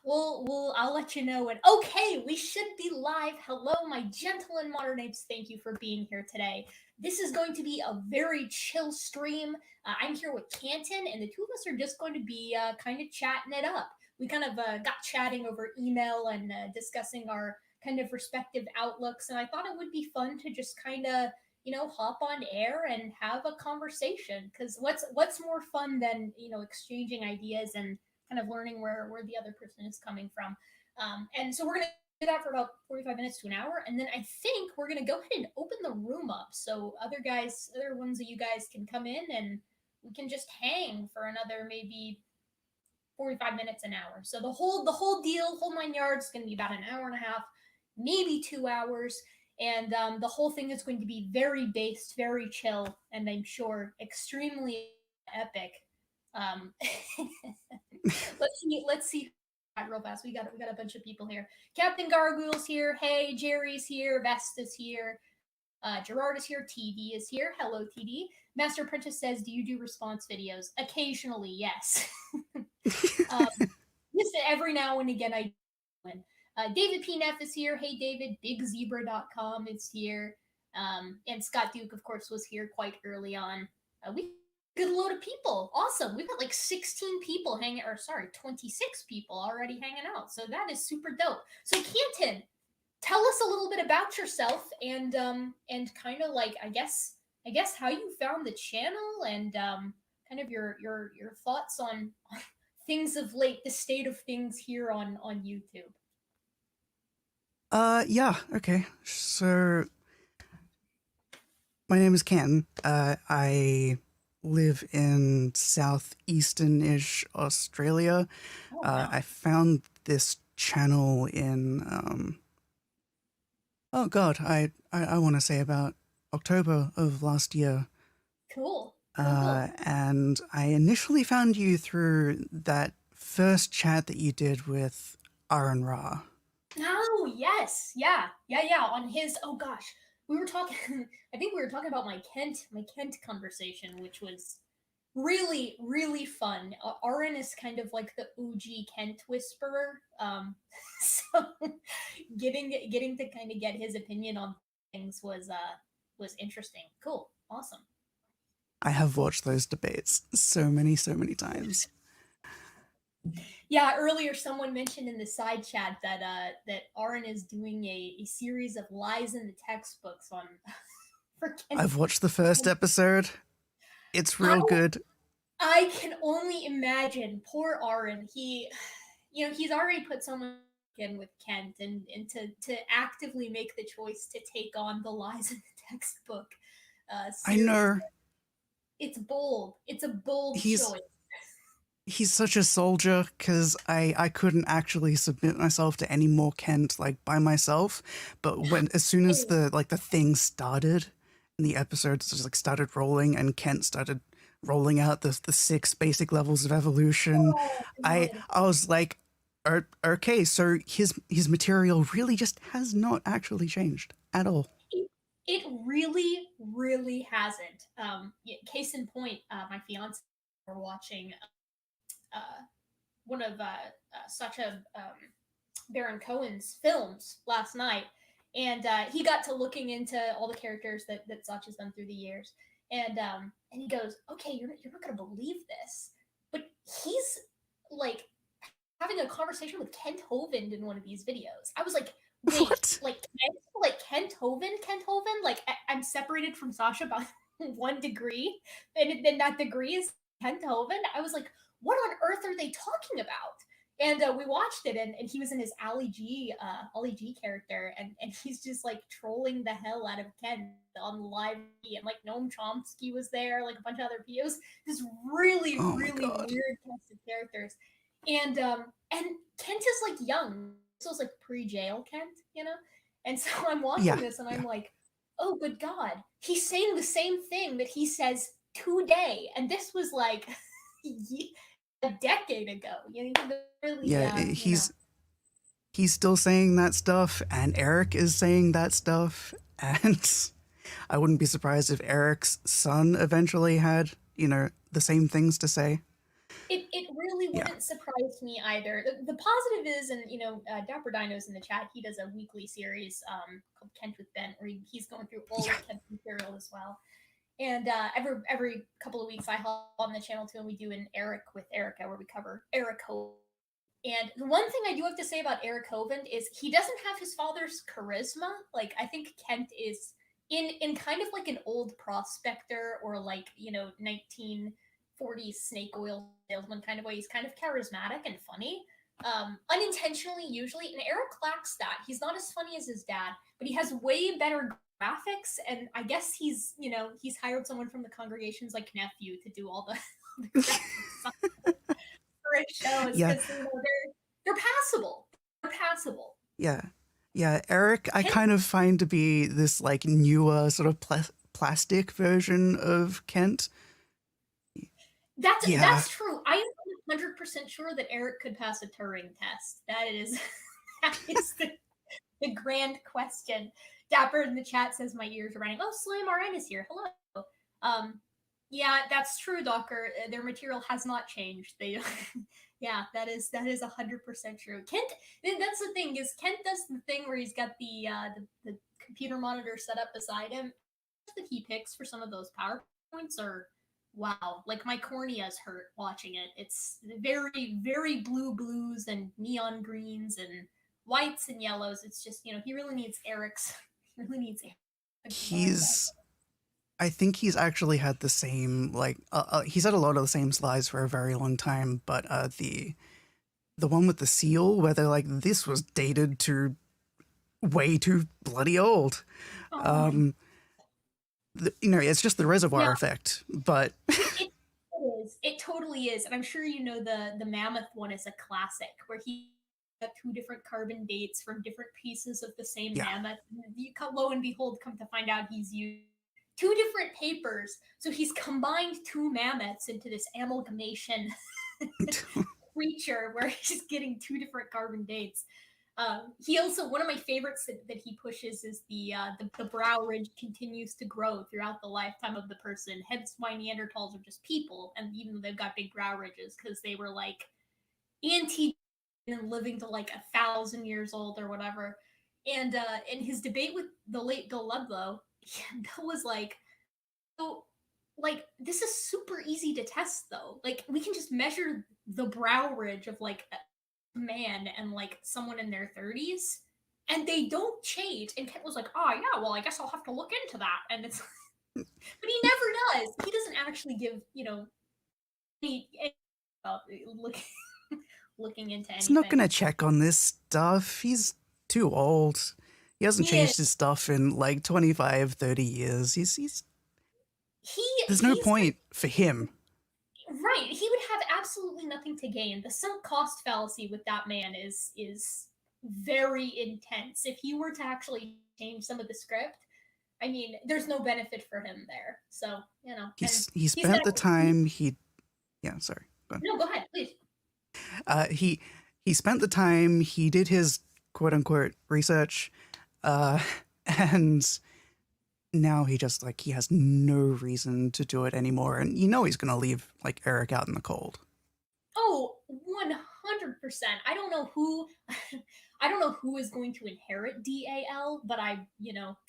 I'll let you know when. Okay, we should be live. Hello, my gentle and modern apes. Thank you for being here today. This is going to be a very chill stream. I'm here with Canton, and the two of us are just going to be kind of chatting it up. We kind of got chatting over email and discussing our kind of respective outlooks, and I thought it would be fun to just kind of hop on air and have a conversation. Because what's more fun than exchanging ideas and kind of learning where the other person is coming from. And so we're gonna do that for about 45 minutes to an hour, and then I think we're gonna go ahead and open the room up so other ones of you guys can come in and we can just hang for another maybe 45 minutes, an hour. So the whole deal, whole 9 yards, is going to be about an hour and a half, maybe 2 hours. And the whole thing is going to be very based, very chill, and I'm sure extremely epic. Um, let's see real fast. We got a bunch of people here. Captain Gargoyle's here. Hey, Jerry's here. Vesta's here. Gerard is here. TD is here. Hello, TD. Master Apprentice says, "Do you do response videos?" Occasionally, yes. Just every now and again, I do. David P. Neff is here. Hey, David. BigZebra.com is here. And Scott Duke, of course, was here quite early on. We good load of people. Awesome. We've got like 16 people 26 people already hanging out. So that is super dope. So Canton, tell us a little bit about yourself and kind of like I guess how you found the channel and kind of your thoughts on things of late, the state of things here on YouTube. Yeah, okay. So my name is Canton. I live in southeastern-ish Australia. Oh, wow. I found this channel in oh god, I want to say about October of last year. Cool. And I initially found you through that first chat that you did with Aaron Ra. Oh, yes. Yeah. On his, oh gosh, we were talking, I think we were talking about my Kent conversation, which was really, really fun. Aaron is kind of like the OG Kent whisperer. So getting to kind of get his opinion on things was interesting. Cool. Awesome. I have watched those debates so many times. Yeah, earlier someone mentioned in the side chat that that Aaron is doing a series of lies in the textbooks on for Kent. I've watched the first episode. It's real good. I can only imagine. Poor Aaron. He's already put so much in with Kent, and to actively make the choice to take on the lies in the textbook. I know. It's bold. It's a bold choice. He's such a soldier because I couldn't actually submit myself to any more Kent like by myself. But as soon as the thing started and the episodes just like started rolling and Kent started rolling out the 6 basic levels of evolution, I was like, okay, so his material really just has not actually changed at all. It really, really hasn't. Case in point, my fiance were watching one of Sacha Baron Cohen's films last night, and he got to looking into all the characters that Sacha's done through the years, and he goes, "Okay, you're not gonna believe this, but he's like having a conversation with Kent Hovind in one of these videos." I was like, "Wait, what? like Kent Hovind? Like I'm separated from Sacha by 1 degree, and then that degree is Kent Hovind?" I was like, what on earth are they talking about? And we watched it, and he was in his Ollie G character, and he's just like trolling the hell out of Ken on live, and like Noam Chomsky was there, like a bunch of other people. It was this really, really weird cast of characters, and Kent is like young, so it's like pre-jail Kent, and so I'm watching this, and I'm like, oh good god, he's saying the same thing that he says today, and this was like a decade ago. Really, he's still saying that stuff, and Eric is saying that stuff, and I wouldn't be surprised if Eric's son eventually had, the same things to say. It really Yeah. wouldn't surprise me either. The positive is, and Dapper Dino's in the chat. He does a weekly series called Kent with Bent, where he's going through all Yeah. of Kent's material as well. And every couple of weeks, I hop on the channel too, and we do an Eric with Erica, where we cover Eric Hovind. And the one thing I do have to say about Eric Hovind is he doesn't have his father's charisma. Like, I think Kent is in kind of like an old prospector, or like 1940s snake oil salesman kind of way. He's kind of charismatic and funny, unintentionally usually. And Eric lacks that. He's not as funny as his dad, but he has way better graphics. And I guess he's hired someone from the congregations like nephew to do all the graphics for his shows, Yeah. because they're passable. They're passable. Yeah. Yeah. Eric, I Kent, kind of find to be this like newer sort of plastic version of Kent. Yeah. that's true. I am 100% sure that Eric could pass a Turing test. That is that is the grand question. Dapper in the chat says my ears are running. Oh, Slam RN is here. Hello. Yeah, that's true, Docker. Their material has not changed. They yeah, that is 100% true. Kent, that's the thing, is Kent does the thing where he's got the computer monitor set up beside him that he picks for some of those PowerPoints are wow. Like, my corneas hurt watching it. It's very, very blues and neon greens and whites and yellows. It's just, he really needs Eric's. He really needs Eric's. I think he's actually had the same, like, he's had a lot of the same slides for a very long time, but the one with the seal, where they're like, this was dated to way too bloody old. Oh, It's just the reservoir yeah, effect, but it is. It totally is. And I'm sure the mammoth one is a classic, where he got two different carbon dates from different pieces of the same yeah. mammoth. You lo and behold, come to find out he's used two different papers. So he's combined two mammoths into this amalgamation creature where he's getting two different carbon dates. He also, one of my favorites that he pushes is the brow ridge continues to grow throughout the lifetime of the person. Hence why Neanderthals are just people, and even though they've got big brow ridges, because they were like antique and living to like 1,000 years old or whatever. And in his debate with the late Bill Ludlow, Bill was like, "So, like, this is super easy to test, though. Like, we can just measure the brow ridge of like a man and like someone in their 30s, and they don't change." And Kent was like, "Oh yeah, well, I guess I'll have to look into that." And it's, but he never does. He doesn't actually give any look, looking into He's not anything. gonna check on this stuff. He's too old. He hasn't He is. changed his stuff in like 25, 30 years. He's there's no He's point for him. right. He would have absolutely nothing to gain. The sunk cost fallacy with that man is very intense. If he were to actually change some of the script, I mean, there's no benefit for him there. So, and He he's got spent the time yeah, sorry. Go on. no, go ahead, please. He spent the time, he did his quote unquote research, and now he just like he has no reason to do it anymore, and he's gonna leave like Eric out in the cold. Oh, 100%. I don't know who I don't know who is going to inherit DAL, but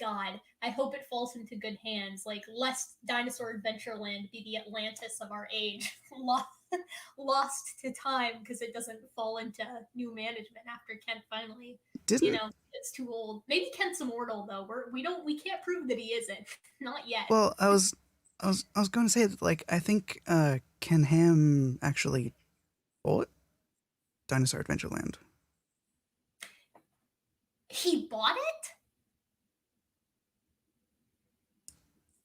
God, I hope it falls into good hands. Like, lest Dinosaur Adventureland be the Atlantis of our age, lost to time because it doesn't fall into new management after Kent finally, Didn't it's too old. Maybe Kent's immortal though. We can't prove that he isn't. Not yet. well, I was going to say that like I think Ken Ham actually bought Dinosaur Adventureland. He bought it?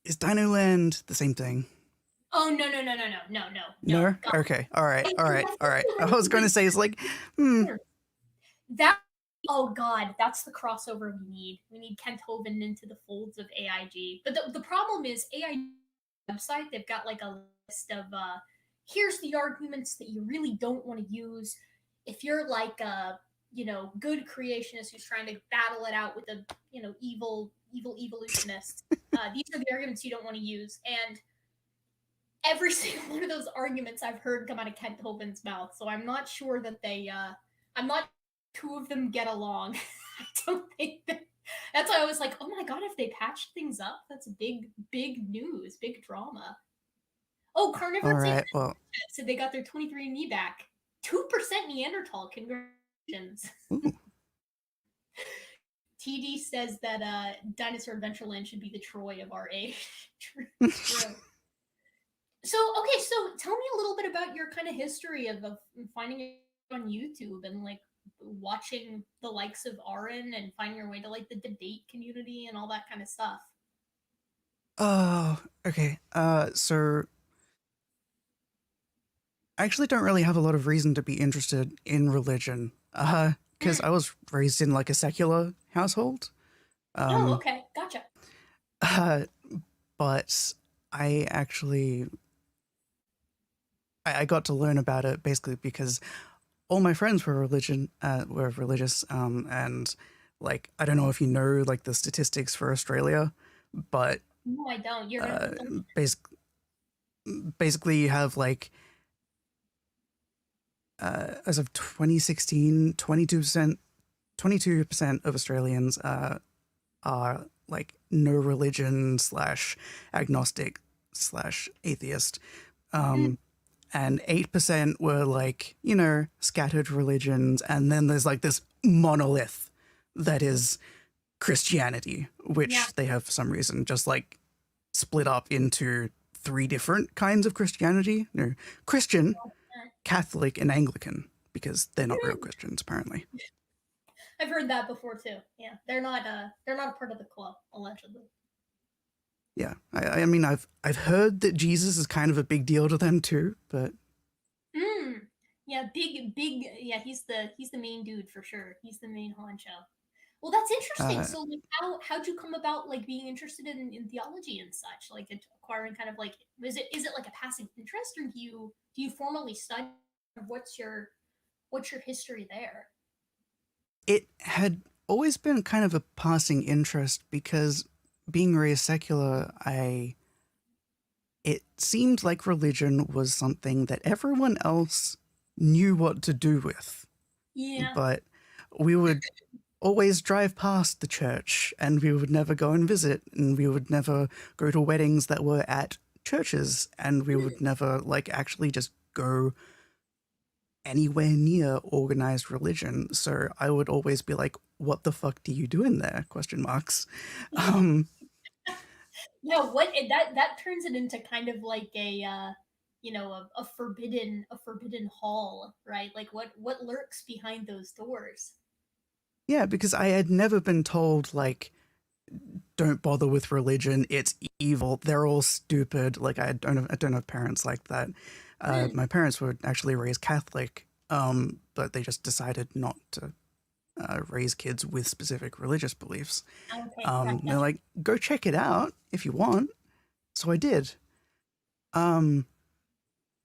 Is Dinoland the same thing? Oh no. No? God. Okay. All right. I- All right. I All right. think I was going to say it's like, that oh god, that's the crossover we need. We need Kent Hovind into the folds of AIG. But the problem is AIG website, they've got like a list of here's the arguments that you really don't want to use if you're like a good creationist who's trying to battle it out with the evil evolutionists. These are the arguments you don't want to use. And every single one of those arguments I've heard come out of Kent Tobin's mouth. So I'm not sure that I'm not two of them get along. I don't think that. That's why I was like, oh my god, if they patched things up, that's big news, big drama. Oh, All Carnivorous right. Well, said they got their 23andMe back. 2% Neanderthal. Congratulations. ooh, TD says that Dinosaur Adventureland should be the Troy of our age. True. So, okay, so tell me a little bit about your kind of history of finding it on YouTube and like watching the likes of Aaron and finding your way to like the debate community and all that kind of stuff. oh, okay. So I actually don't really have a lot of reason to be interested in religion. Because Mm. I was raised in like a secular household. Oh, Um, okay, gotcha. uh, but I actually I got to learn about it basically because all my friends were religious, and like I don't know if you know like the statistics for Australia, but No, I don't. You're gonna uh, put them. basic, basically you have like as of 2016, 22% of Australians are like no religion slash agnostic slash atheist. Mm. Um, and 8% were like, you know, scattered religions. And then there's like this monolith that is Christianity, Yeah. which they have for some reason just like split up into three different kinds of Christianity. You know, Christian, Catholic, and Anglican, because they're not real Mm. Christians, apparently. I've heard that before too. Yeah, they're not a part of the club allegedly. Yeah, I mean, I've heard that Jesus is kind of a big deal to them too, but Mm. Yeah, big. Yeah, he's the main dude for sure. He's the main honcho. Well, that's interesting. uh, So, like, how'd you come about like being interested in theology and such? Like, acquiring kind of like is it like a passing interest, or do you formally study? What's your history there? it had always been kind of a passing interest because being raised secular, I it seemed like religion was something that everyone else knew what to do with, Yeah. but we would always drive past the church and we would never go and visit and we would never go to weddings that were at churches and we would never like actually just go anywhere near organized religion. So I would always be like, what the fuck do you do in there? Question marks. Um, Yeah, that turns it into kind of like a forbidden hall, right? Like what lurks behind those doors? yeah, because I had never been told like, don't bother with religion. It's evil. They're all stupid. Like I don't have parents like that. Mm. My parents were actually raised Catholic, but they just decided not to raise kids with specific religious beliefs. Okay, right, They're gotcha. like, go check it out if you want. So I did. Um,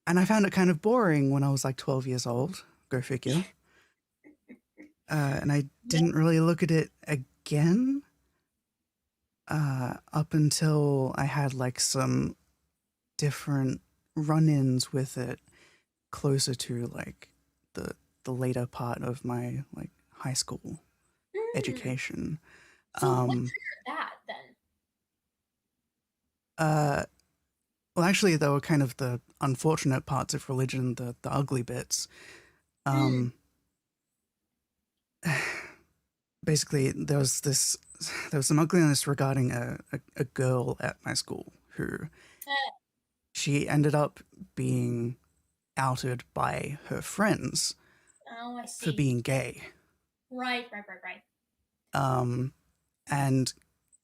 and I found it kind of boring when I was like 12 years old. Go figure. And I Yeah. didn't really look at it again up until I had like some different run-ins with it closer to like the the later part of my like high school Mm. education. So what Um, triggered that then? uh, well, actually, they were kind of the unfortunate parts of religion, the ugly bits. Mm. Um, basically, there was some ugliness regarding a girl at my school who Uh, she ended up being outed by her friends oh, I for see. being gay. Right. Um, and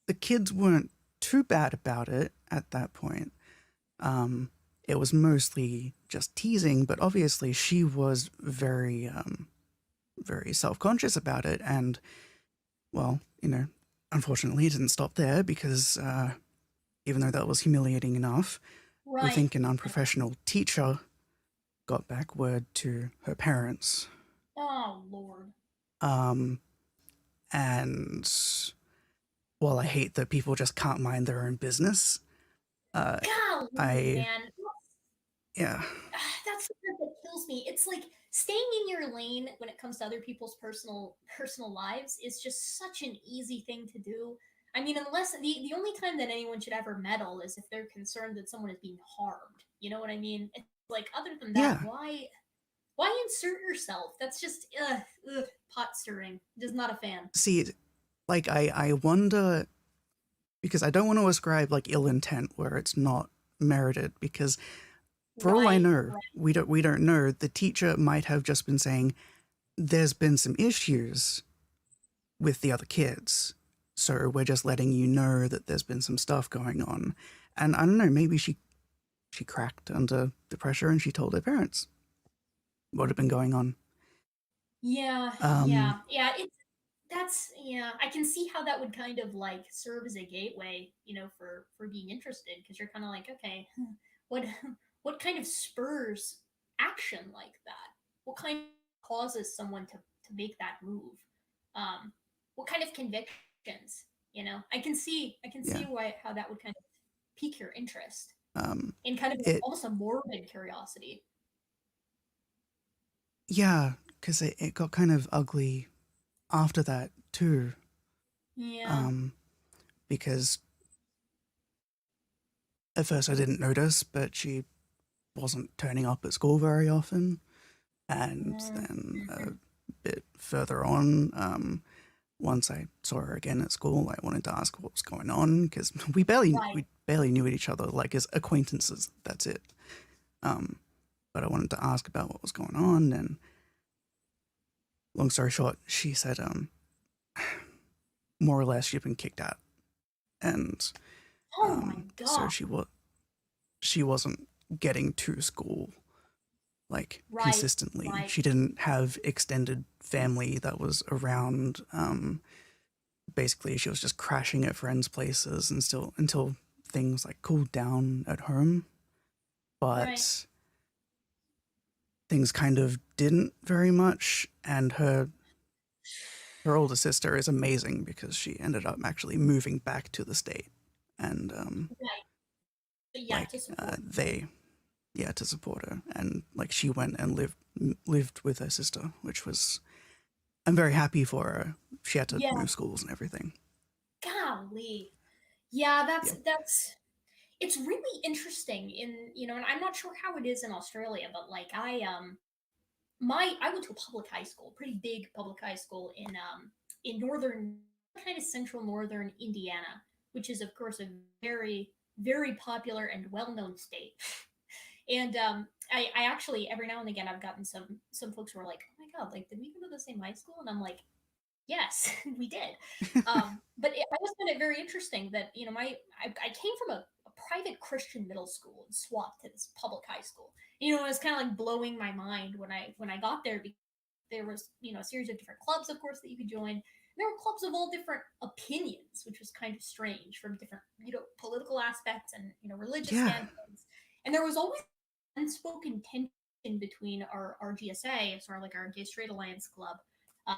the kids weren't too bad about it at that point. Um, it was mostly just teasing, but obviously she was very self conscious about it. And, well, you know, unfortunately, it didn't stop there because even though that was humiliating enough, I Right. think an unprofessional teacher got back word to her parents. Oh Lord. Um, and while I hate that people just can't mind their own business, uh, Golly, I man. Yeah. That's the part that kills me. It's like staying in your lane when it comes to other people's personal lives is just such an easy thing to do. I mean, unless the only time that anyone should ever meddle is if they're concerned that someone is being harmed. You know what I mean? It's like other than that, Yeah. why insert yourself? That's just pot stirring. Just not a fan. See, like I wonder because I don't want to ascribe like ill intent where it's not merited because for all I Right, know, right, we don't know. The teacher might have just been saying there's been some issues with the other kids. So we're just letting you know that there's been some stuff going on. And I don't know, maybe she cracked under the pressure and she told her parents what had been going on. yeah, Um, yeah. That's yeah, I can see how that would kind of like serve as a gateway, for being interested because you're kind of like, okay, what what kind of spurs action like that? What kind of causes someone to make that move? Um, what kind of convictions? I can see yeah. why how that would kind of pique your interest Um, in kind of it, almost a morbid curiosity. yeah, because it got kind of ugly after that too. Yeah, Um, because at first I didn't notice, but she wasn't turning up at school very often. And mm, then a mhm. bit further on, once I saw her again at school, I wanted to ask what was going on because Right. we barely knew each other, like as acquaintances. That's it. Um, but I wanted to ask about what was going on, and long story short, she said, more or less, she'd been kicked out, and Oh my so god. she wasn't getting to school like Right. consistently. Right. She didn't have extended family that was around. Basically, she was just crashing at friends' places and still until things like cooled down at home. Right. But things kind of didn't very much, and her older sister is amazing because she ended up actually moving back to the state, and Right. But yeah, to like support. they yeah to support her, and like she went and lived with her sister, which was I'm very happy for her. She had to Yeah, move schools and everything. golly. Yeah, Yeah, that's it's really interesting and I'm not sure how it is in Australia, but like I went to a public high school, pretty big public high school in northern kind of central northern Indiana, which is of course a very very popular and well-known state. And I actually every now and again I've gotten some folks who are like, "Oh my god, like did we go to the same high school?" And I'm like, yes, we did. I always found it very interesting that I came from a private Christian middle school and swapped to this public high school. It was kind of like blowing my mind when I got there because there was a series of different clubs, of course, that you could join. There were clubs of all different opinions, which was kind of strange from different political aspects and religious yeah, standpoints. And there was always unspoken tension between our GSA, so like our Gay Straight Alliance Club, uh,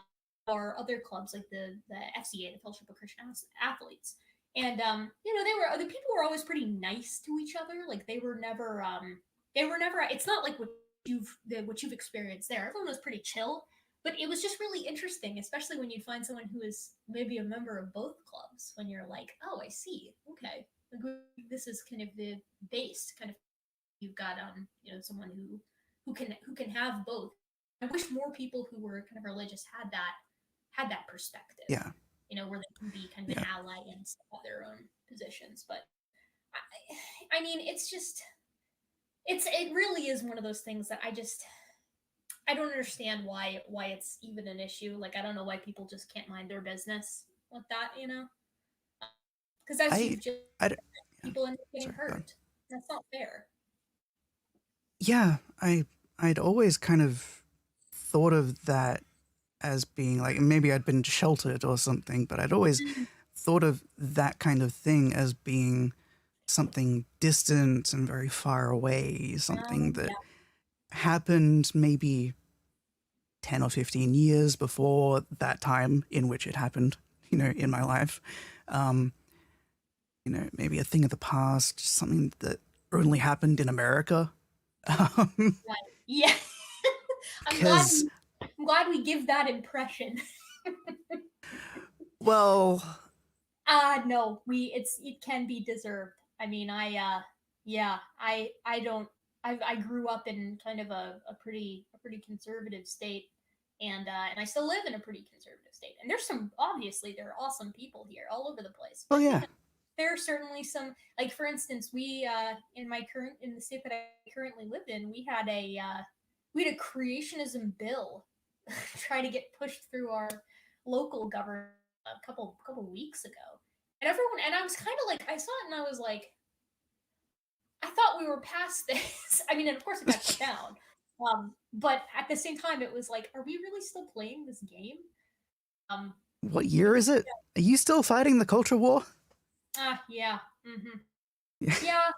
or other clubs like the FCA, the Fellowship of Christian Athletes. And the people were always pretty nice to each other. Like they were never. It's not like what you've experienced there. Everyone was pretty chill, but it was just really interesting, especially when you'd find someone who is maybe a member of both clubs. When you're like, oh, I see, okay, like, this is kind of the base kind of you've got someone who can have both. I wish more people who were kind of religious had that perspective, yeah, where they can be kind of an yeah. ally and have their own positions. But I mean, it's just it really is one of those things that I don't understand why it's even an issue. Like I don't know why people just can't mind their business with that. Because as I you've just I yeah. people end up getting Sorry, go on. hurt. That's not fair. Yeah, I'd always kind of thought of that as being like maybe I'd been sheltered or something, but I'd always thought of that kind of thing as being something distant and very far away, something that Yeah. happened maybe 10 or 15 years before that time in which it happened, in my life. Um, maybe a thing of the past, something that only happened in America. Um, Right. Yeah. I'm glad because, we I'm glad we give that impression. well, No, it can be deserved. I mean, yeah, I don't I grew up in kind of a pretty conservative state, and I still live in a pretty conservative state. And there's some obviously there are awesome people here all over the place, oh but yeah, there are certainly some, like for instance, we in the state that I currently lived in, we had a creationism bill try to get pushed through our local government a couple weeks ago. And everyone, and I was kind of like, I saw it and I was like, I thought we were past this. I mean, and of course it got shut down. But at the same time, it was like, are we really still playing this game? Um, what it year was, is it? Are you still fighting the culture war? yeah, yeah.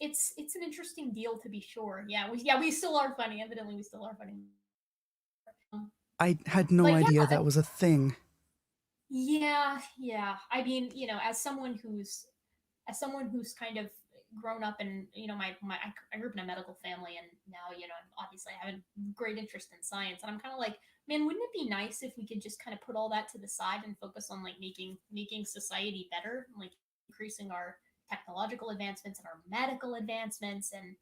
It's an interesting deal to be sure. Yeah, we still are funny. Evidently, we still are funny. Um, I had no but yeah, idea that was a thing. yeah. I mean, as someone who's kind of grown up in, I grew up in a medical family, and now, obviously I have a great interest in science, and I'm kind of like, man, wouldn't it be nice if we could just kind of put all that to the side and focus on like making society better, like increasing our technological advancements and our medical advancements, and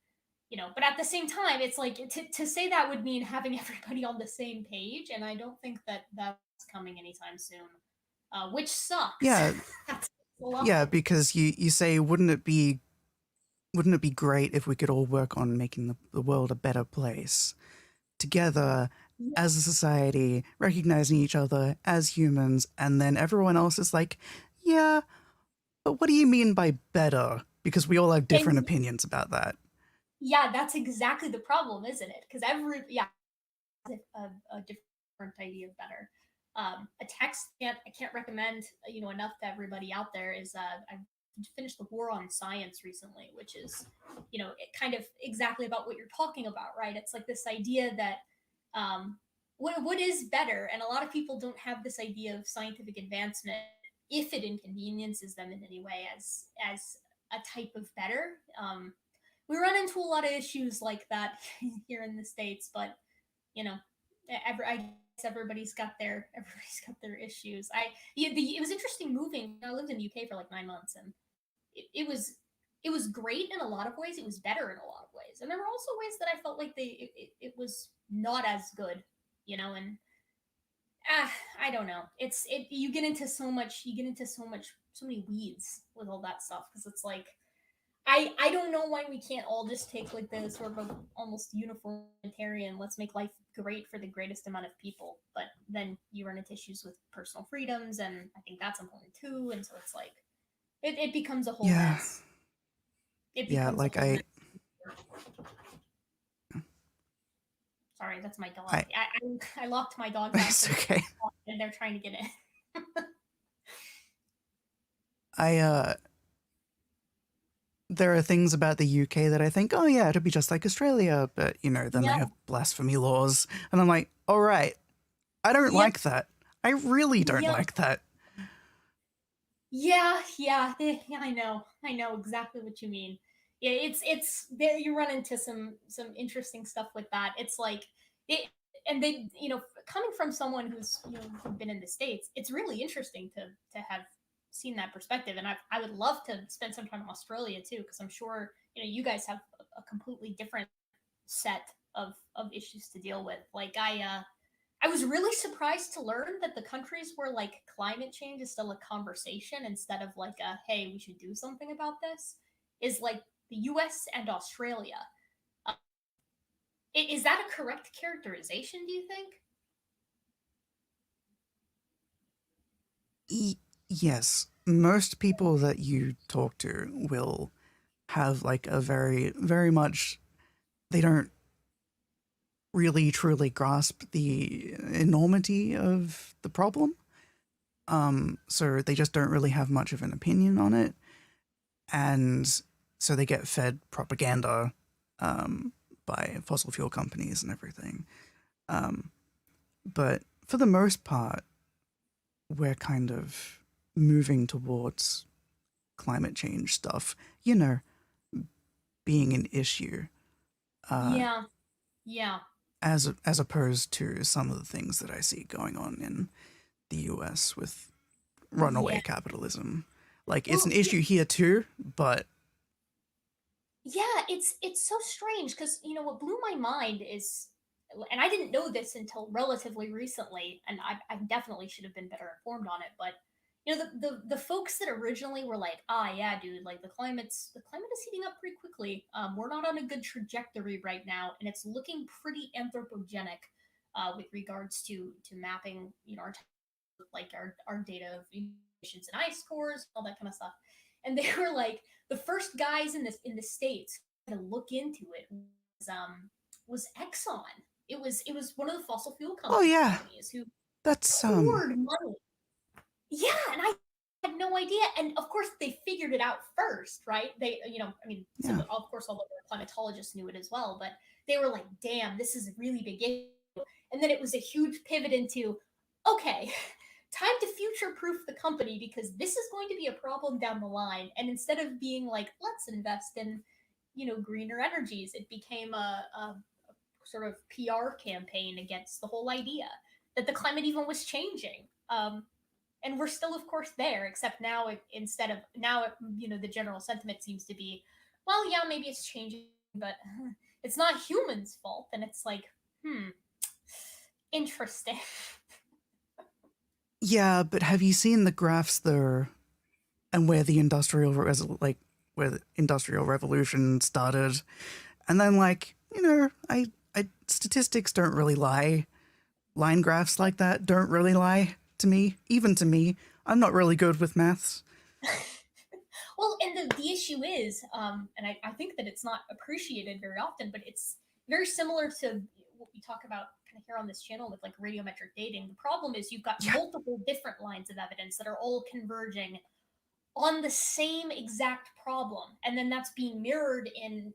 but at the same time, it's like to say that would mean having everybody on the same page, and I don't think that that's coming anytime soon, which sucks. Yeah, That's a lot. yeah, because you say wouldn't it be great if we could all work on making the world a better place together as a society, recognizing each other as humans, and then everyone else is like, yeah, but what do you mean by better? Because we all have different And opinions about that. yeah, that's exactly the problem, isn't it? Because a different idea of better. A text I can't recommend enough to everybody out there is I finished the War on Science recently, which is it kind of exactly about what you're talking about, right? It's like this idea that what is better, and a lot of people don't have this idea of scientific advancement if it inconveniences them in any way as a type of better. We run into a lot of issues like that here in the states, but you know, I guess everybody's got their issues. It was interesting moving. I lived in the UK for like 9 months, and it was great in a lot of ways. It was better in a lot of ways, and there were also ways that I felt like it was not as good, and ah, I don't know. You get into so many weeds with all that stuff, because it's like I don't know why we can't all just take like the sort of almost uniformitarian, let's make life great for the greatest amount of people, but then you run into issues with personal freedoms, and I think that's important too, and so it's like it becomes a whole Yeah, mess. It yeah, becomes a like whole mess. Sorry, that's my dog. I, I locked my dogs out it's for the okay. and they're trying to get in. I, there are things about the UK that I think, oh yeah, it'll be just like Australia, but then they Yeah, have blasphemy laws, and I'm like, all right, I don't yeah, like that. I really don't yeah. like that. Yeah, I know exactly what you mean. Yeah, it's there. You run into some interesting stuff with that. It's like it, and they, coming from someone who's been in the states, it's really interesting to have seen that perspective. And I would love to spend some time in Australia too, because I'm sure you guys have a completely different set of issues to deal with. Like I was really surprised to learn that the countries where like climate change is still a conversation instead of like a hey, we should do something about this, is like the US and Australia. Uh, is that a correct characterization, do you think? Yes, most people that you talk to will have like a very, very much, they don't really truly grasp the enormity of the problem. So they just don't really have much of an opinion on it. And so they get fed propaganda by fossil fuel companies and everything. Um, but for the most part, we're kind of moving towards climate change stuff, you know, being an issue. Yeah. Yeah. as opposed to some of the things that I see going on in the US with Yeah. runaway capitalism. Like it's an Well, issue here too, but yeah, it's so strange because what blew my mind is, and I didn't know this until relatively recently, and I definitely should have been better informed on it. But the folks that originally were like, ah, yeah, dude, like the climate is heating up pretty quickly. We're not on a good trajectory right now, and it's looking pretty anthropogenic, with regards to mapping, our data of emissions and ice cores, all that kind of stuff. And they were like the first guys in the states to look into it was Exxon. It was one of the fossil fuel oh yeah, companies who that's poured money. Yeah, and I had no idea. And of course, they figured it out first, right? I mean, yeah. of course, all the climatologists knew it as well, but they were like, "Damn, this is a really big issue." And then it was a huge pivot into, okay, time to future proof the company because this is going to be a problem down the line. And instead of being like, let's invest in, greener energies, it became a sort of PR campaign against the whole idea that the climate even was changing. And we're still, of course, there, except now, the general sentiment seems to be, well, yeah, maybe it's changing, but it's not humans' fault. And it's like, interesting. Yeah, but have you seen the graphs there and where the where the industrial revolution started? And then I statistics don't really lie. Line graphs like that don't really lie to me, even to me. I'm not really good with maths. Well, and the issue is, and I think that it's not appreciated very often, but it's very similar to what we talk about kind of here on this channel with like radiometric dating. The problem is you've got Yeah, multiple different lines of evidence that are all converging on the same exact problem, and then that's being mirrored in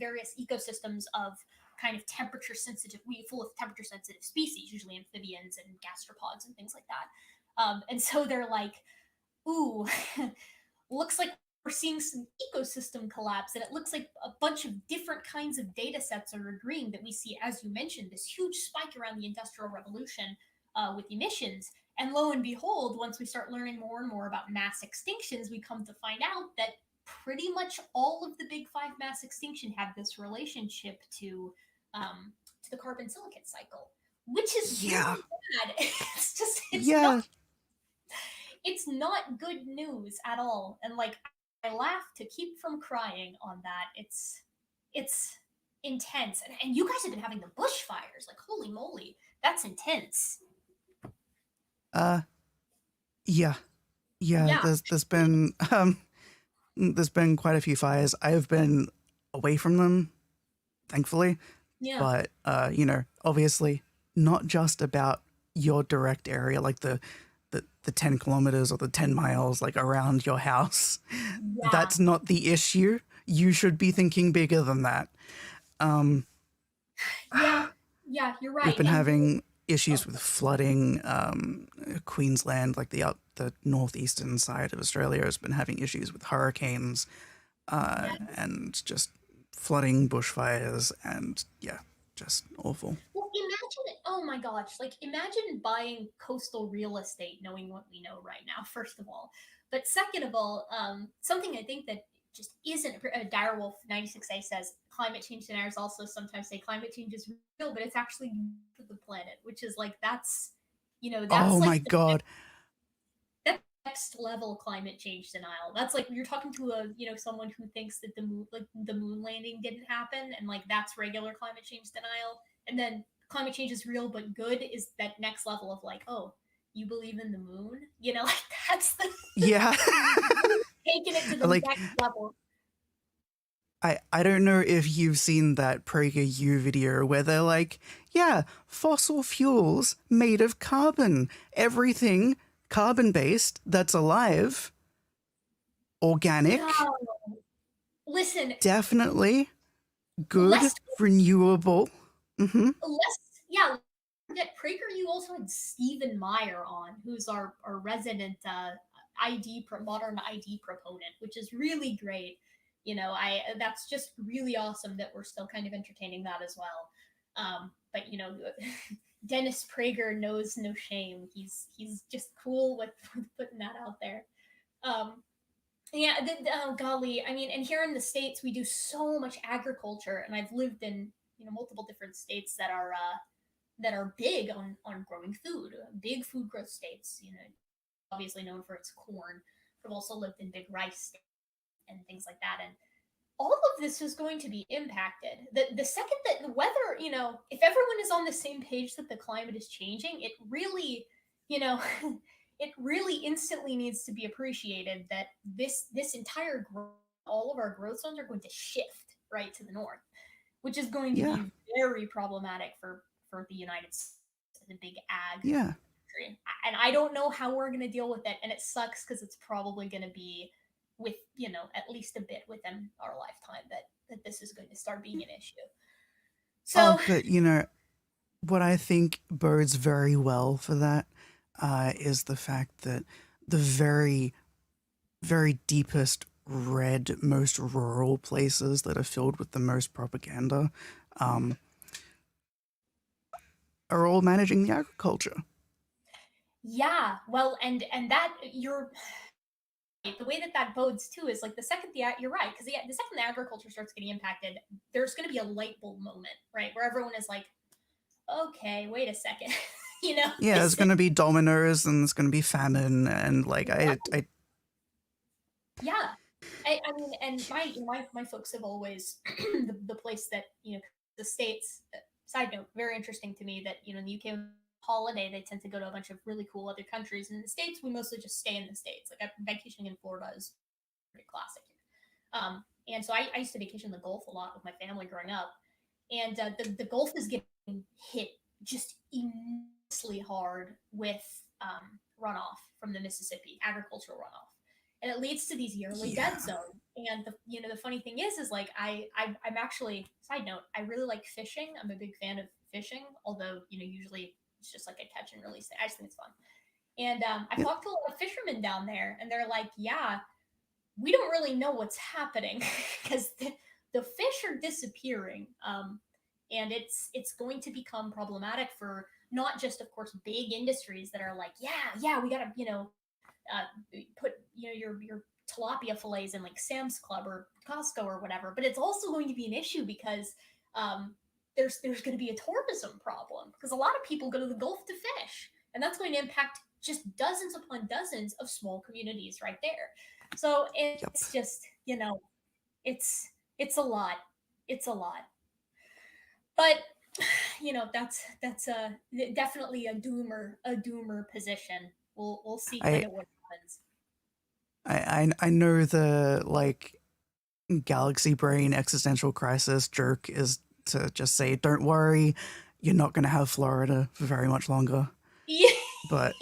various ecosystems of kind of temperature sensitive, full of temperature sensitive species, usually amphibians and gastropods and things like that. And so they're like, ooh, looks like we're seeing some ecosystem collapse, and it looks like a bunch of different kinds of data sets are agreeing that we see, as you mentioned, this huge spike around the industrial revolution, with emissions. And lo and behold, once we start learning more and more about mass extinctions, we come to find out that pretty much all of the big five mass extinction have this relationship to the carbon silicate cycle, which is yeah, really bad. yeah. It's not good news at all. And like, I laugh to keep from crying on that. It's intense. And you guys have been having the bushfires. Like, holy moly, that's intense. Uh, yeah, yeah. Yeah. There's been quite a few fires. I have been away from them, thankfully. Yeah. But obviously, not just about your direct area, like the 10 kilometers or the 10 miles like around your house. Yeah. That's not the issue. You should be thinking bigger than that. Um, Yeah. Yeah, you're we've right. been And having oh, issues with flooding. Queensland, like the northeastern side of Australia, has been having issues with hurricanes yeah. and just flooding, bushfires, and yeah, just awful. Well, imagine, oh my gosh, like imagine buying coastal real estate knowing what we know right now, first of all. But second of all, something I think that just isn't, Direwolf 96A says climate change deniers also sometimes say climate change is real, but it's actually good for the planet, which is like, that's Oh like my god. that next level climate change denial. That's like you're talking to someone who thinks that the moon landing didn't happen, and like that's regular climate change denial. And then climate change is real but good is that next level of like, oh, you believe in the moon? Like that's the Yeah. taking it to the Like, next level. I don't know if you've seen that PragerU video where they're like, yeah, fossil fuels made of carbon. Everything carbon based that's alive, No, organic, listen, definitely good, lest renewable. Hmm. less, yeah. That Prager, you also had Stephen Meyer on, who's our resident modern ID proponent, which is really great. I that's just really awesome that we're still kind of entertaining that as well. But Dennis Prager knows no shame. He's just cool with putting that out there. Um, yeah, oh golly, I mean, and here in the states we do so much agriculture, and I've lived in multiple different states that are big on growing food, big food growth states. Obviously known for its corn. I've also lived in big rice states and things like that, and all of this is going to be impacted. The second that the weather, if everyone is on the same page that the climate is changing, it really, you know, it really instantly needs to be appreciated that this entire all of our growth zones are going to shift right to the north, which is going to Yeah. be very problematic for the United States as a big ag Yeah. country. And I don't know how we're going to deal with it, and it sucks because it's probably going to be with at least a bit within our lifetime that this is going to start being an issue. Oh, So but what I think bodes very well for that is the fact that the very, very deepest red, most rural places that are filled with the most propaganda um, are all managing the agriculture. yeah, well, and that you're the way that that bodes too is like the second you're right, because the second the agriculture starts getting impacted, there's going to be a light bulb moment, right, where everyone is like, okay, wait a second, Yeah, this there's is going to be dominoes and there's going to be famine and like I yeah. I mean, and my folks have always the place that the states. Side note, very interesting to me that in the UK holiday they tend to go to a bunch of really cool other countries. In the states, we mostly just stay in the states. Like vacationing in Florida is pretty classic here. And so I used to vacation in the Gulf a lot with my family growing up, and the Gulf is getting hit just immensely hard with runoff from the Mississippi, agricultural runoff, and it leads to these yearly yeah. dead zones. And the funny thing is like I'm actually, side note, I really like fishing. I'm a big fan of fishing, although usually it's just like a catch and release thing. I just think it's fun. And I've Yep. talked to a lot of fishermen down there, and they're like, yeah, we don't really know what's happening because the fish are disappearing, and it's going to become problematic for not just, of course, big industries that are like, yeah, we gotta put your tilapia fillets in like Sam's Club or Costco or whatever, but it's also going to be an issue because there's going to be a tourism problem because a lot of people go to the Gulf to fish, and that's going to impact just dozens upon dozens of small communities right there. So Yep. it's just it's it's a lot, it's a lot, but that's definitely a doomer position. We'll see kind I of what happens. I know the like galaxy brain existential crisis jerk is to just say, don't worry, you're not going to have Florida for very much longer. Yeah, But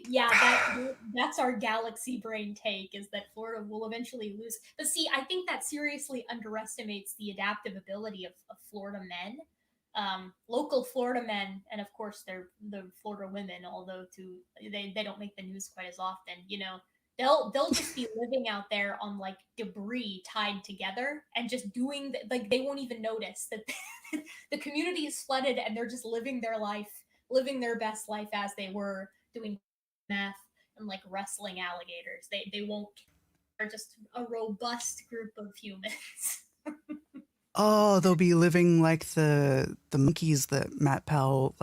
yeah, that's our galaxy brain take, is that Florida will eventually lose. But see, I think that seriously underestimates the adaptive ability of Florida men, local Florida men, and of course they're the Florida women. Although they don't make the news quite as often. They'll just be living out there on like debris tied together and just doing like they won't even notice that the community is flooded, and they're just living their life, living their best life as they were doing meth and like wrestling alligators. They won't. They're just a robust group of humans. oh, they'll be living like the monkeys that Matt Powell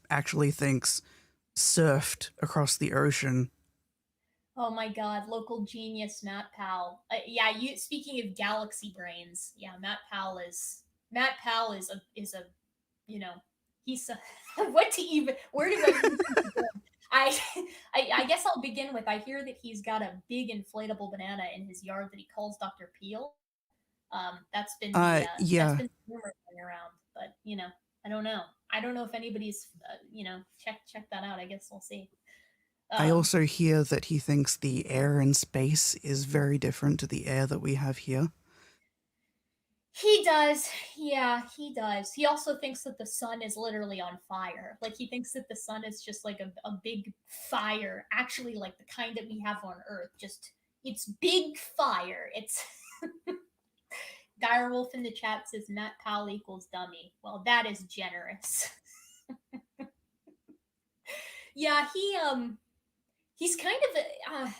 actually thinks surfed across the ocean. Oh my god, local genius Matt Powell. Yeah, you speaking of galaxy brains, yeah, Matt Powell is a you know he's a, what to even where do I even begin? I, I guess I'll begin with, I hear that he's got a big inflatable banana in his yard that he calls Dr. Peel. That's Yeah. been the rumor going around, but I don't know. I don't know if anybody's check that out. I guess we'll see. I Um, also hear that he thinks the air in space is very different to the air that we have here. he does, yeah, he does. He also thinks that the sun is literally on fire. Like he thinks that the sun is just like a big fire, actually, like the kind that we have on Earth, just it's big fire. It's Direwolf in the chat says Matt Powell equals dummy. Well, that is generous. Yeah, he's kind of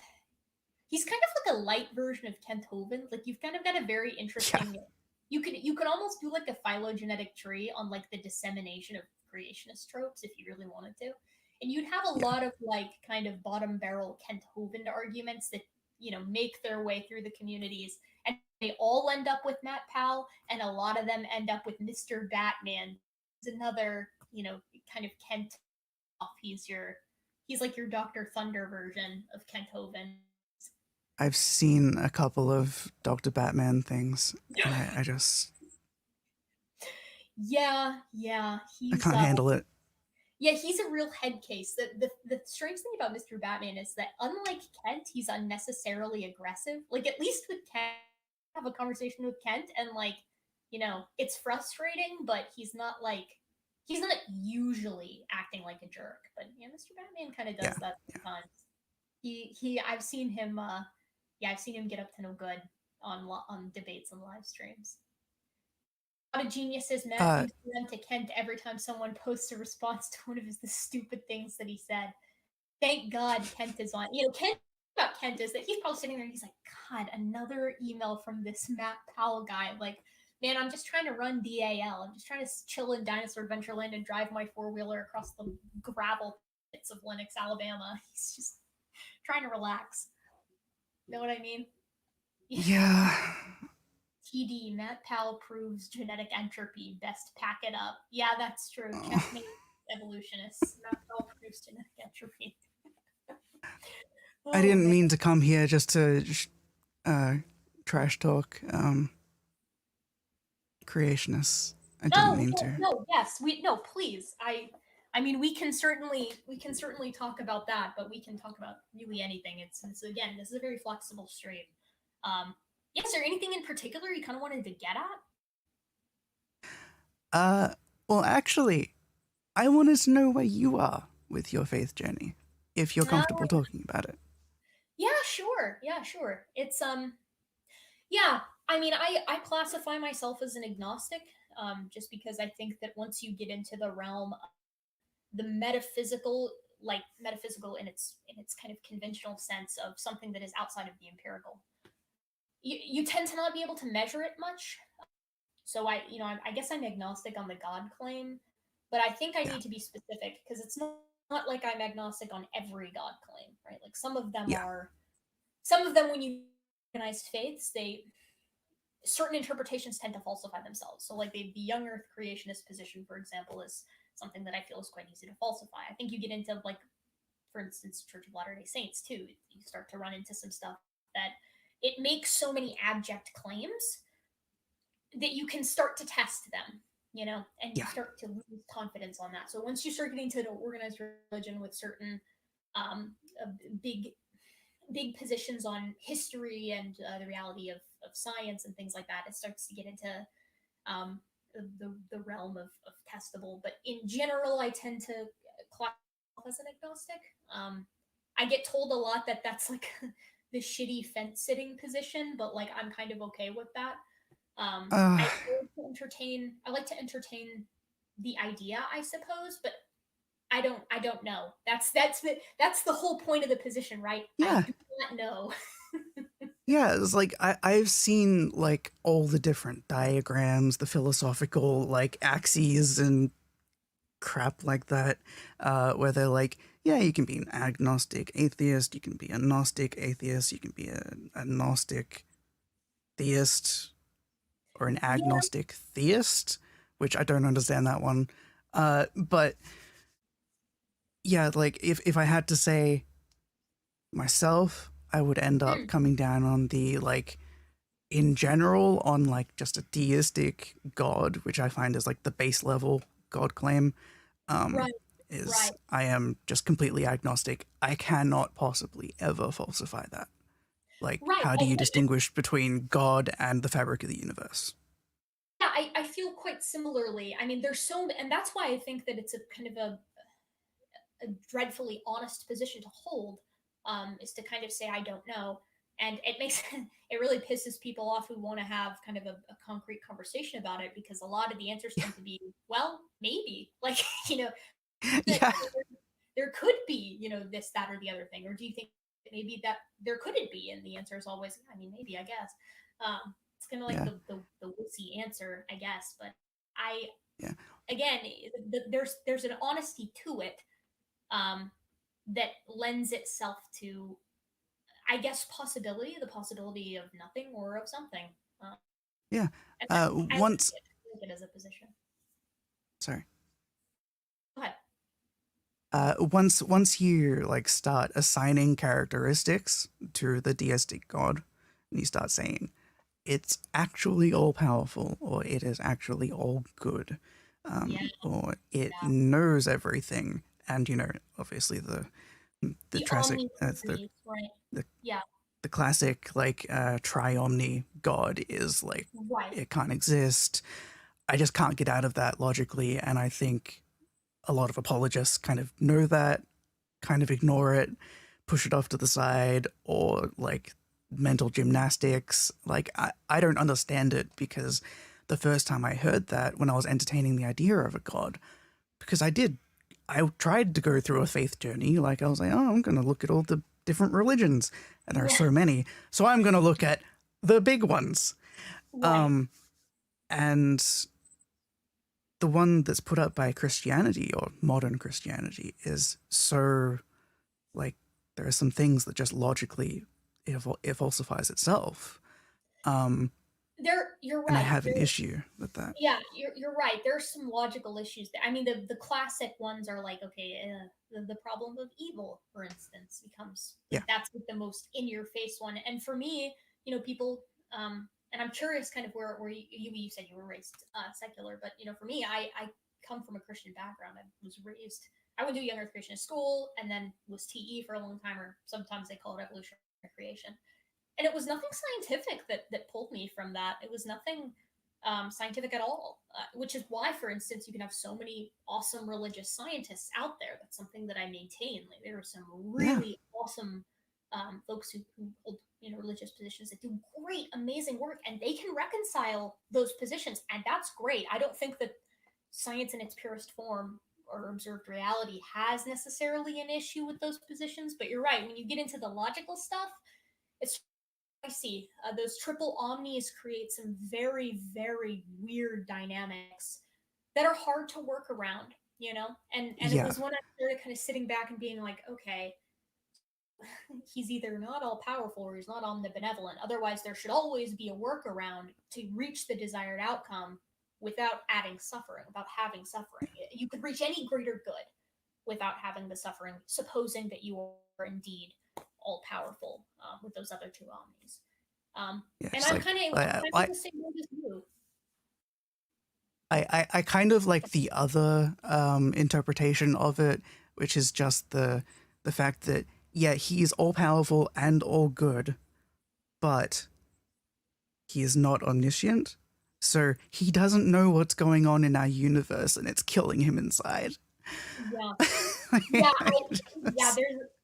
he's kind of like a light version of Kent Hovind. Like you've kind of got a very Yeah. interesting. You could almost do like a phylogenetic tree on like the dissemination of creationist tropes if you really wanted to, and you'd have a Yeah. lot of like kind of bottom barrel Kent Hovind arguments that make their way through the communities, and they all end up with Matt Powell, and a lot of them end up with Mr. Batman. It's another kind of Kent off. He's like your Doctor Thunder version of Kent Hovind. I've seen a couple of Dr. Batman things, and I just Yeah, I can't handle it. yeah, he's a real head case. The strange thing about Mr. Batman is that unlike Kent, he's unnecessarily aggressive. Like at least with Kent, I have a conversation with Kent and like, it's frustrating, but he's not usually acting like a jerk. But yeah, Mr. Batman kind of Yeah. does that Yeah. sometimes. He I've seen him I've seen him get up to no good on debates and live streams. A lot of geniuses Matt Uh thinks them to Kent every time someone posts a response to one of the stupid things that he said. Thank God Kent is on. Kent about Kent is that he's probably sitting there and he's like, God, another email from this Matt Powell guy. Like, man, I'm just trying to run DAL. I'm just trying to chill in Dinosaur Adventureland and drive my four-wheeler across the gravel pits of Lenox, Alabama. He's just trying to relax. Know what I mean? yeah. TD, Matt Powell proves genetic entropy. Best pack it up. Yeah, that's true. Oh, Checkmate evolutionists. Matt Powell proves genetic entropy. I Oh, didn't man. mean to come here just to trash talk creationists. I didn't No, mean no, to. no, yes. No, please. I mean we can certainly talk about that, but we can talk about really anything. It's again, this is a very flexible stream. Um, yeah, is there anything in particular you kind of wanted to get at? Uh well actually, I wanted to know where you are with your faith journey, if you're comfortable talking about it. Yeah, sure. Yeah, sure. It's yeah, I mean, I classify myself as an agnostic, just because I think that once you get into the realm of the metaphysical, like metaphysical in its kind of conventional sense of something that is outside of the empirical, you tend to not be able to measure it much. So I guess I'm agnostic on the God claim, but I think I Yeah. need to be specific because it's not like I'm agnostic on every God claim, right? Like Yeah. some of them when you organize faiths, they certain interpretations tend to falsify themselves. So, like the young Earth creationist position, for example, is something that I feel is quite easy to falsify. I think you get into like, for instance, Church of Latter Day Saints too. You start to run into some stuff that it makes so many abject claims that you can start to test them, and you Yeah. start to lose confidence on that. So once you start getting to an organized religion with certain um, big big positions on history and the reality of science and things like that, it starts to get into um, the realm of testable. But in general, I tend to classify as an agnostic. I get told a lot that that's like the shitty fence sitting position, but like I'm kind of okay with that. Uh I like to entertain the idea, I suppose, but I don't know. That's the whole point of the position, right? I yeah. do not know. Yeah, it's like I've seen like all the different diagrams, the philosophical like axes and crap like that, where they're like, yeah, you can be an agnostic atheist, you can be a gnostic atheist, you can be a gnostic theist, or an Yeah. agnostic theist, which I don't understand that one. But yeah, like if I had to say myself, I would end up Mm, coming down on the like in general on like just a deistic god, which I find is like the base level god claim. Um, right. is Right. I am just completely agnostic. I cannot possibly ever falsify that. Like, Right. how do you distinguish between God and the fabric of the universe? Yeah, I feel quite similarly. I mean, and that's why I think that it's a kind of a dreadfully honest position to hold, is to kind of say I don't know. And it makes it really pisses people off who want to have kind of a concrete conversation about it, because a lot of the answers Yeah. tend to be, well, maybe, like, you know, that Yeah. there could be, this, that, or the other thing. Or do you think maybe that there couldn't be? And the answer is always, I mean, maybe, I guess. It's kind of like Yeah. the wussy answer, I guess. But I, Yeah. again, there's an honesty to it, um, that lends itself to, I guess, the possibility of nothing or of something. Um, Yeah. and I Once, like it as a position. sorry. Go ahead. Once you like start assigning characteristics to the deistic god, and you start saying it's actually all powerful, or it is actually all good, Yeah, or it yeah. knows everything, and obviously the The classic omni-series, right? the Yeah, the classic like triomni god is like right. it can't exist. I just can't get out of that logically, and I think a lot of apologists kind of know that, kind of ignore it, push it off to the side, or like mental gymnastics. Like, I don't understand it, because the first time I heard that, when I was entertaining the idea of a god, because I tried to go through a faith journey. Like, I was like, oh, I'm going to look at all the different religions, and there are Yeah, so many. So I'm going to look at the big ones. right. Um, and the one that's put up by Christianity, or modern Christianity, is so like there are some things that just logically it falsifies itself. Um, You're and I right. have an issue with that. Yeah, you're right. There's some logical issues there. I mean, the classic ones are like, okay, the problem of evil, for instance, becomes like, Yeah, that's like the most in your face one. And for me, people, and I'm curious, kind of where you said you were raised secular, but for me, I come from a Christian background. I went to a young Earth Christian school, and then was TE for a long time, or sometimes they call it evolutionary creation. And it was nothing scientific that pulled me from that. It was nothing scientific at all, which is why, for instance, you can have so many awesome religious scientists out there. That's something that I maintain. Like, there are some yeah, really awesome folks who hold religious positions that do great, amazing work, and they can reconcile those positions, and that's great. I don't think that science in its purest form or observed reality has necessarily an issue with those positions. But you're right, when you get into the logical stuff, it's see. Those triple omnis create some very, very weird dynamics that are hard to work around, And it yeah, was when I started kind of sitting back and being like, okay, he's either not all powerful or he's not omnibenevolent. Otherwise, there should always be a workaround to reach the desired outcome without adding suffering, without having suffering. You could reach any greater good without having the suffering, supposing that you are indeed all powerful, with those other two omnis. yeah. And It's like I'm kind of the same way as you. I kind of like the other interpretation of it, which is just the fact that yeah, he is all powerful and all good, but he is not omniscient. So he doesn't know what's going on in our universe, and it's killing him inside. Yeah, yeah, yeah.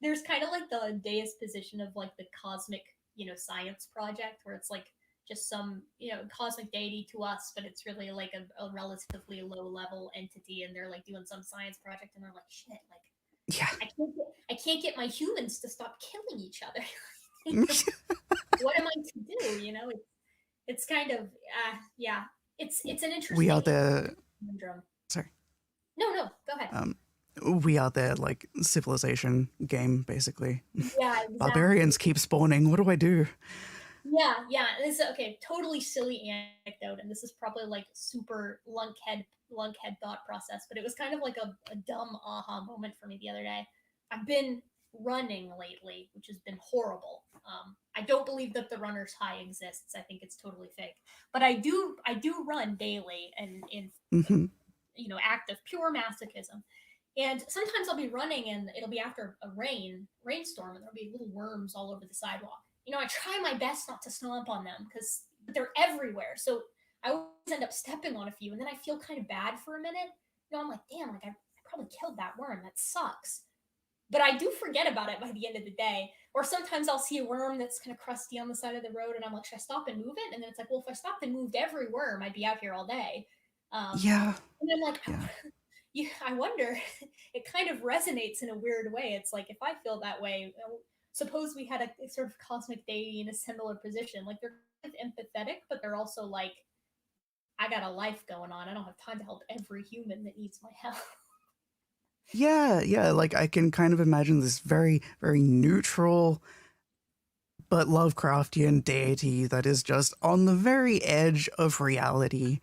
There's kind of like the deist position of like the cosmic, science project, where it's like just some, cosmic deity to us, but it's really like a relatively low level entity, and they're like doing some science project, and they're like, shit, like Yeah. I can't get my humans to stop killing each other. What am I to do? It's kind of, yeah. It's an We are interesting the conundrum. sorry. No, no, go ahead. Um, we are their like civilization game, basically. Yeah, exactly. Barbarians keep spawning. What do I do? Yeah, yeah. This is okay. Totally silly anecdote, and this is probably like super lunkhead thought process, but it was kind of like a dumb aha moment for me the other day. I've been running lately, which has been horrible. I don't believe that the runner's high exists. I think it's totally fake. But I do run daily, and in Hmm. act of pure masochism. And sometimes I'll be running and it'll be after a rainstorm, and there'll be little worms all over the sidewalk. I try my best not to stomp on them because they're everywhere. So I always end up stepping on a few, and then I feel kind of bad for a minute. I'm like, damn, like I probably killed that worm. That sucks. but I do forget about it by the end of the day. Or sometimes I'll see a worm that's kind of crusty on the side of the road, and I'm like, should I stop and move it? And then it's like, well, if I stopped and moved every worm, I'd be out here all day. Um, Yeah, and I'm like, yeah. yeah, I wonder. It kind of resonates in a weird way. It's like if I feel that way, suppose we had a sort of cosmic deity in a similar position. Like they're kind of empathetic, but they're also like, I got a life going on. I don't have time to help every human that needs my help. Yeah, yeah, like I can kind of imagine this very, very neutral but Lovecraftian deity that is just on the very edge of reality.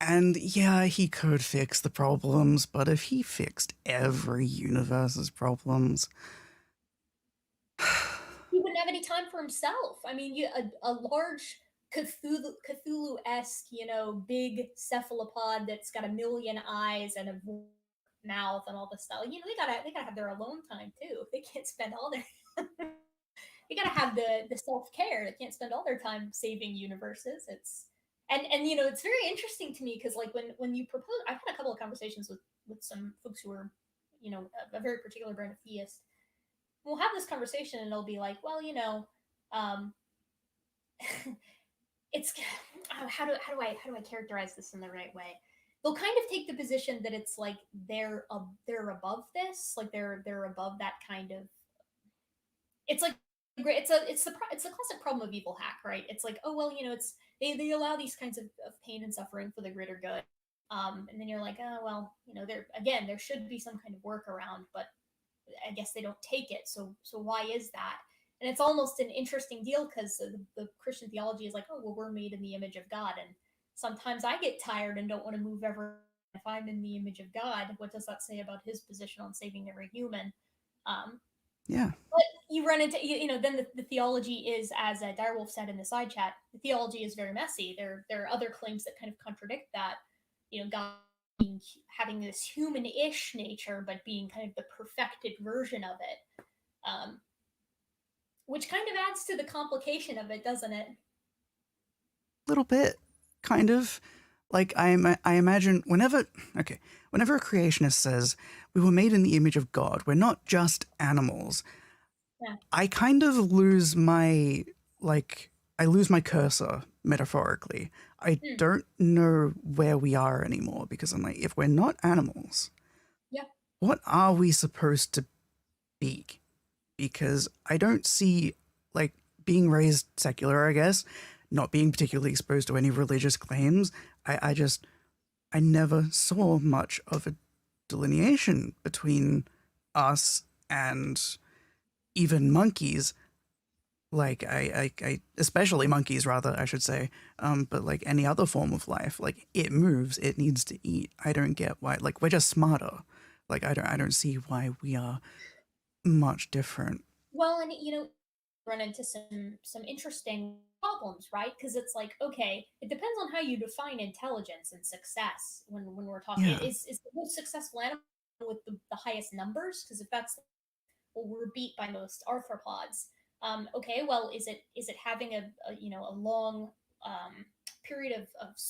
And yeah, he could fix the problems, but if he fixed every universe's problems, He wouldn't have any time for himself. I mean, a large Cthulhu-esque, big cephalopod that's got a million eyes and a mouth and all this stuff. They gotta have their alone time too. They can't spend all their they gotta have the self care. They can't spend all their time saving universes. And it's very interesting to me because like when you propose, I've had a couple of conversations with some folks who are a very particular brand of theist. We'll have this conversation and it'll be like, well, um, it's how do I characterize this in the right way? They'll kind of take the position that it's like they're above this, like they're above that kind of. It's like great. It's the classic problem of evil hack, right? It's like, oh well, it's they allow these kinds of pain and suffering for the greater good. And then you're like, oh well, there should be some kind of workaround, but I guess they don't take it. So why is that? And it's almost an interesting deal because the Christian theology is like, oh well, we're made in the image of God, and sometimes I get tired and don't want to move ever. If I'm in the image of God, what does that say about His position on saving every human? Um, yeah. but you run into then the theology is, as Direwolf said in the side chat, the theology is very messy. There are other claims that kind of contradict that. God being, having this human-ish nature, but being kind of the perfected version of it, which kind of adds to the complication of it, doesn't it? Little bit, kind of. Like I imagine whenever a creationist says we were made in the image of God, we're not just animals. Yeah. I kind of lose my I lose my cursor metaphorically. I Mm. don't know where we are anymore because I'm like, if we're not animals, Yeah. what are we supposed to be? Because I don't see like being raised secular, I guess, not being particularly exposed to any religious claims. I never saw much of a delineation between us and even monkeys. Like I especially monkeys rather, I should say. But like any other form of life, like it moves, it needs to eat. I don't get why, like we're just smarter. Like I don't see why we are much different. Well, and run into some interesting problems, right? Because it's like, okay, it depends on how you define intelligence and success when we're talking. Yeah, Is the most successful animal with the highest numbers? Because if that's, well, we're beat by most arthropods. Okay, well, is it having a long period of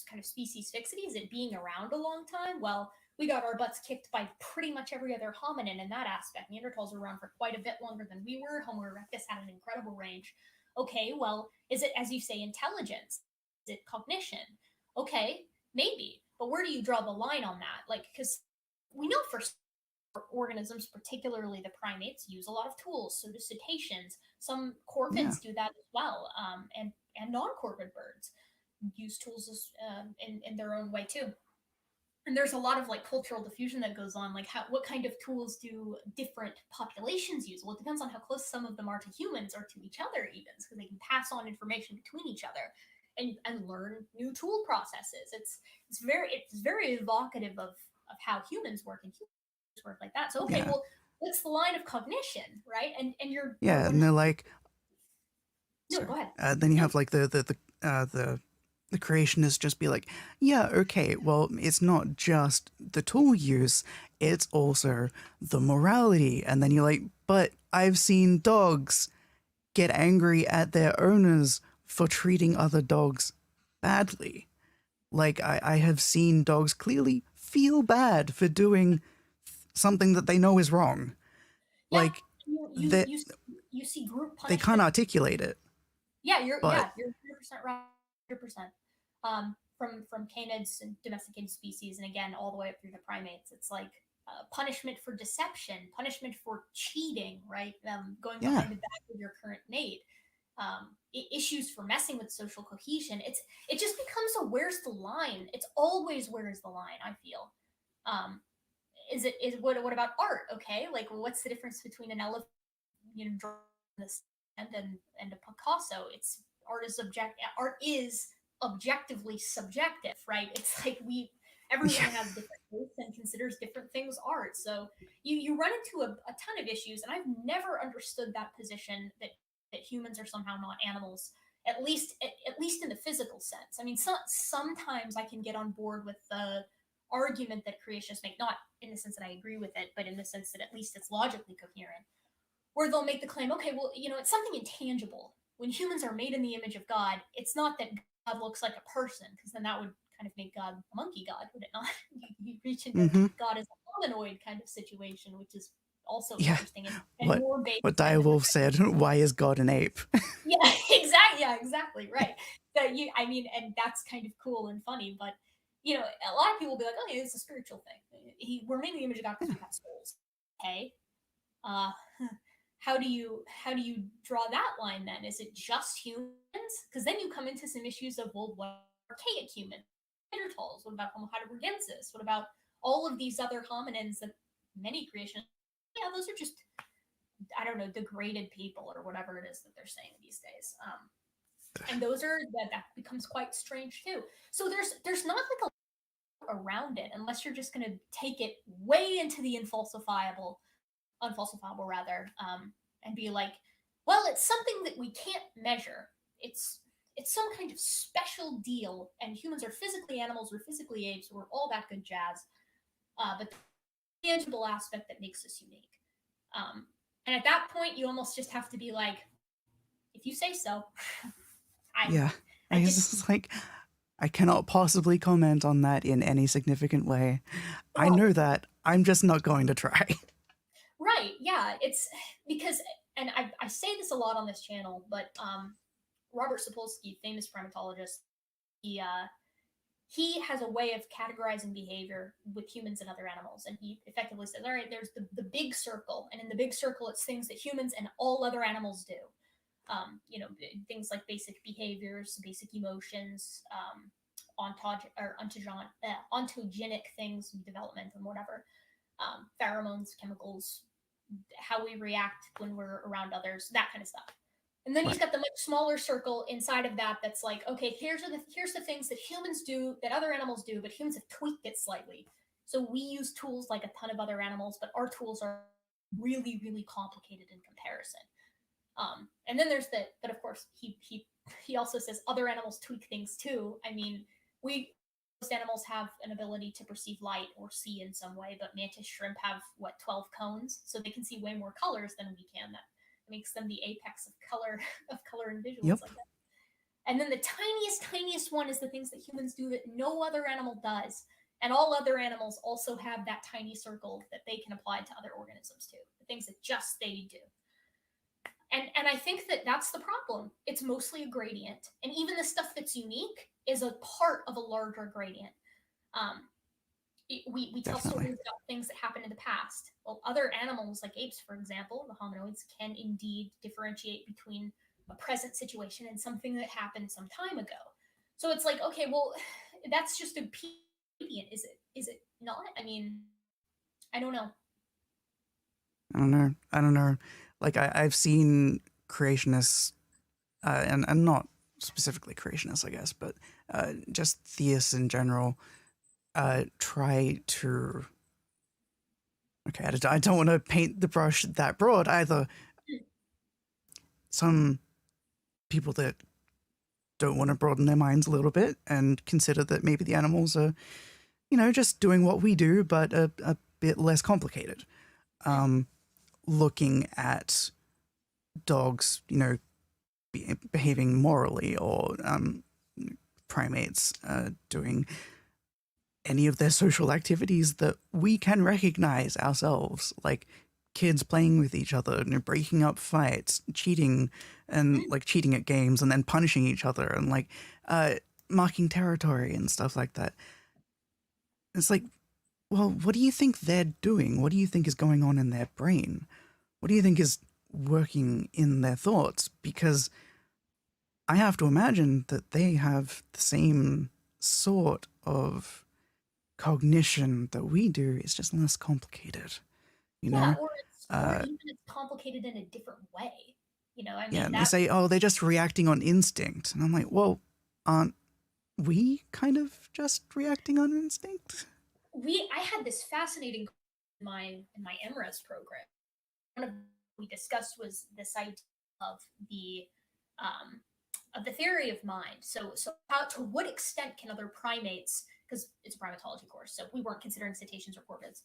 kind of species fixity? Is it being around a long time? Well, we got our butts kicked by pretty much every other hominin in that aspect. Neanderthals were around for quite a bit longer than we were. Homo erectus had an incredible range. Okay, well, is it, as you say, intelligence? Is it cognition? Okay, maybe. But where do you draw the line on that? Like, because we know for organisms, particularly the primates, use a lot of tools. So do cetaceans. Some yeah, corvids do that as well, and non-corvid birds use tools in their own way too. And there's a lot of like cultural diffusion that goes on. Like, what kind of tools do different populations use? Well, it depends on how close some of them are to humans or to each other, even, because they can pass on information between each other and learn new tool processes. It's very evocative of how humans work and humans work like that. So okay, yeah, well, what's the line of cognition, right? And you're yeah. And they're like, no, go sorry. ahead. Then you No, have like the creationists just be like, yeah, okay, well, it's not just the tool use, it's also the morality. And then you're like, but I've seen dogs get angry at their owners for treating other dogs badly. Like, I have seen dogs clearly feel bad for doing something that they know is wrong. Yeah, Like you you that you you see group they can't punishment. articulate it, but You're 100% right. 100%. From canids and domesticated species, and again all the way up through the primates, it's like punishment for deception, punishment for cheating, right? Going yeah, behind the back of your current mate. Issues for messing with social cohesion. It just becomes a where's the line? It's always where's the line. I feel. Um, is what about art? Okay, like what's the difference between an elephant, drawing this and a Picasso? It's art is objectively subjective, right? It's like everyone yeah, has different tastes and considers different things art. So you run into a ton of issues, and I've never understood that position that humans are somehow not animals. At least in the physical sense. I mean, sometimes I can get on board with the argument that creationists make, not in the sense that I agree with it, but in the sense that at least it's logically coherent, where they'll make the claim, okay, well, it's something intangible. When humans are made in the image of God, it's not that God looks like a person, because then that would kind of make God a monkey God, would it not? You reach into hmm God as a humanoid kind of situation, which is also yeah. interesting and What more based what kind of. Direwolf said? Why is God an ape? Yeah, exactly. Yeah, exactly. Right. I mean, and that's kind of cool and funny, but a lot of people will be like, "Oh, yeah, it's a spiritual thing. We're made in the image of God because we have souls." Okay. Uh, how do you draw that line then? Is it just humans? Because then you come into some issues of, well, what archaic human, Neanderthals? What about Homo heidelbergensis? What about all of these other hominins that many creationists? Yeah, those are just, I don't know, degraded people or whatever it is that they're saying these days. And those are that becomes quite strange too. So there's not like a around it unless you're just going to take it way into the unfalsifiable rather, and be like, well, it's something that we can't measure. It's some kind of special deal, and humans are physically animals, we're physically apes, we're all that good jazz. But the tangible aspect that makes us unique. And at that point, you almost just have to be like, if you say so. I Yeah, I I just was like, I cannot possibly comment on that in any significant way. I well, know that. I'm just not going to try. right, yeah, it's because, and I say this a lot on this channel, but Robert Sapolsky, famous primatologist, he uh, he has a way of categorizing behavior with humans and other animals, and he effectively says, all right, there's the big circle, and in the big circle, it's things that humans and all other animals do. Things like basic behaviors, basic emotions, ontogenic things, development and whatever, pheromones, chemicals, how we react when we're around others, that kind of stuff. And then he's Right. got the much smaller circle inside of that that's like, okay, here's the things that humans do that other animals do, but humans have tweaked it slightly. So we use tools like a ton of other animals, but our tools are really, really complicated in comparison. And then there's but of course he also says other animals tweak things too. I mean, most animals have an ability to perceive light or see in some way, but mantis shrimp have 12 cones, so they can see way more colors than we can. That makes them the apex of color of color and visuals Yep. like that. And then the tiniest one is the things that humans do that no other animal does. And all other animals also have that tiny circle that they can apply to other organisms too. The things that just they do. And I think that that's the problem. It's mostly a gradient, and even the stuff that's unique is a part of a larger gradient. Um, we tell Definitely. stories about things that happened in the past. Well, other animals like apes, for example, the hominoids, can indeed differentiate between a present situation and something that happened some time ago. So it's like, okay, well, that's just a gradient. Is it not? I mean, I don't know. I don't know. I don't know. Like I've seen creationists, and not specifically creationists, I guess, but just theists in general, try to. Okay, I don't want to paint the brush that broad either. Some people that don't want to broaden their minds a little bit and consider that maybe the animals are, just doing what we do, but a bit less complicated. Um, Looking at dogs, behaving morally, or primates doing any of their social activities that we can recognize ourselves. Like, kids playing with each other, breaking up fights, cheating, and like cheating at games, and then punishing each other, and like marking territory and stuff like that. It's like, well, what do you think they're doing? What do you think is going on in their brain? What do you think is working in their thoughts? Because I have to imagine that they have the same sort of cognition that we do. It's just less complicated, you Yeah, know? or Uh, even it's complicated in a different way. I yeah, mean and they that say, oh, they're just reacting on instinct. And I'm like, well, aren't we kind of just reacting on instinct? I had this fascinating in my MRes program. One of we discussed was this idea of the um, of the theory of mind. So how to what extent can other primates, because it's a primatology course, so we weren't considering cetaceans or corvids,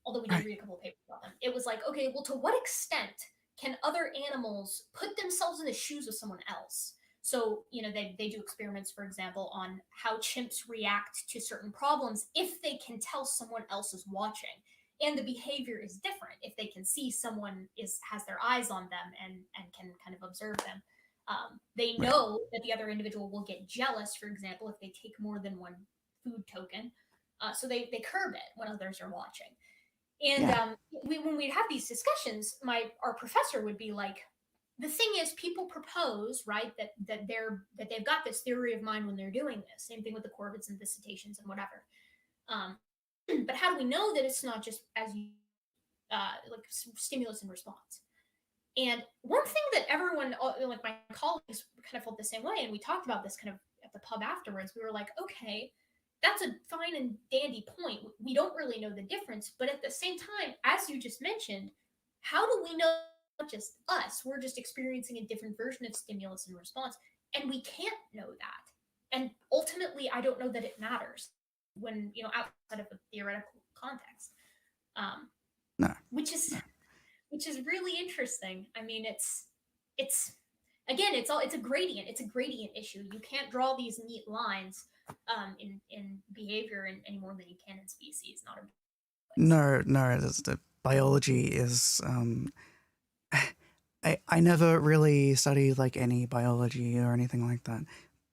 although we did Right. read a couple of papers about them. It was like, okay, well, to what extent can other animals put themselves in the shoes of someone else? So, they do experiments, for example, on how chimps react to certain problems if they can tell someone else is watching. And the behavior is different if they can see someone has their eyes on them and can kind of observe them. They Right. know that the other individual will get jealous, for example, if they take more than one food token. So they curb it when others are watching. And Yeah. when we'd have these discussions, our professor would be like, the thing is, people propose, right, that they've got this theory of mind when they're doing this. Same thing with the corvids and the cetaceans and whatever. Um, but how do we know that it's not just as you like stimulus and response? And one thing that everyone, like my colleagues, kind of felt the same way, and we talked about this kind of at the pub afterwards. We were like, okay, that's a fine and dandy point. We don't really know the difference, but at the same time, as you just mentioned, how do we know not just us? We're just experiencing a different version of stimulus and response, and we can't know that. And ultimately, I don't know that it matters when outside of a theoretical context, um, No. which is No. which is really interesting. I mean, it's again, it's a gradient. It's a gradient issue. You can't draw these neat lines in behavior any more than you can in species. Not in place. No. No. The biology is. I never really studied like any biology or anything like that,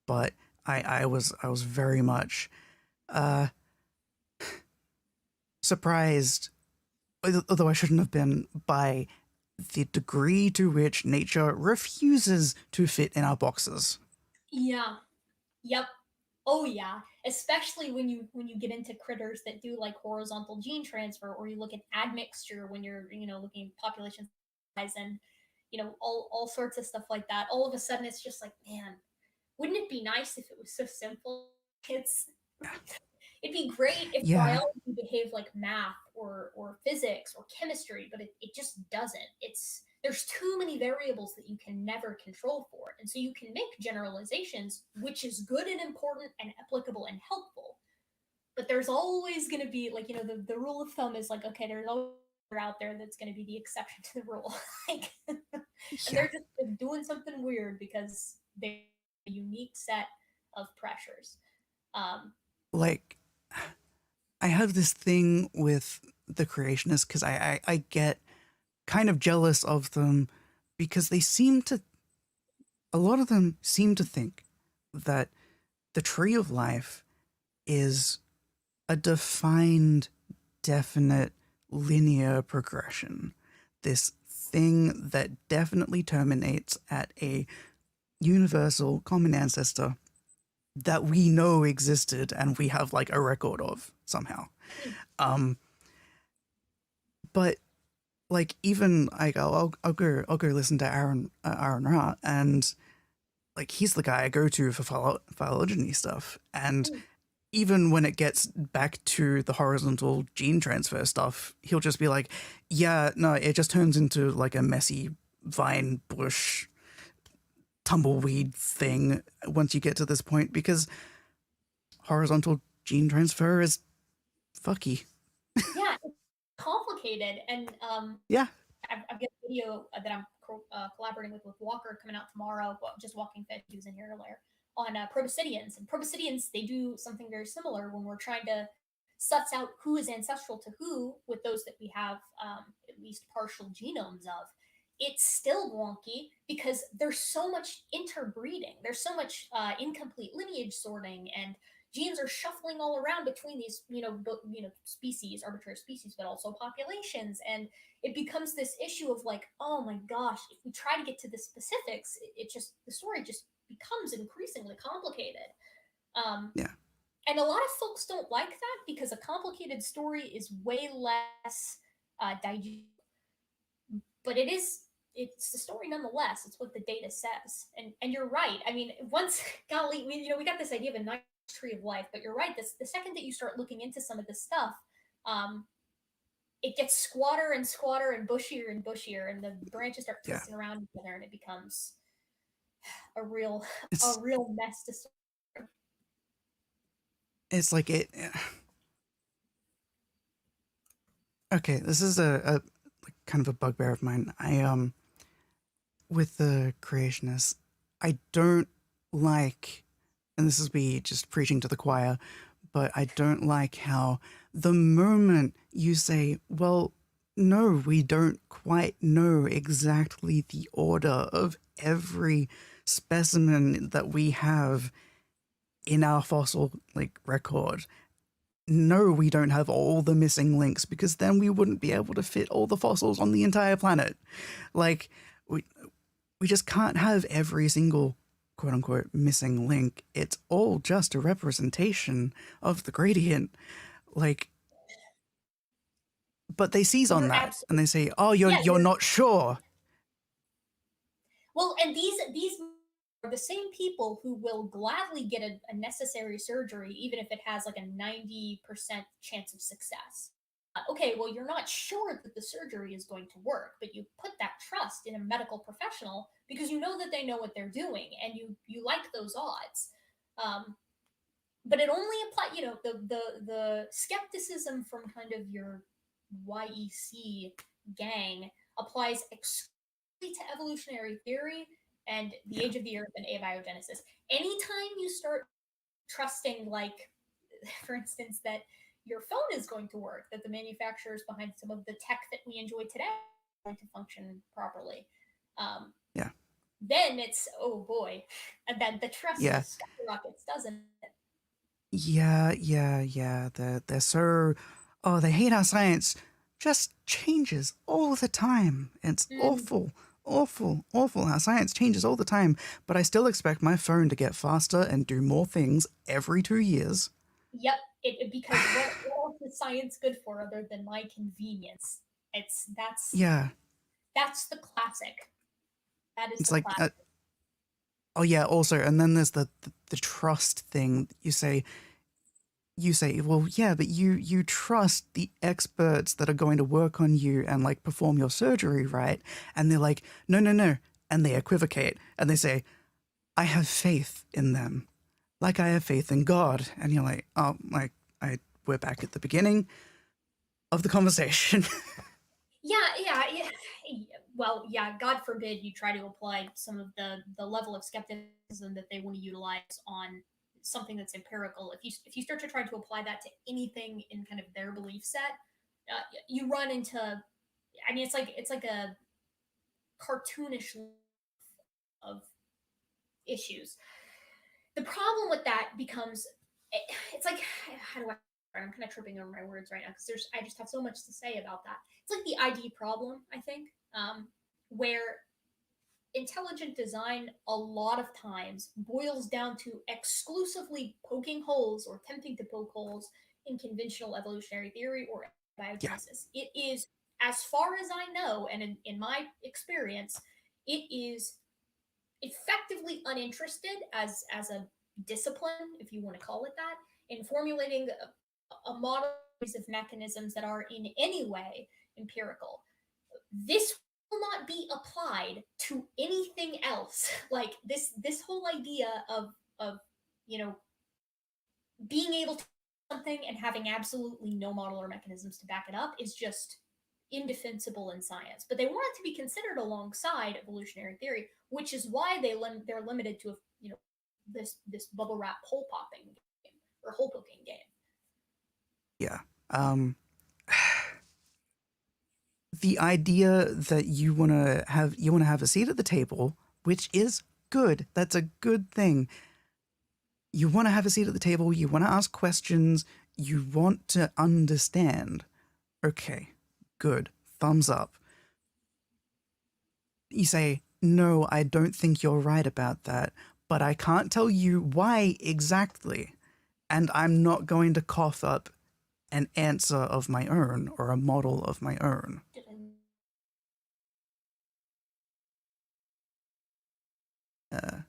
but I was very much uh, surprised, although I shouldn't have been, by the degree to which nature refuses to fit in our boxes. Yeah. Yep. Oh yeah. Especially when you get into critters that do like horizontal gene transfer, or you look at admixture when you're looking at population size and all sorts of stuff like that. All of a sudden, it's just like, man, wouldn't it be nice if it was so simple? It's It'd be great if Yeah, biology behaved like math or physics or chemistry, but it just doesn't. There's too many variables that you can never control for it. And so you can make generalizations, which is good and important and applicable and helpful. But there's always going to be like, the rule of thumb is like, okay, there's always out there that's going to be the exception to the rule. Like, and yeah. they're just doing something weird because they're a unique set of pressures. Um, Like I have this thing with the creationists because I get kind of jealous of them because they seem to, a lot of them seem to think that the tree of life is a defined, definite, linear progression. This thing that definitely terminates at a universal common ancestor that we know existed and we have like a record of somehow. Um, but like even like I'll go listen to Aaron Ra, and like he's the guy I go to for phylogeny stuff, and even when it gets back to the horizontal gene transfer stuff, he'll just be like, yeah, no, it just turns into like a messy vine bush tumbleweed thing once you get to this point because horizontal gene transfer is fucky. yeah, it's complicated, and Yeah. I've got a video that I'm collaborating with Walker coming out tomorrow. Well, just walking fit, he was in here earlier on proboscideans, and proboscideans they do something very similar when we're trying to suss out who is ancestral to who with those that we have at least partial genomes of, it's still wonky because there's so much interbreeding. There's so much incomplete lineage sorting, and genes are shuffling all around between these, species, arbitrary species, but also populations. And it becomes this issue of like, oh my gosh, if we try to get to the specifics, the story just becomes increasingly complicated. Um, Yeah. and a lot of folks don't like that because a complicated story is way less digestible. But it's the story nonetheless. It's what the data says. And you're right. I mean, once golly, we got this idea of a nice tree of life, but you're right. The second that you start looking into some of this stuff, um, it gets squatter and squatter and bushier, and the branches start Yeah. twisting around each other, and it becomes a real a It's real mess to sort. it's like it. Okay, this is a like, kind of a bugbear of mine. With the creationists, I don't like, and this is me just preaching to the choir, but I don't like how the moment you say, well, no, we don't quite know exactly the order of every specimen that we have in our fossil like record. No, we don't have all the missing links because then we wouldn't be able to fit all the fossils on the entire planet. Like we just can't have every single quote unquote missing link. It's all just a representation of the gradient. Like, but they seize on You're that and absolutely they say, "Oh, yeah. you're not sure." Well, and these are the same people who will gladly get a necessary surgery, even if it has like a 90% chance of success. Okay, well, you're not sure that the surgery is going to work, but you put that trust in a medical professional because you know that they know what they're doing, and you like those odds. Um, but it only applies, the skepticism from kind of your YEC gang applies exclusively to evolutionary theory and the Yeah, age of the earth and abiogenesis. Anytime you start trusting, like, for instance, that your phone is going to work, that the manufacturers behind some of the tech that we enjoy today are going to function properly, um, yeah, then it's, oh boy, and then the trust yeah, just skyrockets, doesn't it? yeah. They're so, oh, they hate our science. Just changes all the time. It's Mm. awful, awful, awful how science changes all the time. But I still expect my phone to get faster and do more things every 2 years. Yep, because what else is science good for other than my convenience? It's Yeah, that's the classic. That is it's the like classic. oh yeah, also, and then there's the trust thing. You say, well, yeah, but you trust the experts that are going to work on you and like perform your surgery, right? And they're like, no, no, no, and they equivocate and they say, I have faith in them, like I have faith in God. And you're like, oh, like we're back at the beginning of the conversation. Yeah. Well, yeah. God forbid you try to apply some of the level of skepticism that they want to utilize on something that's empirical. If you start to try to apply that to anything in kind of their belief set, you run into. I mean, it's like a cartoonish of issues. The problem with that becomes it's like, how do I, I'm kind of tripping over my words right now because there's I just have so much to say about that. It's like the ID problem, I think, where intelligent design a lot of times boils down to exclusively poking holes or attempting to poke holes in conventional evolutionary theory or Yeah, biogenesis. It is, as far as I know, and in my experience, it is effectively uninterested as a discipline, if you want to call it that, in formulating a model of mechanisms that are in any way empirical. This will not be applied to anything else. Like this whole idea of you know being able to do something and having absolutely no model or mechanisms to back it up is just indefensible in science. But they want it to be considered alongside evolutionary theory, which is why they're limited to this bubble wrap hole popping game or hole poking game. yeah. Um, the idea that you want to have a seat at the table, which is good. That's a good thing. You want to have a seat at the table, you want to ask questions, you want to understand. Okay, good. Thumbs up. You say, "No, I don't think you're right about that, but I can't tell you why exactly, and I'm not going to cough up an answer of my own or a model of my own." Uh,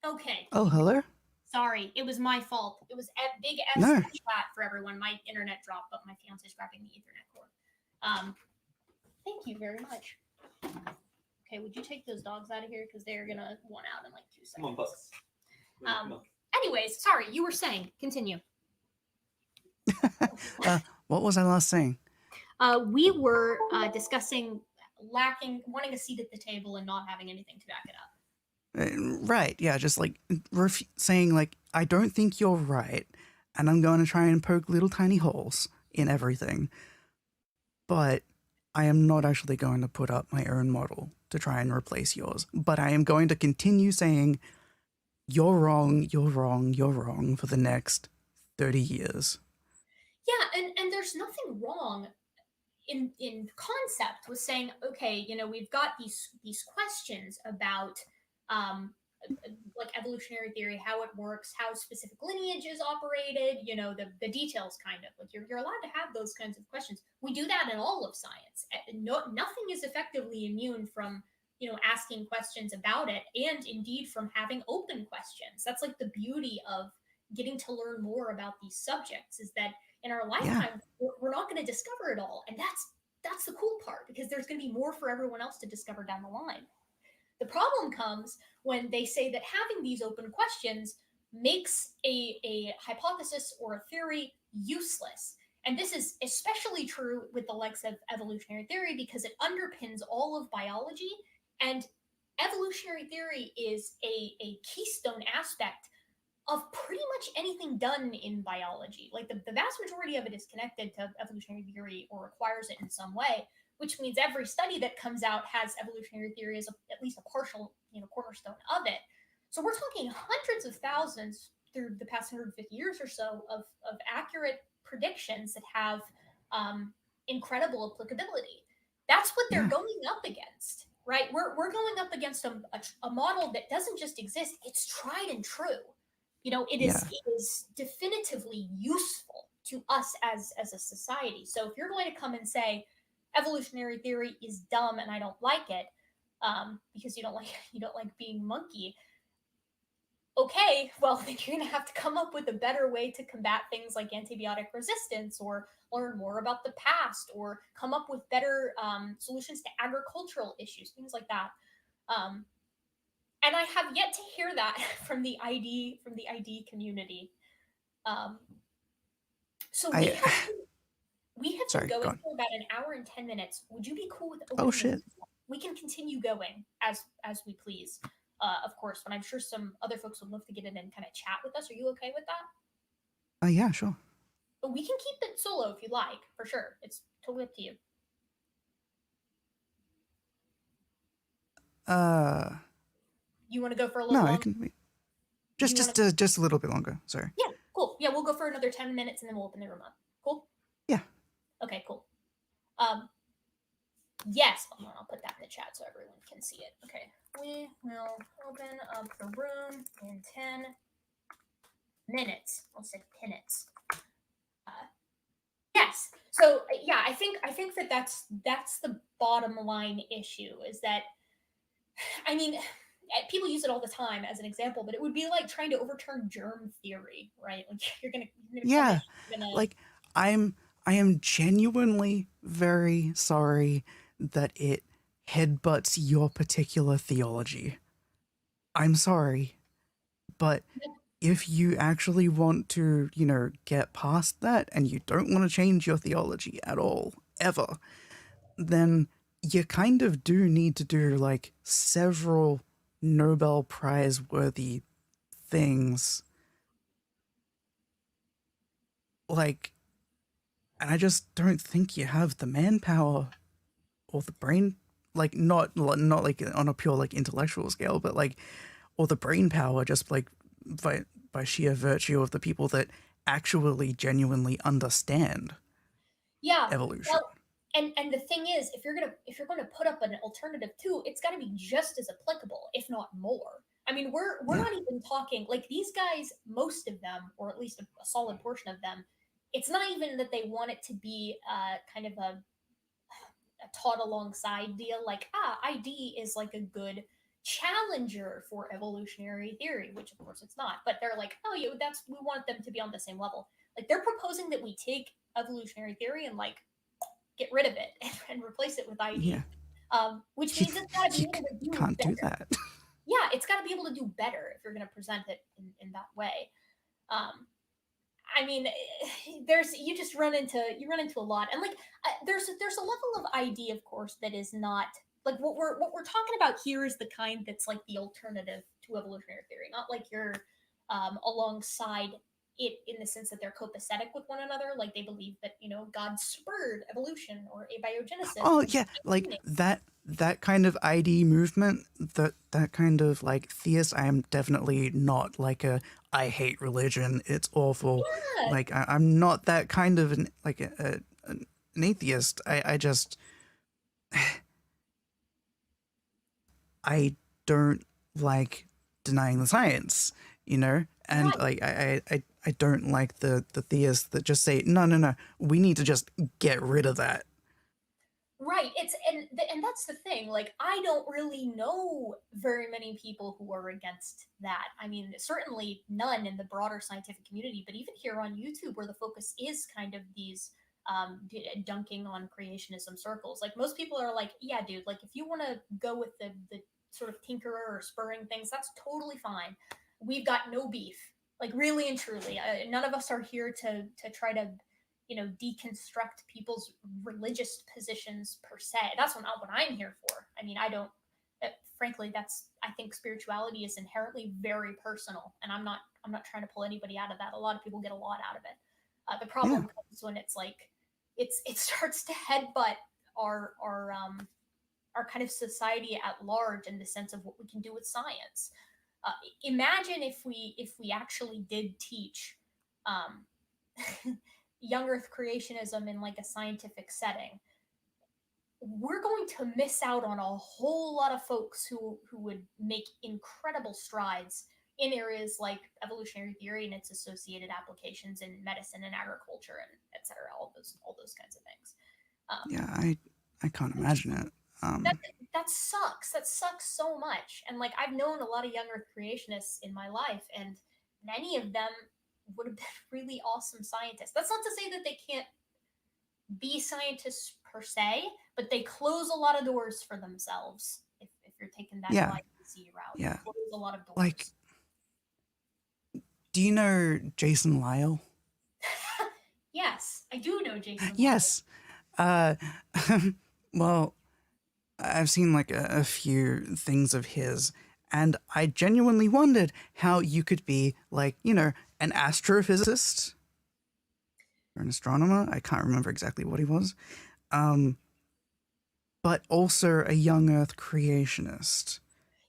Okay. oh, hello? Sorry, it was my fault. It was big F's in No. the chat for everyone. My internet dropped, but my fiance's grabbing the Ethernet cord. Thank you very much. Okay, would you take those dogs out of here because they're gonna want out in like 2 seconds. Come on, Bucks. Anyways, sorry, you were saying. Continue. What was I last saying? We were discussing wanting a seat at the table and not having anything to back it up. Right, yeah, just like saying, like, "I don't think you're right, and I'm going to try and poke little tiny holes in everything, but I am not actually going to put up my own model to try and replace yours. But I am going to continue saying, you're wrong, you're wrong, you're wrong for the next 30 years. Yeah, and there's nothing wrong in concept with saying, okay, we've got these questions about like evolutionary theory, how it works, how specific lineage is operated, the details, kind of like you're allowed to have those kinds of questions. We do that in all of science. Nothing is effectively immune from asking questions about it, and indeed from having open questions. That's like the beauty of getting to learn more about these subjects, is that in our lifetime we're not going to discover it all, and that's the cool part, because there's going to be more for everyone else to discover down the line. The problem comes when they say that having these open questions makes a hypothesis or a theory useless. And this is especially true with the likes of evolutionary theory, because it underpins all of biology. And evolutionary theory is a keystone aspect of pretty much anything done in biology. Like the vast majority of it is connected to evolutionary theory or requires it in some way, which means every study that comes out has evolutionary theory as at least a partial cornerstone of it. So we're talking hundreds of thousands through the past 150 years or so of accurate predictions that have incredible applicability. That's what they're going up against, right? We're going up against a model that doesn't just exist, it's tried and true. It is definitively useful to us as a society. So if you're going to come and say evolutionary theory is dumb and I don't like it, because you don't like being monkey, okay, well then you're going to have to come up with a better way to combat things like antibiotic resistance, or learn more about the past, or come up with better solutions to agricultural issues, things like that. And I have yet to hear that from the ID community. So we have been going for about an hour and 10 minutes. Would you be cool with opening? Oh shit! We can continue going as we please, of course. But I'm sure some other folks would love to get in and kind of chat with us. Are you okay with that? Yeah, sure. But we can keep it solo if you like, for sure. It's totally up to you. You want to go for a little? No, I can wait. Just a little bit longer. Sorry. Yeah, cool. Yeah, we'll go for another 10 minutes and then we'll open the room up. Cool. Yeah. Okay, cool. Um, yes, hold on, I'll put that in the chat so everyone can see it. Okay, we will open up the room in 10 minutes. I'll say minutes. Yes. So yeah, I think that that's the bottom line issue is that I mean people use it all the time as an example, but it would be like trying to overturn germ theory, right? Like you're gonna tell me Yeah, that you're gonna like I'm I am genuinely very sorry that it headbutts your particular theology. I'm sorry, but if you actually want to, get past that and you don't want to change your theology at all, ever, then you kind of do need to do like several Nobel Prize worthy things. Like, and I just don't think you have the manpower or the brain, like not like on a pure like intellectual scale, but like or the brain power just like by by sheer virtue of the people that actually genuinely understand Yeah. evolution. Well, and the thing is, if you're gonna put up an alternative too, it's got to be just as applicable, if not more. I mean, we're Yeah. not even talking like these guys. Most of them, or at least a solid portion of them, it's not even that they want it to be kind of a taught alongside deal. Like ID is like a good challenger for evolutionary theory, which of course it's not. But they're like, oh, yeah, that's we want them to be on the same level. Like they're proposing that we take evolutionary theory and like get rid of it and replace it with Yeah. ID, which You, means it's got to be you, able to you do can't do better. that. Yeah, it's got to be able to do better if you're going to present it in that way. Um, I mean, there's you run into a lot, and like there's a level of ID, of course, that is not like what we're talking about here is the kind that's like the alternative to evolutionary theory, not like you're alongside it in the sense that they're copacetic with one another, like they believe that God spurred evolution or abiogenesis. Oh yeah, like that kind of ID movement, that kind of like theist. I am definitely not like a I hate religion. It's awful. Yeah, Like I'm not that kind of an atheist. I just I don't like denying the science, and right. like I don't like the theists that just say no, we need to just get rid of that. Right. And that's the thing. Like I don't really know very many people who are against that. I mean, certainly none in the broader scientific community, but even here on YouTube where the focus is kind of these dunking on creationism circles. Like most people are like, yeah, dude, like if you want to go with the sort of tinkerer or spurring things, that's totally fine. We've got no beef. Like really and truly, none of us are here to try to deconstruct people's religious positions per se. That's not what I'm here for. I mean, I don't. Frankly, that's I think spirituality is inherently very personal, and I'm not trying to pull anybody out of that. A lot of people get a lot out of it. The Yeah. problem comes when it's like it starts to headbutt our kind of society at large in the sense of what we can do with science. Uh, Imagine if we actually did teach um, young earth creationism in like a scientific setting. We're going to miss out on a whole lot of folks who would make incredible strides in areas like evolutionary theory and its associated applications in medicine and agriculture and etc. All those kinds of things. Um, Yeah, I can't imagine it. that that sucks. That sucks so much. And like I've known a lot of young earth creationists in my life, and many of them would have been really awesome scientists. That's not to say that they can't be scientists per se, but they close a lot of doors for themselves if you're taking that Yeah, YPC route. You yeah. close a lot of Like, doors. do you know Jason Lyle? Yes, I do know Jason Lyle. Yes. Uh, well, I've seen like a few things of his, and I genuinely wondered how you could be like, an astrophysicist or an astronomer. I can't remember exactly what he was. Um, but also a young Earth creationist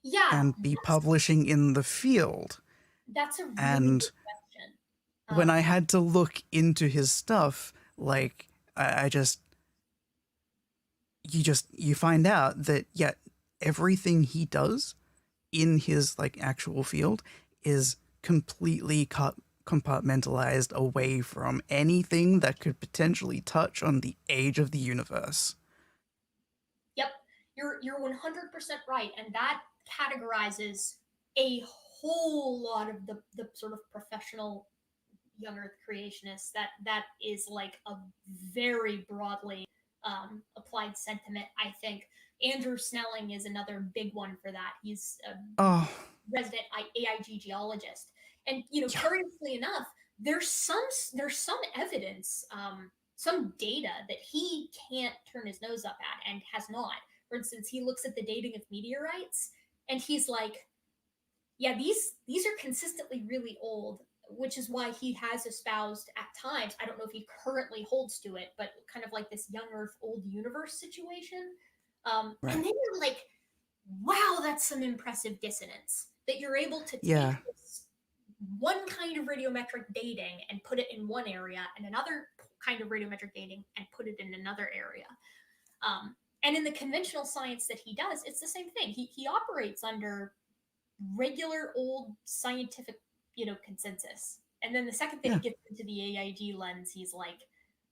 Yeah, and be publishing in the field. that's a really And good question. when I Um, had to look into his stuff, like I just you find out that yet everything he does in his like actual field is completely compartmentalized away from anything that could potentially touch on the age of the universe. Yep, you're 100% right, and that categorizes a whole lot of the sort of professional young Earth creationists. That is like a very broadly applied sentiment. I think Andrew Snelling is another big one for that. He's a Oh, resident AIG geologist, and you know, yeah, curiously enough, there's some evidence, some data that he can't turn his nose up at and has not. For instance, he looks at the dating of meteorites, and he's like, yeah, these are consistently really old, which is why he has espoused at times, I don't know if he currently holds to it, but kind of like this young Earth, old universe situation. And right. then you're like, wow, that's some impressive dissonance that you're able to take Yeah, this one kind of radiometric dating and put it in one area, and another kind of radiometric dating and put it in another area. And in the conventional science that he does, it's the same thing. He operates under regular old scientific, consensus. And then the second that he yeah, gets into the AIG lens, he's like,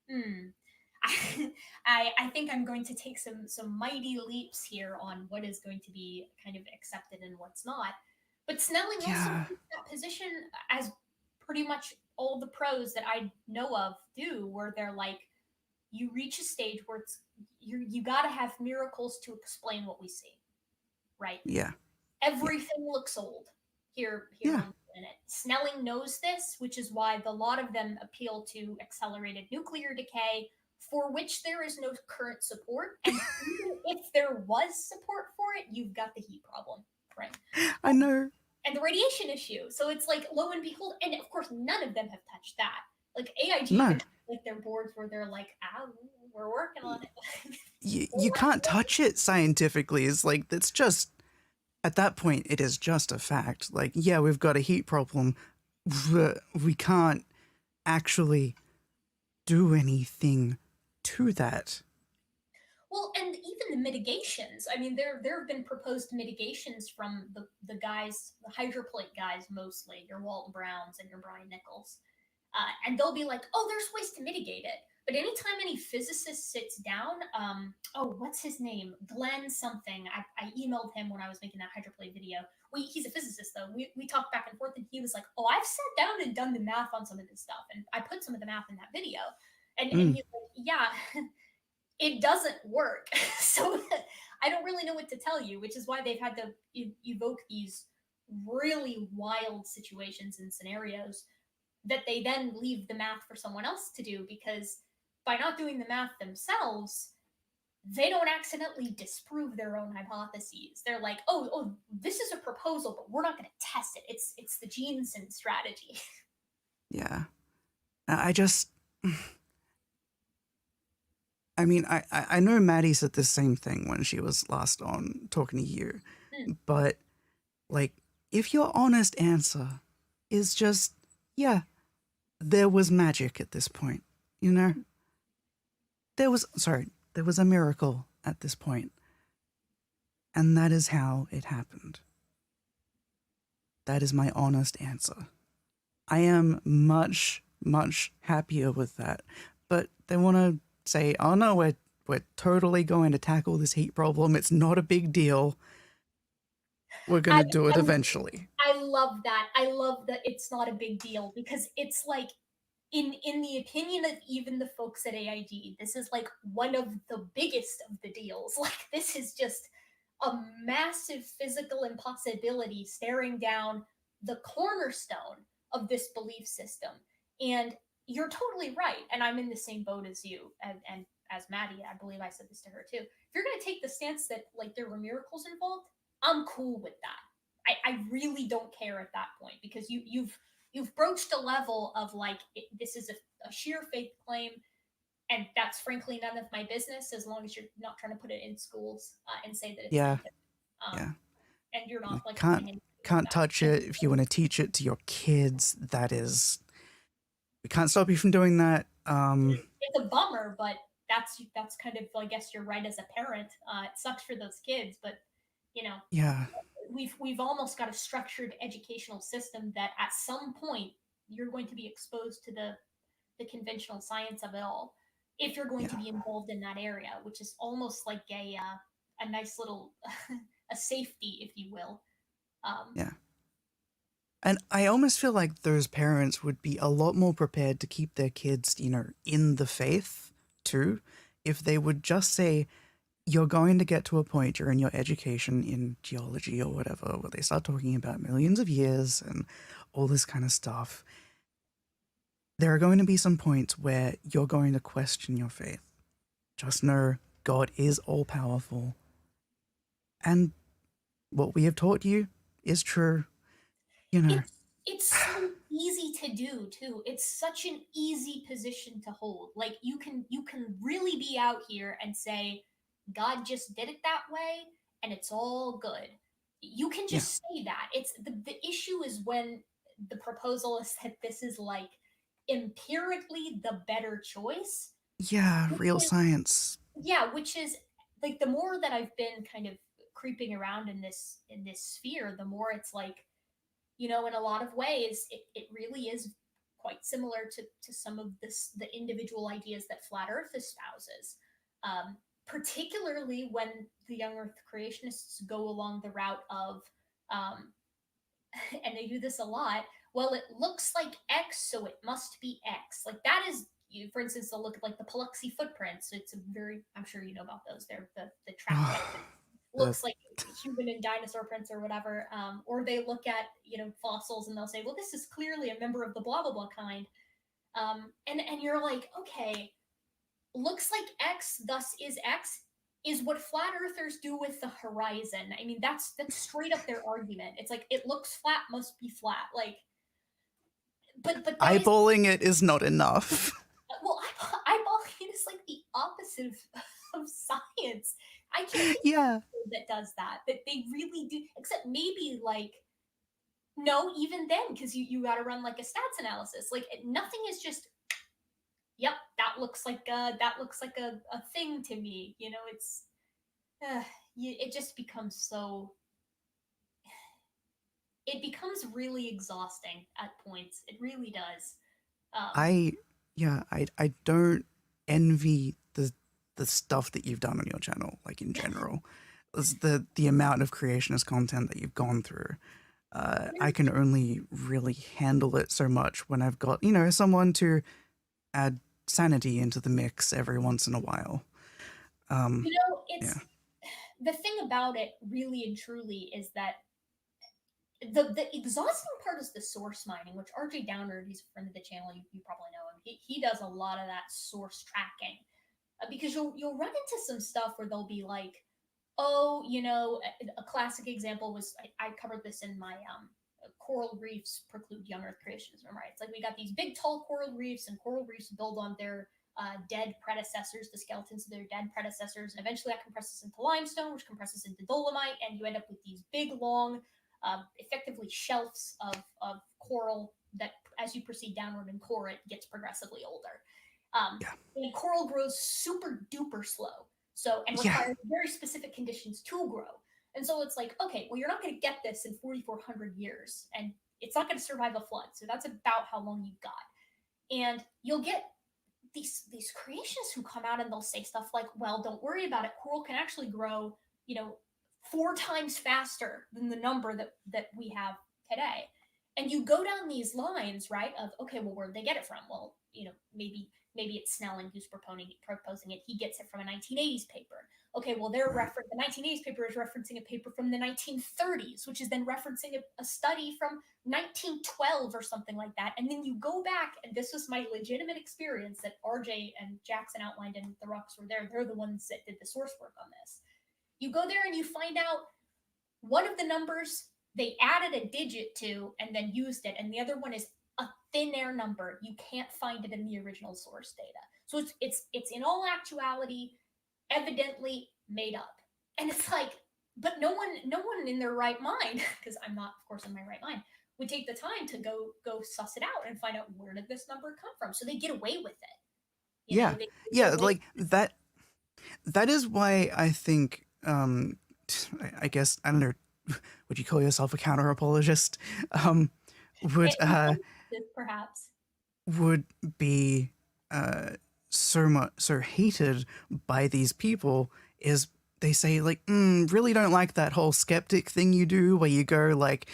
hmm, I think I'm going to take some mighty leaps here on what is going to be kind of accepted and what's not. But Snelling also yeah, takes that position, as pretty much all the pros that I know of do, where they're like, you reach a stage where it's you got to have miracles to explain what we see, right? yeah, yeah, Everything looks old here yeah, on the planet. Snelling knows this, which is why a lot of them appeal to accelerated nuclear decay, for which there is no current support. And even if there was support for it, you've got the heat problem, right? I know. And the radiation issue. So it's like, lo and behold, and of course, none of them have touched that. Like AIG No, even like their boards where they're like, ah, we're working on it. you can't touch it scientifically. It's like, it's just, at that point, it is just a fact. Like, yeah, we've got a heat problem, but we can't actually do anything to that. Well, and even the mitigations. I mean, there have been proposed mitigations from the guys, the hydroplate guys mostly, your Walton Browns and your Brian Nichols, and they'll be like, "Oh, there's ways to mitigate it." But anytime any physicist sits down, oh, what's his name? Glenn something. I emailed him when I was making that hydroplate video. He's a physicist though. We talked back and forth, and he was like, "Oh, I've sat down and done the math on some of this stuff, and I put some of the math in that video." And Mm, he's like, "Yeah." It doesn't work. So I don't really know what to tell you, which is why they've had to evoke these really wild situations and scenarios that they then leave the math for someone else to do, because by not doing the math themselves, they don't accidentally disprove their own hypotheses. They're like, oh, this is a proposal, but we're not going to test it. It's the Jensen strategy. yeah. I just, I mean, I know Maddie said the same thing when she was last on talking to you, Hmm. but like, if your honest answer is just, yeah, there was magic at this point, you know? There was a miracle at this point, and that is how it happened. That is my honest answer. I am much, much happier with that. But they want to say, oh no, we're totally going to tackle this heat problem. It's not a big deal. We're going I, to do it I eventually. I love that. I love that it's not a big deal, because it's like, in the opinion of even the folks at AIG, this is like one of the biggest of the deals. Like, this is just a massive physical impossibility staring down the cornerstone of this belief system. And you're totally right. And I'm in the same boat as you, and as Maddie, I believe I said this to her too. If you're going to take the stance that like there were miracles involved, I'm cool with that. I really don't care at that point, because you've broached a level of like, this is a sheer faith claim, and that's frankly none of my business, as long as you're not trying to put it in schools, and say that it's Yeah, scientific, um, yeah. and you're not Like, like can't putting anything like can't that. touch And it. If you want to teach it to your kids, that is, we can't stop you from doing that. It's a bummer, but that's kind of, I guess you're right as a parent. It sucks for those kids, but you know, Yeah, we've almost got a structured educational system that at some point you're going to be exposed to the conventional science of it all if you're going to yeah, be involved in that area, which is almost like a nice little a safety, if you will. Um, yeah. And I almost feel like those parents would be a lot more prepared to keep their kids, in the faith too, if they would just say, you're going to get to a point during your education in geology or whatever where they start talking about millions of years and all this kind of stuff. There are going to be some points where you're going to question your faith. Just know God is all powerful, and what we have taught you is true. You know, it's so easy to do too. It's such an easy position to hold. Like you can really be out here and say God just did it that way and it's all good. You can yeah, just say that. It's the issue is when the proposal is that this is like empirically the better choice. yeah, Which real is, science. yeah, which is like the more that I've been kind of creeping around in this sphere, the more it's like, in a lot of ways, it really is quite similar to some of the individual ideas that flat Earth espouses. Particularly when the young Earth creationists go along the route of, um, and they do this a lot. Well, it looks like X, so it must be X. Like that is, for instance, they'll look at like the Paluxy footprints. It's a very, I'm sure you know about those. They're the track the looks like human and dinosaur prints or whatever. Or they look at fossils and they'll say, well, this is clearly a member of the blah blah blah kind. And you're like, okay, looks like X, thus is X. Is what flat earthers do with the horizon. I mean, that's straight up their argument. It's like it looks flat, must be flat. Like, but that is, eyeballing it is not enough. well, eyeballing is like the opposite of science. I can't think Yeah, of that does that. That they really do, except maybe like, no, even then, because you got to run like a stats analysis. Like nothing is just, yep, that looks like a thing to me. It's it just becomes so, it becomes really exhausting at points. It really does. Um, I I don't envy the stuff that you've done on your channel, like in general. It's the amount of creationist content that you've gone through. I can only really handle it so much when I've got, someone to add sanity into the mix every once in a while. Um, yeah. it's the thing about it, really and truly, is that the exhausting part is the source mining, which RJ Downer, he's a friend of the channel. You probably know him. He does a lot of that source tracking, because you'll run into some stuff where they'll be like, oh, a classic example was, I covered this in my coral reefs preclude young Earth creationism, right? It's like we got these big tall coral reefs, and coral reefs build on their dead predecessors, the skeletons of their dead predecessors, and eventually that compresses into limestone, which compresses into dolomite, and you end up with these big, long, effectively shelves of coral that, as you proceed downward in core, it gets progressively older. Yeah. And coral grows super duper slow, and Yeah. requires very specific conditions to grow. And so it's like, okay, well, you're not going to get this in 4,400 years, and it's not going to survive a flood. So that's about how long you've got. And you'll get these creationists who come out and they'll say stuff like, well, don't worry about it. Coral can actually grow, 4 times faster than the number that we have today. And you go down these lines, right? Of, okay, well, where did they get it from? Well, maybe it's Snelling who's proposing it. He gets it from a 1980s paper. Okay, well, Right. the 1980s paper is referencing a paper from the 1930s, which is then referencing a study from 1912 or something like that. And then you go back, and this was my legitimate experience that RJ and Jackson outlined, and the Rocks were there. They're the ones that did the source work on this. You go there and you find out one of the numbers they added a digit to and then used it, and the other one is a thin air number. You can't find it in the original source data. So it's in all actuality evidently made up. And it's like, but no one in their right mind, because I'm not, of course, in my right mind, would take the time to go suss it out and find out, where did this number come from. So they get away with it. You know, Yeah. they're Yeah, way like that is why I think I guess I don't know, would you call yourself a counter apologist? Um would in some cases, perhaps. would be uh so hated by these people is they say like really don't like that whole skeptic thing you do where you go like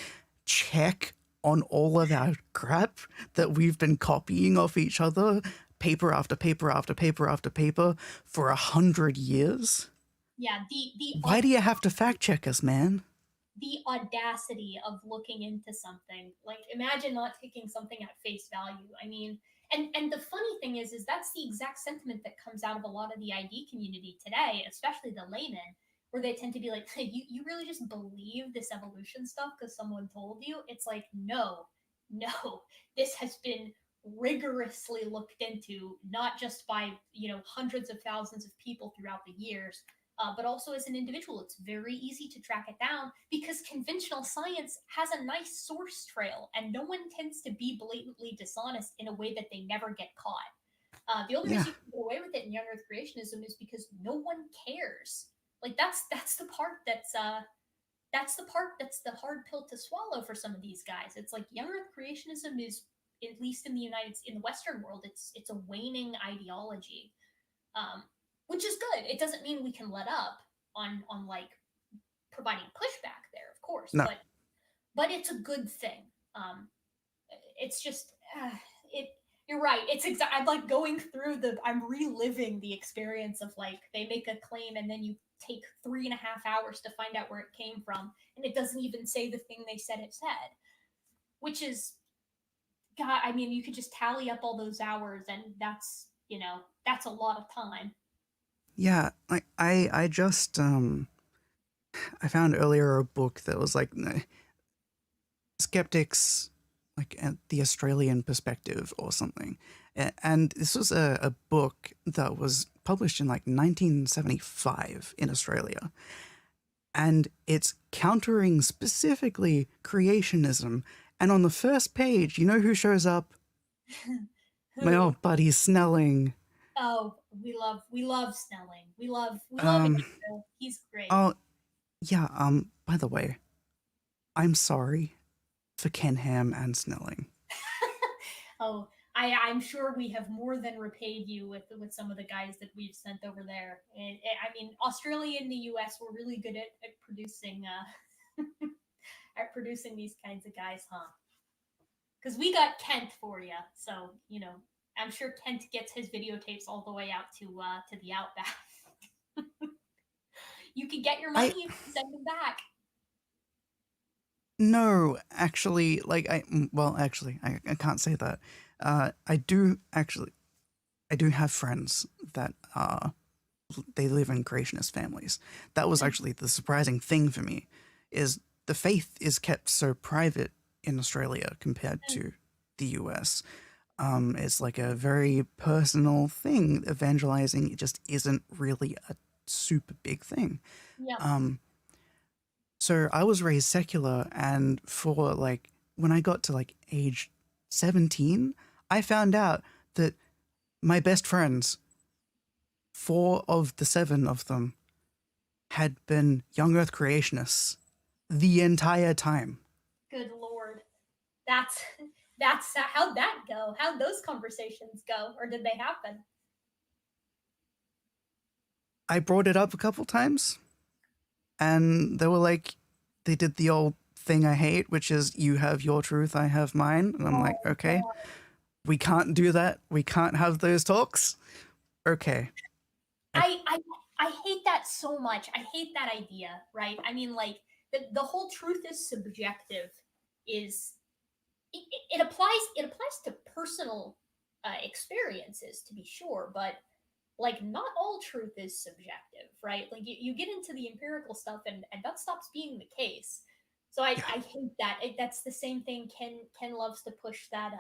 check on all of our crap that we've been copying off each other paper after paper after paper after paper for 100 years. Yeah, Why do you have to fact check us, man? the audacity of looking into something. Like, imagine not taking something at face value. I mean, and the funny thing is that's the exact sentiment that comes out of a lot of the ID community today, especially the laymen, where they tend to be like, hey, you really just believe this evolution stuff because someone told you? It's like, no, no, this has been rigorously looked into, not just by, hundreds of thousands of people throughout the years, but also as an individual. It's very easy to track it down because conventional science has a nice source trail, and no one tends to be blatantly dishonest in a way that they never get caught. The only Yeah, reason you can get away with it in young Earth creationism is because no one cares. Like that's the part that's the hard pill to swallow for some of these guys. It's like young Earth creationism is, at least in the Western world, it's a waning ideology, um, which is good. It doesn't mean we can let up on like providing pushback there, of course, no, but it's a good thing. Um, it's just it. You're right. It's exact. I'm like going through the. I'm reliving the experience of like they make a claim and then you take 3.5 hours to find out where it came from, and it doesn't even say the thing they said it said, which is God. I mean, you could just tally up all those hours, and that's a lot of time. yeah, like I just I found earlier a book that was like skeptics like at the Australian perspective or something. And this was a book that was published in like 1975 in Australia. And it's countering specifically creationism. And on the first page, you know who shows up? My Who? old buddy Snelling. Oh, we love Snelling. We love Um, Andrew. He's great. oh, yeah, by the way, I'm sorry for Ken Ham and Snelling. Oh, I'm sure we have more than repaid you with some of the guys that we've sent over there. And I mean, Australia and the U.S. were really good at producing at producing these kinds of guys, huh? Because we got Kent for you, so I'm sure Kent gets his videotapes all the way out to the outback. You can get your I money, you can send them back. No, actually, like well, actually, I can't say that. I do actually, I do have friends that they live in creationist families. That was Mm, actually the surprising thing for me, is the faith is kept so private in Australia compared mm, to the US. It's like a very personal thing. Evangelizing just isn't really a super big thing. yeah. Um, so I was raised secular, and for like when I got to like age 17, I found out that my best friends, four of the seven of them, had been young earth creationists the entire time. Good lord. That's that's how'd that go? How'd those conversations go, or did they happen? I brought it up a couple times, and they were like, they did the old thing I hate, which is you have your truth, I have mine. And I'm like, Oh okay, god. we can't do that. We can't have those talks. Okay. I, I I I hate that so much. I hate that idea, right? I mean, like the whole truth is subjective. Is it applies to personal experiences to be sure, but like not all truth is subjective, right? Like you get into the empirical stuff, and that stops being the case. So yeah. I hate that. That's the same thing. Ken loves to push that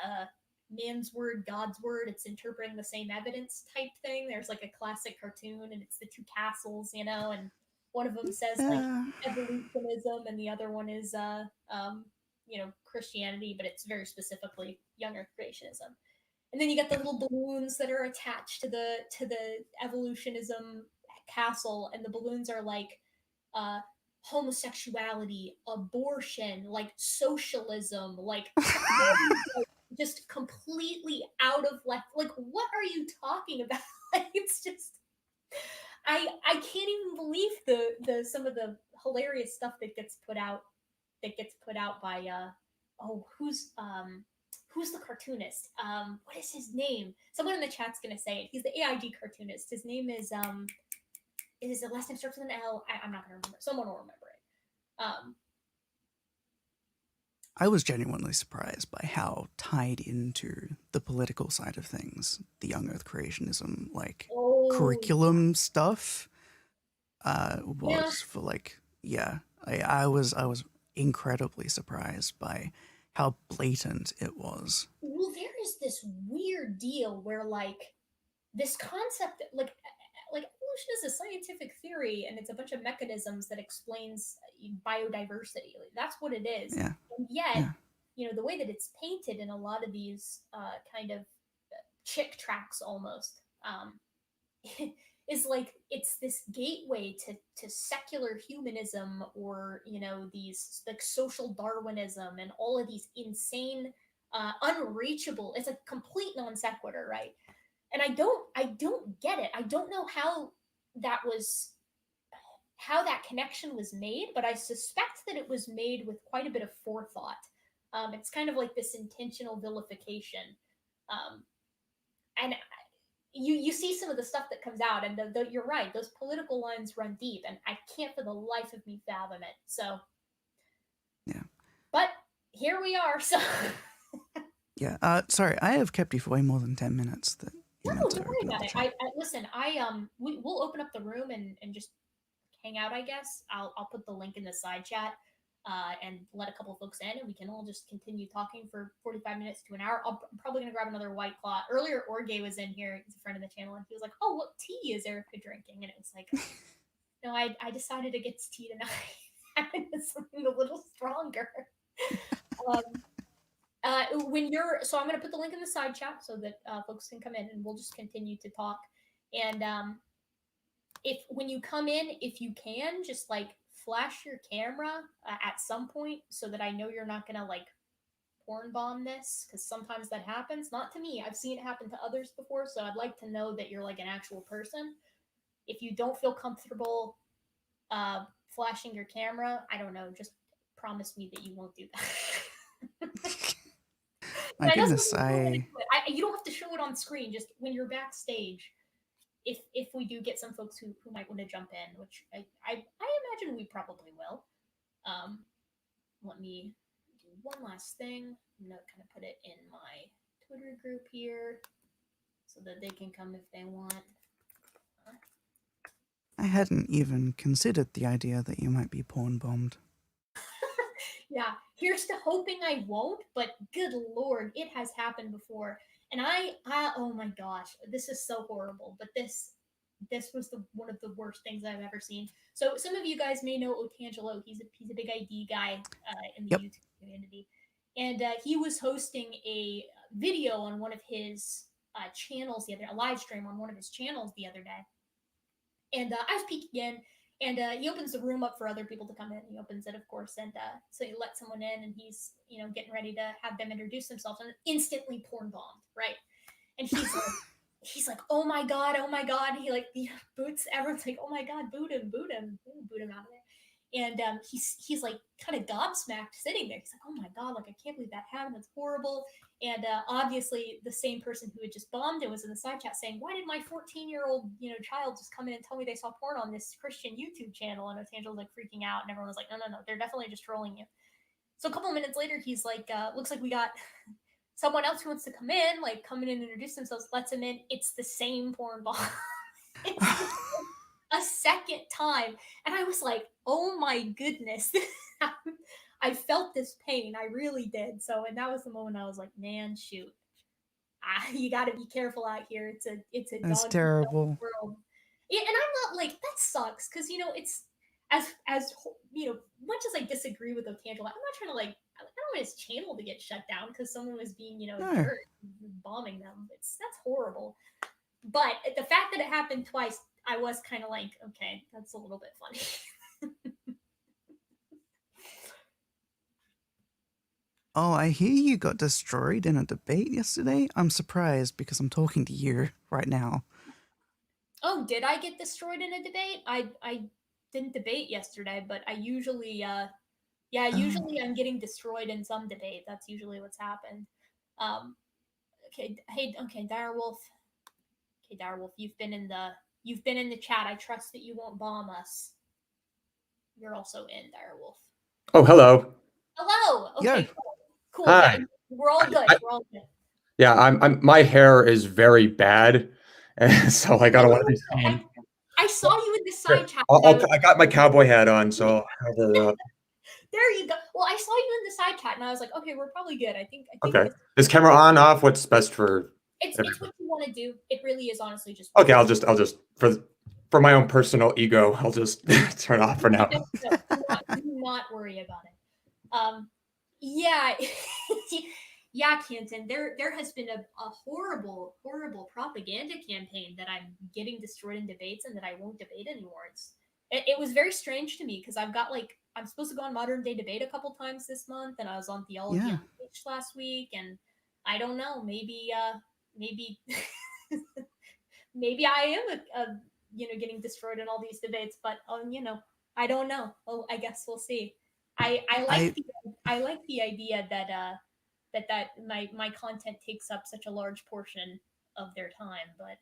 man's word, God's word. It's interpreting the same evidence type thing. There's like a classic cartoon, and it's the two castles, and one of them says like Uh, evolutionism, and the other one is Christianity, but it's very specifically young Earth creationism. And then you get the little balloons that are attached to the evolutionism castle, and the balloons are like uh homosexuality, abortion, like socialism, like just completely out of left. Like, what are you talking about? Like, it's just I can't even believe the some of the hilarious stuff that gets put out, by oh, who's the cartoonist? What is his name? Someone in the chat's gonna say it. He's the AIG cartoonist. His name is the last name starts with an L. I'm not gonna remember. Someone will remember it. I was genuinely surprised by how tied into the political side of things the young Earth creationism, like Oh curriculum stuff, yeah. was for like, yeah, I was incredibly surprised by how blatant it was. Well, there is this weird deal where like this concept, like evolution is a scientific theory, and it's a bunch of mechanisms that explains biodiversity. Like, that's what it is. Yeah, And yet, yeah. the way that it's painted in a lot of these kind of chick tracks almost, is like it's this gateway to secular humanism, or these like social Darwinism and all of these insane, unreachable. It's a complete non sequitur, right? And I don't get it. I don't know how that connection was made, but I suspect that it was made with quite a bit of forethought. It's kind of like this intentional vilification, um, and you see some of the stuff that comes out, and you're right; those political lines run deep, and I can't for the life of me fathom it. So, Yeah. but here we are. So, Yeah. Sorry, I have kept you for way more than 10 minutes that you no, meant to don't worry open up about the it. chat. Listen. We'll open up the room and just hang out. I guess I'll put the link in the side chat, and let a couple folks in, and we can all just continue talking for 45 minutes to an hour. I'm probably gonna grab another White Claw. Earlier, Orge was in here. He's a friend of the channel, and he was like, "Oh, what tea is Erica drinking?" And it was like, "No, I decided against tea tonight. Having something a little stronger." Um, when you're so I'm going to put the link in the side chat so that folks can come in, and we'll just continue to talk. And if when you come in, if you can just like flash your camera at some point, so that I know you're not going to like porn bomb this, because sometimes that happens. Not to me, I've seen it happen to others before, so I'd like to know that you're like an actual person. If you don't feel comfortable flashing your camera, I don't know, just promise me that you won't do that. My That doesn't goodness, mean you don't want to I do it. You don't have to show it on screen. Just when you're backstage, if we do get some folks who might want to jump in, which I imagine we probably will. Um, Let me do one last thing. I'm gonna kind of put it in my Twitter group here so that they can come if they want. I hadn't even considered the idea that you might be porn bombed. Yeah, here's to hoping I won't, but good lord, it has happened before. And oh my gosh, this is so horrible, but this was the one of the worst things I've ever seen. So some of you guys may know Otangelo. He's a big ID guy in the Yep. YouTube community, and he was hosting a video on one of his channels a live stream on one of his channels the other day, and I was peeking in, and he opens the room up for other people to come in. He opens it, of course, and so he lets someone in, and he's getting ready to have them introduce themselves, and instantly porn bombed, right? And he's like, oh my god, oh my god. He like boots everyone's like, oh my god, boot him, boot him out of there. And he's like kind of gobsmacked sitting there. He's like, oh my god, like I can't believe that happened. That's horrible. And obviously, the same person who had just bombed it was in the side chat saying, "Why did my 14-year-old child just come in and tell me they saw porn on this Christian YouTube channel?" And Otangelo was like freaking out, and everyone was like, "No, no, no, they're definitely just trolling you." So a couple of minutes later, he's like, "Looks like we got someone else who wants to come in, like come in and introduce themselves." Lets him in. It's the same porn bomb. It's a second time, and I was like, "Oh my goodness." I felt this pain. I really did. So, and that was the moment I was like, "Man, shoot, you got to be careful out here. It's a That's dog eat dog terrible. world." Yeah, and I'm not like that sucks, because it's as much as I disagree with Otangelo. I'm not trying to like. I don't want his channel to get shut down because someone was being, No. jerk, bombing them. That's horrible. But the fact that it happened twice, I was kind of like, okay, that's a little bit funny. Oh, I hear you got destroyed in a debate yesterday. I'm surprised because I'm talking to you right now. Oh, did I get destroyed in a debate? I didn't debate yesterday, but I usually Oh, I'm getting destroyed in some debate. That's usually what's happened. Um, okay, hey, okay, Direwolf. Okay, Direwolf, you've been in the chat. I trust that you won't bomb us. You're also in, Direwolf. Oh, hello. Hello. Okay, yeah. cool. Hi. Yeah, we're all good. We're all good. Yeah, my hair is very bad, and so like I No, don't no, want to be no. seen. I saw you in the Here, side chat. And I got my cowboy hat on, so I'll cover up. there you go. Well, I saw you in the side chat, and I was like, okay, we're probably good. I think Okay. this. Is camera on, off? What's best for It's everybody? what you want to do. It really is honestly just. Okay, I'll just for my own personal ego, I'll just turn off for now. No, do not worry about it. Yeah, yeah, Canton. There has been a horrible propaganda campaign that I'm getting destroyed in debates and that I won't debate anymore. It was very strange to me because I'm supposed to go on Modern Day Debate a couple times this month, and I was on Theology Yeah. on Twitch last week, and I don't know, maybe maybe I am getting destroyed in all these debates, but I don't know. Well, I guess we'll see. I like I the idea that my content takes up such a large portion of their time, but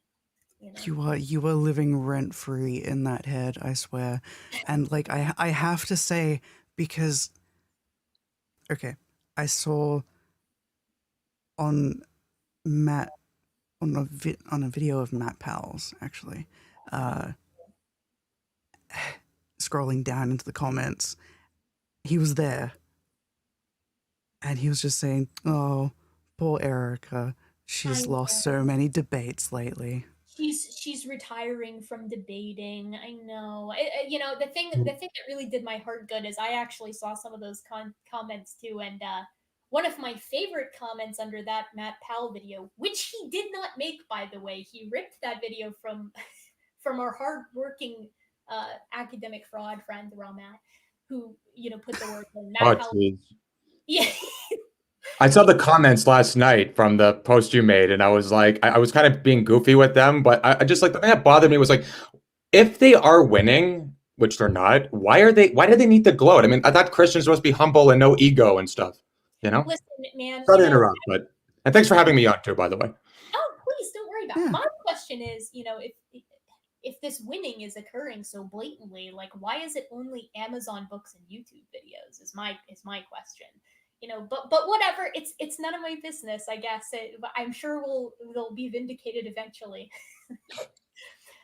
you are living rent free in that head, I swear. And like I have to say, because okay, I saw on Matt on a video of Matt Powell's actually, uh scrolling down into the comments, he was there and he was just saying, "Oh, poor Erica. I She's lost know. so many debates lately." She's retiring from debating. I know. The thing that really did my heart good is I actually saw some of those comments too, and one of my favorite comments under that Matt Powell video, which he did not make, by the way, he ripped that video from from our hardworking academic fraud friend Ramat, who put the work in. Oh, Matt Powell, jeez. yeah. I saw the comments last night from the post you made, and I was like, I was kind of being goofy with them, but I just like the thing that bothered me was like, if they are winning, which they're not, why do they need to gloat? I mean, I thought Christians were supposed to be humble and no ego and stuff, you know? Listen, man, Sorry to interrupt, but and thanks for having me on too, by the way. oh, please don't worry about it. Yeah. My question is, if this winning is occurring so blatantly, like why is it only Amazon books and YouTube videos? Is my question. But whatever. It's none of my business. I guess I'm sure they'll be vindicated eventually.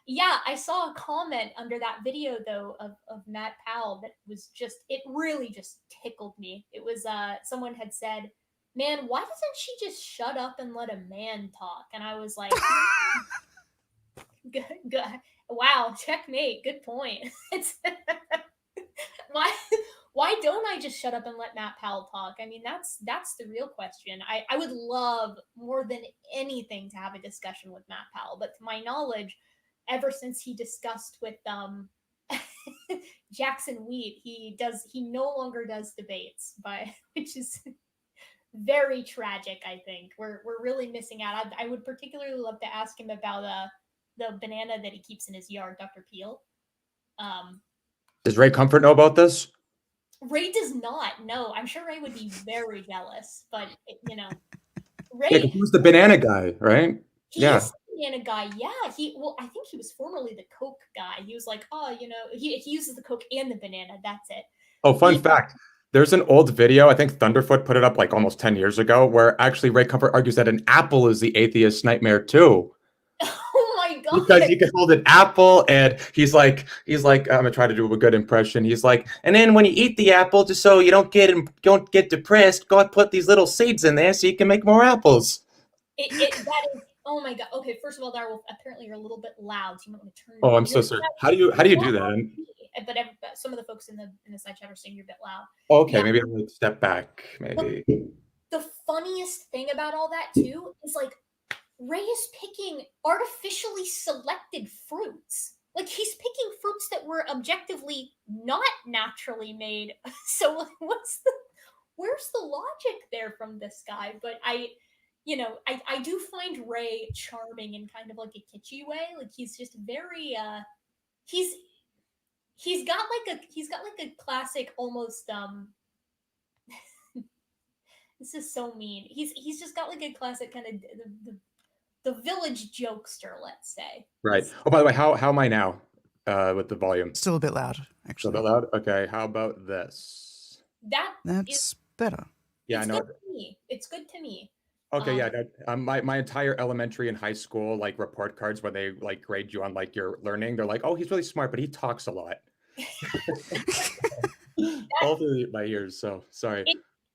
Yeah, I saw a comment under that video though of Matt Powell that was it really just tickled me. It was someone had said, "Man, why doesn't she just shut up and let a man talk?" And I was like, good. Wow, checkmate. Good point. It's why why don't I just shut up and let Matt Powell talk? I mean, that's the real question. I would love more than anything to have a discussion with Matt Powell, but to my knowledge, ever since he discussed with Jackson Wheat, he no longer does debates, which is very tragic. I think we're really missing out. I would particularly love to ask him about the banana that he keeps in his yard, Dr. Peel. Does Ray Comfort know about this? Ray does not. No, I'm sure Ray would be very jealous, but Ray. Yeah, 'cause he was the banana guy, right? He Yeah. is the banana guy. Yeah, I think he was formerly the Coke guy. He was like, oh, he uses the Coke and the banana. That's it. Oh, fun fact. There's an old video, I think Thunderfoot put it up like almost 10 years ago, where actually Ray Comfort argues that an apple is the atheist's nightmare too. Oh my god! Because you can hold an apple, and he's like, I'm gonna try to do a good impression. He's like, and then when you eat the apple, just so you don't get depressed, go and put these little seeds in there so you can make more apples. That is. Oh my god. Okay, first of all, Darwolf, apparently you're a little bit loud, so you might want to turn. Oh, I'm so sorry. How do you do that? But some of the folks in the side chat are saying you're a bit loud. Okay, Yeah. maybe I'll like step back. Maybe. The funniest thing about all that too is like Ray is picking artificially selected fruits. Like he's picking fruits that were objectively not naturally made. So like, where's the logic there from this guy? But I do find Ray charming in kind of like a kitschy way. Like he's just very he's got like a classic almost this is so mean. He's just got like a classic kind of the village jokester, let's say. Right. Oh, by the way, how am I now with the volume? Still a bit loud, Still a actually. bit loud? Okay, how about this? That's better. Yeah, I know. Good to me. It's good to me. Okay, yeah. My entire elementary and high school like report cards where they like grade you on like your learning, they're like, oh, he's really smart, but he talks a lot. All through my ears. So sorry.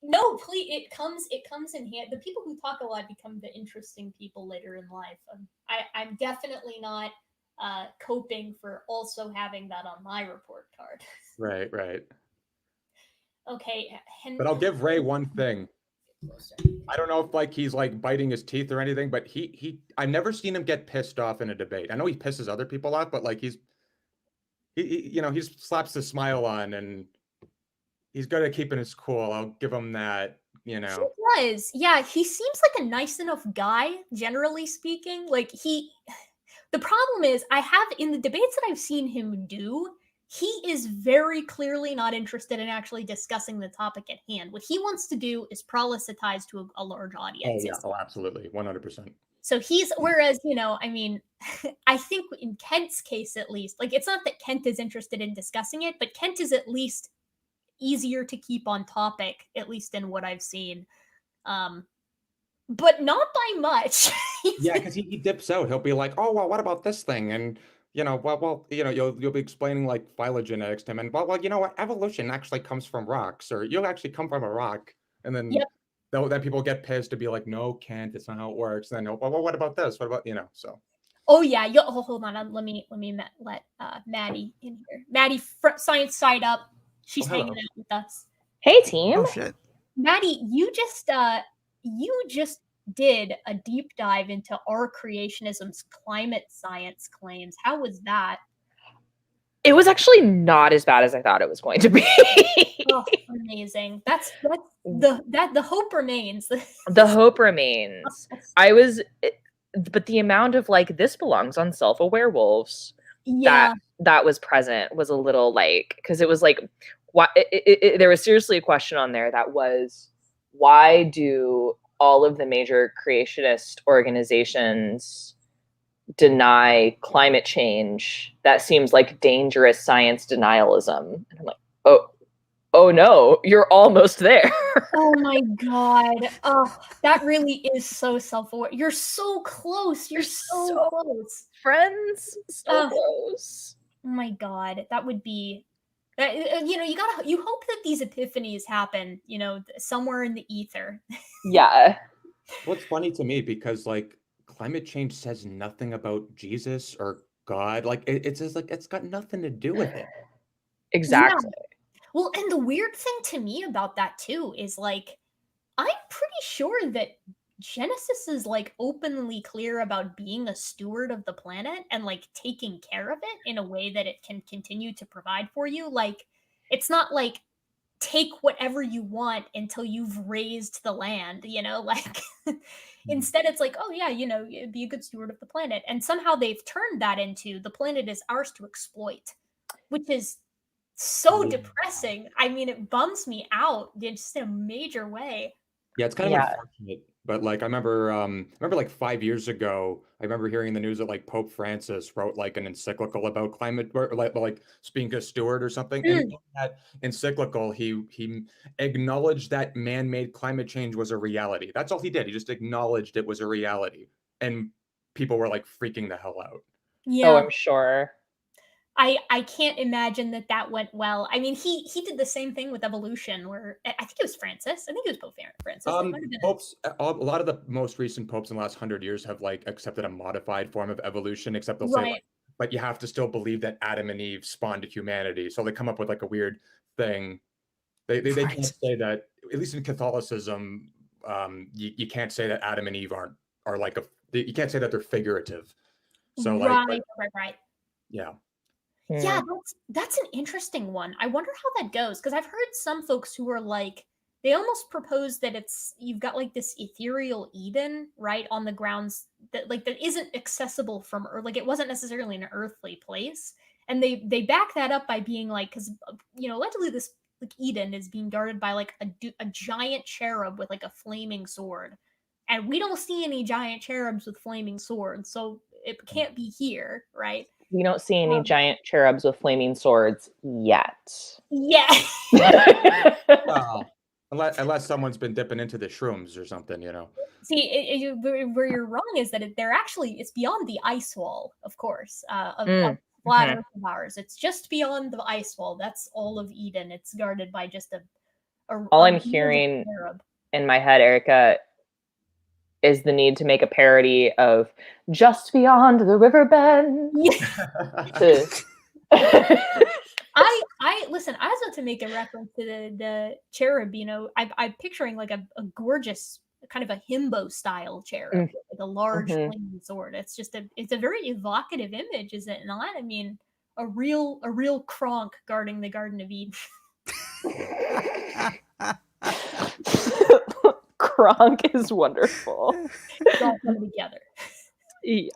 No, please. It comes in hand. The people who talk a lot become the interesting people later in life. I'm definitely not coping for also having that on my report card. Right, right. Okay, but I'll give Ray one thing. I don't know if like he's like biting his teeth or anything, but I've never seen him get pissed off in a debate. I know he pisses other people off, but like he slaps the smile on and he's good at keeping his cool. I'll give him that, He does. Yeah, he seems like a nice enough guy, generally speaking. Like the problem is in the debates that I've seen him do, he is very clearly not interested in actually discussing the topic at hand. What he wants to do is proselytize to a large audience. Oh yeah, oh absolutely, 100%. So whereas, I mean, I think in Kent's case at least, like it's not that Kent is interested in discussing it, but Kent is at least easier to keep on topic, at least in what I've seen. But not by much. Yeah, because he dips out. He'll be like, "Oh well, what about this thing?" And you'll be explaining like phylogenetics to him, and well, you know what? Evolution actually comes from rocks, or you'll actually come from a rock, and then then people get pissed to be like, "No, Kent, it's not how it works." And then, well, what about this? What about so? Oh yeah, hold on. Let me let Maddie in here. Maddie, science side up. She's hanging out with us. Hey team. Oh shit. Maddie, you just did a deep dive into our creationism's climate science claims. How was that? It was actually not as bad as I thought it was going to be. Oh, amazing. That's the hope remains. The hope remains. But the amount of like this belongs on self-aware wolves that was present was a little like, because it was like there was seriously a question on there that was, why do all of the major creationist organizations deny climate change? That seems like dangerous science denialism. And I'm like, oh no, you're almost there. Oh my god. Oh, that really is so self-aware. You're so close. You're so close. Friends, so close. Oh my god. That would be you hope that these epiphanies happen, somewhere in the ether. Yeah. What's funny to me, because like climate change says nothing about Jesus or God. Like it says like it's got nothing to do with it. Exactly. Yeah. Well, and the weird thing to me about that too is like, I'm pretty sure that Genesis is like openly clear about being a steward of the planet and like taking care of it in a way that it can continue to provide for you. Like, it's not like take whatever you want until you've raised the land, like instead it's like, oh yeah, be a good steward of the planet. And somehow they've turned that into the planet is ours to exploit, which is so depressing. I mean, it bums me out just in a major way. Yeah, it's kind of unfortunate. But like I remember like 5 years ago, I remember hearing in the news that like Pope Francis wrote like an encyclical about climate, or like being a steward or something. And in that encyclical, he acknowledged that man-made climate change was a reality. That's all he did. He just acknowledged it was a reality, and people were like freaking the hell out. Yeah. Oh, I'm sure. I can't imagine that went well. I mean, he did the same thing with evolution, where I think it was Francis. I think it was Pope Francis. Popes, a lot of the most recent popes in the last 100 years have like accepted a modified form of evolution, except they'll say like, but you have to still believe that Adam and Eve spawned humanity. So they come up with like a weird thing. They Right. can't say that, at least in Catholicism, you can't say that Adam and Eve are like you can't say that they're figurative. So like, Right. yeah. Yeah, that's an interesting one. I wonder how that goes, because I've heard some folks who are like, they almost propose that you've got like this ethereal Eden, right, on the grounds that isn't accessible from Earth, like it wasn't necessarily an earthly place, and they back that up by being like, because allegedly this like Eden is being guarded by like a giant cherub with like a flaming sword, and we don't see any giant cherubs with flaming swords, so it can't be here, right? We don't see any giant cherubs with flaming swords yet. Yeah. Well, unless someone's been dipping into the shrooms or something, See, where you're wrong is that it's beyond the ice wall, of course, of flat Earth of ours. It's just beyond the ice wall. That's all of Eden. It's guarded by just all I'm hearing in my head, Erica, is the need to make a parody of Just Beyond the River Bend. I listen, I was about to make a reference to the cherub, I'm picturing like a gorgeous kind of a himbo style cherub, like a large flaming sword. It's a very evocative image, is it not? I mean, a real Kronk guarding the Garden of Eden. Kronk is wonderful. It's all coming together. Yeah.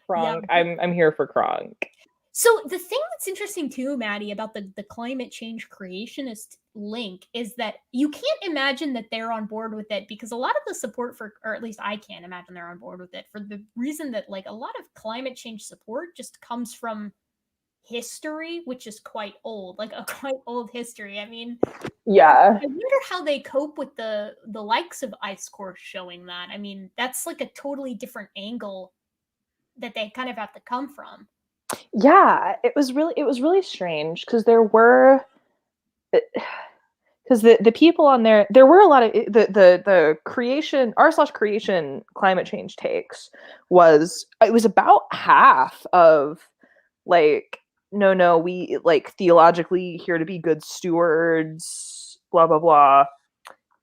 Kronk. Yeah. I'm here for Kronk. So the thing that's interesting too, Maddie, about the climate change creationist link is that you can't imagine that they're on board with it, because a lot of the support or at least I can't imagine they're on board with it, for the reason that like a lot of climate change support just comes from history, which is quite old, like a quite old history. I mean, yeah. I wonder how they cope with the likes of Ice Core showing that. I mean, that's like a totally different angle that they kind of have to come from. Yeah, it was really strange, because there were, because the people on there were a lot of the creation r/creation climate change takes it was about half of like, no, we like theologically here to be good stewards, blah blah blah.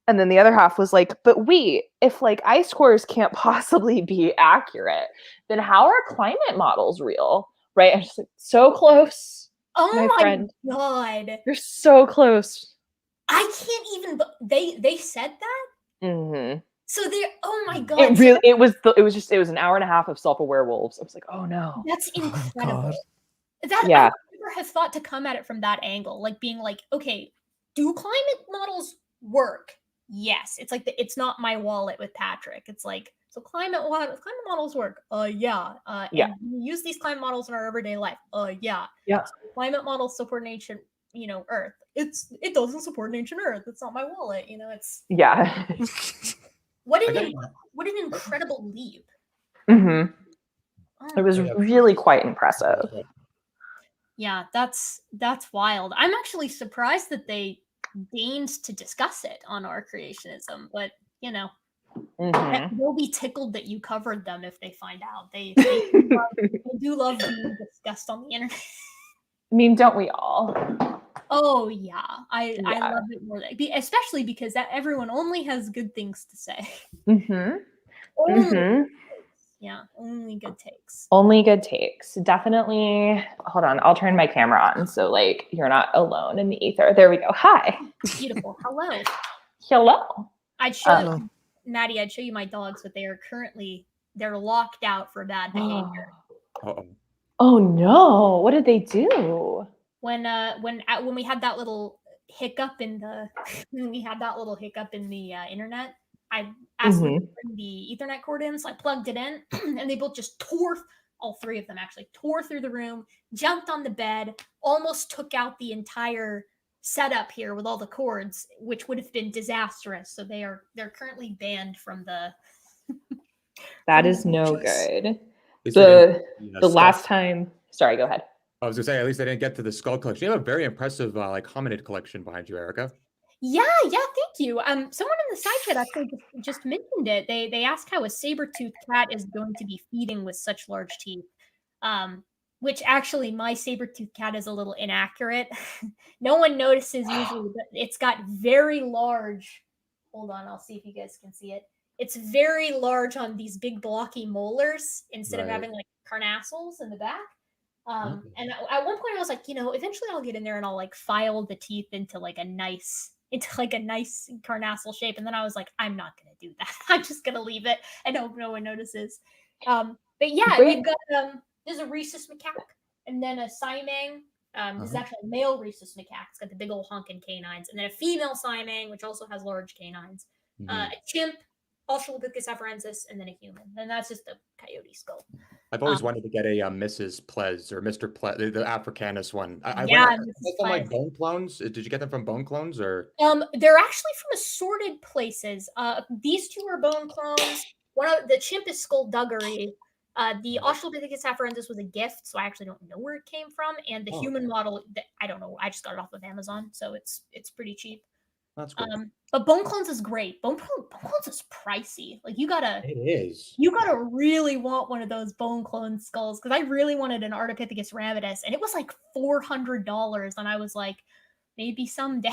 And then the other half was like, but wait, if like ice cores can't possibly be accurate, then how are climate models real? Right? I'm just like, so close. Oh my friend. God. You're so close. I can't even, they said that? Mm-hmm. So oh my God. It was an hour and a half of self-aware wolves. I was like, oh no. That's incredible. I never have thought to come at it from that angle, like being like, okay, do climate models work? Yes. It's like it's not my wallet with Patrick. It's like, so climate models work. Yeah. And we use these climate models in our everyday life. Yeah. Yeah. So climate models support ancient, Earth. It doesn't support ancient Earth. It's not my wallet. It's What an incredible leap. Mm-hmm. It was really quite impressive. Yeah, that's wild. I'm actually surprised that they deigned to discuss it on Our Creationism, but they'll be tickled that you covered them if they find out. They do love being discussed on the internet. I mean, don't we all? Oh yeah, I love it more, especially because everyone only has good things to say. Yeah, only good takes. Only good takes. Definitely. Hold on, I'll turn my camera on so like you're not alone in the ether. There we go. Hi. Beautiful. Hello. Hello. Maddie, I'd show you my dogs, but they're locked out for bad behavior. Oh no! What did they do? When we had that little hiccup in the internet, I asked them to bring the Ethernet cord in, so I plugged it in, and they both just all three of them actually tore through the room, jumped on the bed, almost took out the entire setup here with all the cords, which would have been disastrous. So they're currently banned from the. That is no good. The last time. Sorry, go ahead. I was gonna say, at least I didn't get to the skull collection. You have a very impressive hominid collection behind you, Erica. Yeah, thank you. Someone in the side chat actually just mentioned it. They asked how a saber-toothed cat is going to be feeding with such large teeth. which actually my saber-toothed cat is a little inaccurate. No one notices usually, but it's got very large. Hold on, I'll see if you guys can see it. It's very large on these big blocky molars instead of Right. having like carnassals in the back. And at one point I was like, eventually I'll get in there and I'll like file the teeth into like a nice carnassal shape. And then I was like, I'm not gonna do that. I'm just gonna leave it and hope no one notices. But yeah, Great. we've got there's a rhesus macaque and then a Simang. This is actually a male rhesus macaque. It's got the big old honking canines, and then a female Simang, which also has large canines. A chimp, Australopithecus afarensis, and then a human. And that's just a coyote skull. I've always wanted to get a Mrs. Plez or Mr. Plez, the Africanus one. Yeah, from like bone clones. Did you get them from bone clones or? They're actually from assorted places. These two are bone clones. The chimp is skullduggery. The Australopithecus afarensis was a gift, so I actually don't know where it came from. And the human model, I don't know. I just got it off of Amazon, so it's pretty cheap. That's cool. But bone clones is great. Bone clones is pricey. Like you gotta really want one of those bone clone skulls, because I really wanted an Ardipithecus ramidus, and it was like $400, and I was like, maybe someday.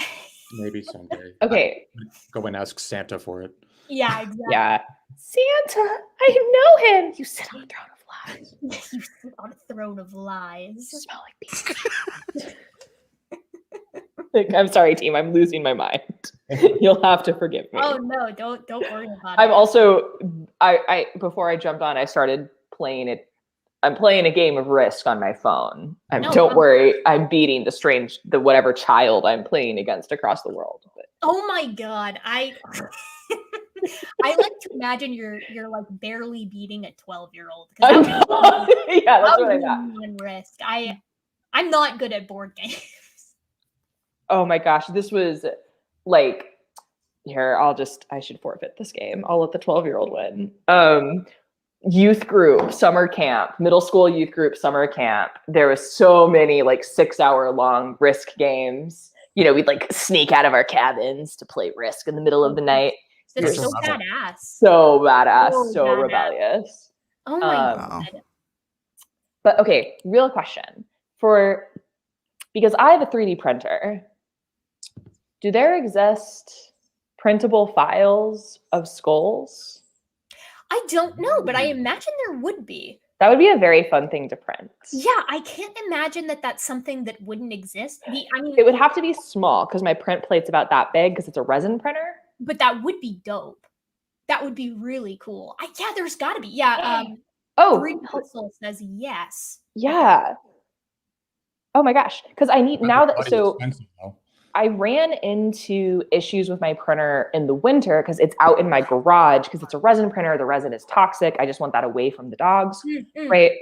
Maybe someday. Okay. Go and ask Santa for it. Yeah, exactly. Yeah. Santa, I know him. You sit on a throne of lies. You sit on a throne of lies. You smell like beef. I'm sorry, team. I'm losing my mind. You'll have to forgive me. Oh no, don't worry about it. I'm also I before I jumped on, I started playing it. I'm playing a game of Risk on my phone. Don't worry, I'm beating the whatever child I'm playing against across the world. But. Oh my god, I like to imagine you're like barely beating a 12-year-old. Yeah, that's what I got. Risk. I'm not good at board games. Oh my gosh, this was like here. I should forfeit this game. I'll let the 12-year-old win. Youth group, summer camp, middle school youth group, summer camp. There was so many like 6-hour-long Risk games. We'd like sneak out of our cabins to play Risk in the middle of the night. That's so badass. So badass, so rebellious. Oh my god. But okay, real question. Because I have a 3D printer, do there exist printable files of skulls? I don't know, but I imagine there would be. That would be a very fun thing to print. Yeah, I can't imagine that that's something that wouldn't exist. It would have to be small because my print plate's about that big because it's a resin printer. But that would be dope. That would be really cool. There's got to be. Yeah. Green Hustle says yes. Yeah. Oh my gosh, because I need now that so. I ran into issues with my printer in the winter because it's out in my garage because it's a resin printer. The resin is toxic. I just want that away from the dogs, right?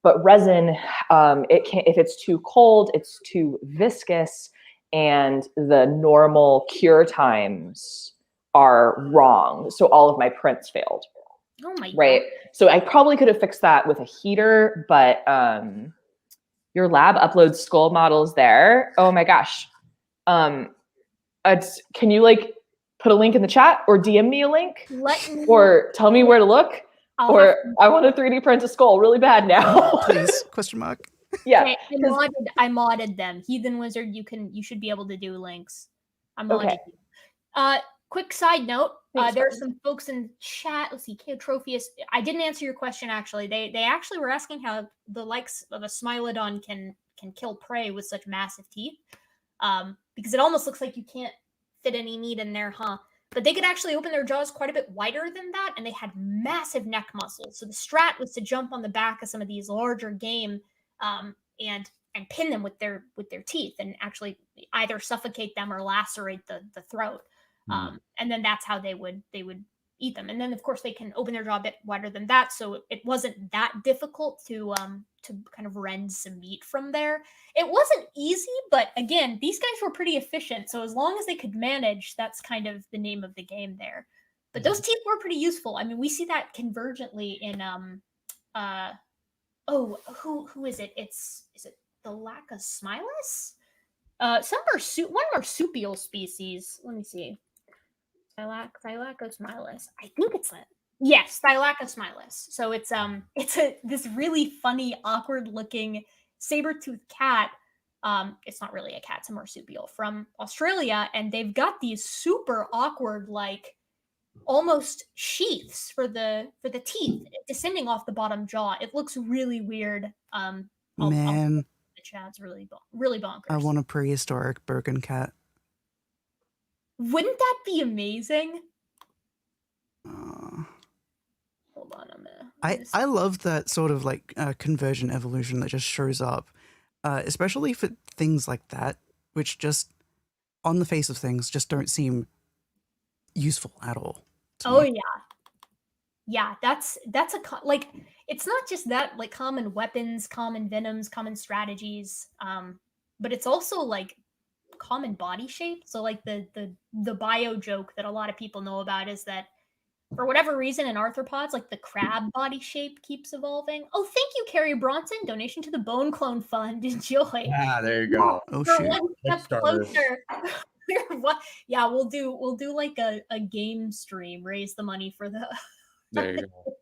But resin, if it's too cold, it's too viscous, and the normal cure times are wrong. So all of my prints failed. Oh my god. Right. So I probably could have fixed that with a heater, but your lab uploads skull models there. Oh my gosh. Can you like put a link in the chat or DM me a link or tell me where to look? I want to 3D print a skull really bad now. Please, question mark. Yeah. Okay, I modded them. Heathen Wizard, you should be able to do links. I modded you. Quick side note, there are some folks in chat. Let's see, Chaotrophius. I didn't answer your question actually. They actually were asking how the likes of a Smilodon can kill prey with such massive teeth. Because it almost looks like you can't fit any meat in there, huh? But they could actually open their jaws quite a bit wider than that, and they had massive neck muscles. So the strat was to jump on the back of some of these larger game, and pin them with their teeth, and actually either suffocate them or lacerate the throat. And then that's how they would eat them. And then of course they can open their jaw a bit wider than that, so it wasn't that difficult to kind of rend some meat from there. It wasn't easy, but again, these guys were pretty efficient, so as long as they could manage, that's kind of the name of the game there. But those teeth were pretty useful. I mean, we see that convergently in who is it? Is it the Lacosmilus? One marsupial species. Let me see. Thylacosmilus. I think it's that. Yes, Thylacus smilus. So it's this really funny, awkward looking saber-toothed cat. It's not really a cat, it's a marsupial from Australia, and they've got these super awkward, like almost sheaths for the teeth descending off the bottom jaw. It looks really weird. I'll put it in Man, the chat. It's really bonkers. I want a prehistoric Birken cat. Wouldn't that be amazing? Uh, Hold on a minute. I love that sort of like convergent evolution that just shows up, especially for things like that, which just on the face of things just don't seem useful at all. Oh yeah, yeah. That's like it's not just that, like common weapons, common venoms, common strategies, but it's also like common body shape. So like the bio joke that a lot of people know about is that for whatever reason in arthropods, like the crab body shape keeps evolving. Oh, thank you, Carrie Bronson. Donation to the Bone Clone Fund. Enjoy. Ah, there you go. Oh We're shoot! one step Kickstarter. closer. Yeah, we'll do like a game stream, raise the money for the. There you go.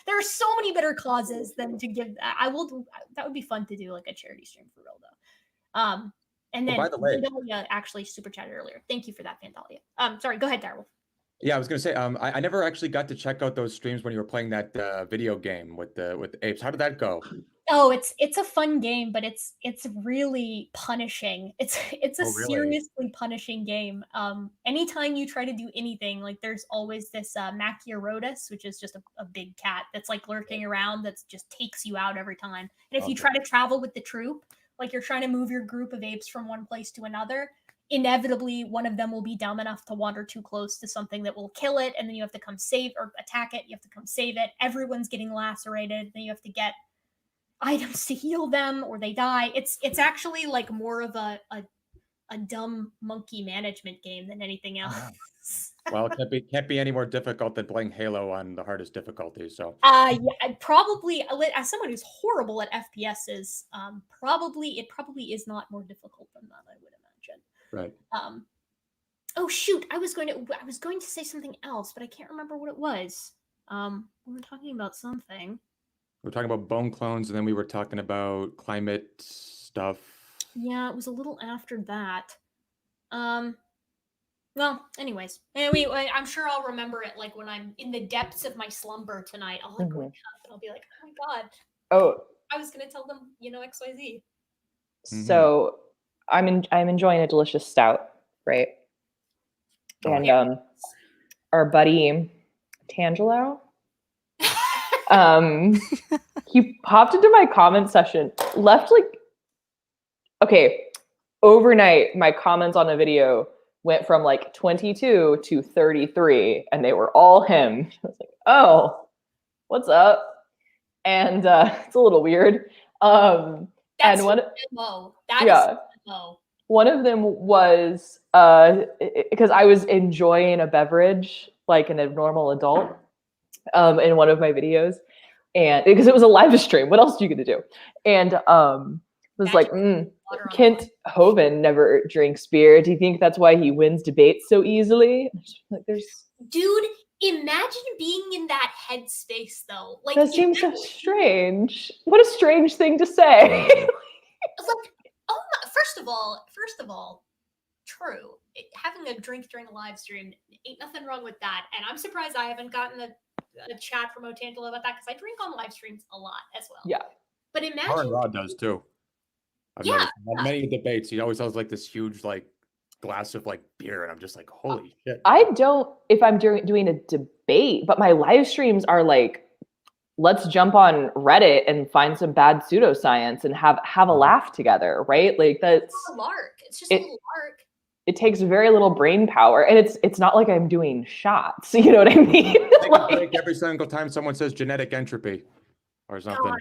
There are so many better causes than to give. I will do. That would be fun to do, like a charity stream for real though. And then by the way- Vandalia actually super chatted earlier. Thank you for that, Vandalia. Sorry, go ahead, Darwolf. Yeah, I was gonna say, I never actually got to check out those streams when you were playing that video game with the apes. How did that go? Oh, it's a fun game, but it's really punishing. It's a Oh, really? seriously punishing game. Anytime you try to do anything, like there's always this Machiarodus, which is just a big cat that's like lurking around that just takes you out every time. And if you Okay. try to travel with the troop, like you're trying to move your group of apes from one place to another, inevitably one of them will be dumb enough to wander too close to something that will kill it, and then you have to come save or attack it. You have to come save it. Everyone's getting lacerated. Then you have to get items to heal them or they die. It's actually like more of a dumb monkey management game than anything else. Well, it can't be any more difficult than playing Halo on the hardest difficulty. So Yeah, probably as someone who's horrible at FPSs, it probably is not more difficult than that, I would imagine. right. Oh shoot, I was going to say something else, but I can't remember what it was. We were talking about something. We were talking about bone clones, and then we were talking about climate stuff. Yeah, it was a little after that. Well, anyways, anyway, I'm sure I'll remember it like when I'm in the depths of my slumber tonight. I'll like wake up and I'll be like, oh my god, Oh, I was gonna tell them, XYZ. so I'm enjoying a delicious stout, right? Oh, And our buddy Tangelo, he popped into my comment session, left like, okay, overnight my comments on a video went from like 22 to 33, and they were all him. I was like, oh, what's up? And it's a little weird. That's and one, MO. That yeah. is MO. One of them was because I was enjoying a beverage like an abnormal adult in one of my videos, and because it was a live stream. What else are you gonna do? And was like, Kent Hovind never drinks beer. Do you think that's why he wins debates so easily? Like, Dude, imagine being in that headspace though. Like that seems so strange. What a strange thing to say. like, oh my, first of all, true. Having a drink during a live stream, ain't nothing wrong with that. And I'm surprised I haven't gotten a chat from Otantala about that, because I drink on live streams a lot as well. Yeah. But imagine Aaron Rod does too. I've noticed many debates. He always has like this huge like glass of like beer, and I'm just like, holy shit. I don't if I'm doing a debate, but my live streams are like, let's jump on Reddit and find some bad pseudoscience and have a laugh together, right? Like that's a lark. It's just a little lark. It takes very little brain power, and it's not like I'm doing shots. You know what I mean? Take a break every single time someone says genetic entropy or something.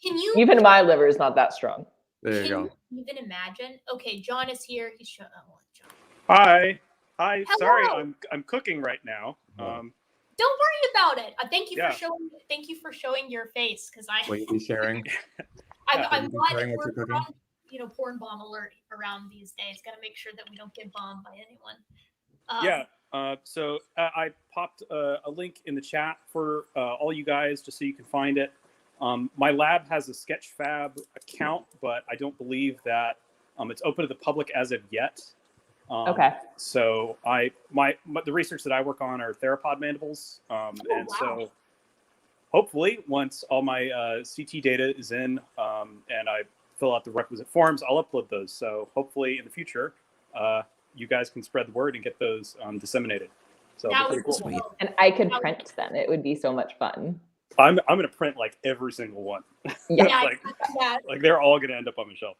Can you even my liver is not that strong. There you go. Even imagine? Okay, John is here. He's showing. John. Hi. Hello. Sorry, I'm cooking right now. Don't worry about it. Thank you Yeah. for showing your face, because Will you be sharing? I'm glad sharing that what you're we're cooking? on, porn bomb alert around these days. Got to make sure that we don't get bombed by anyone. Yeah. I popped a link in the chat for all you guys, just so you can find it. My lab has a Sketchfab account, but I don't believe that it's open to the public as of yet. Okay. So the research that I work on are theropod mandibles, so hopefully once all my CT data is in and I fill out the requisite forms, I'll upload those. So hopefully in the future, you guys can spread the word and get those disseminated. So That pretty was cool. Sweet. And I could print them. It would be so much fun. I'm gonna print like every single one. Yeah. like they're all gonna end up on the shelf.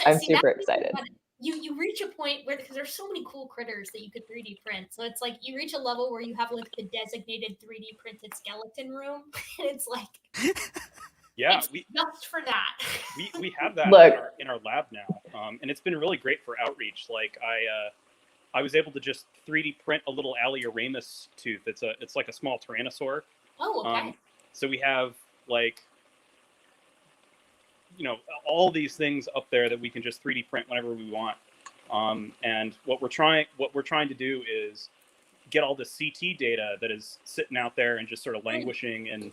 I'm super excited. You reach a point where, because there's so many cool critters that you could 3D print. So it's like you reach a level where you have like the designated 3D printed skeleton room, and it's like Yeah, it's just for that. we have that Look. in our lab now, and it's been really great for outreach. Like I was able to just 3D print a little Alioramus tooth. It's like a small tyrannosaur. Oh, okay. So we have like, all these things up there that we can just 3D print whenever we want. And what we're trying to do is get all the CT data that is sitting out there and just sort of languishing in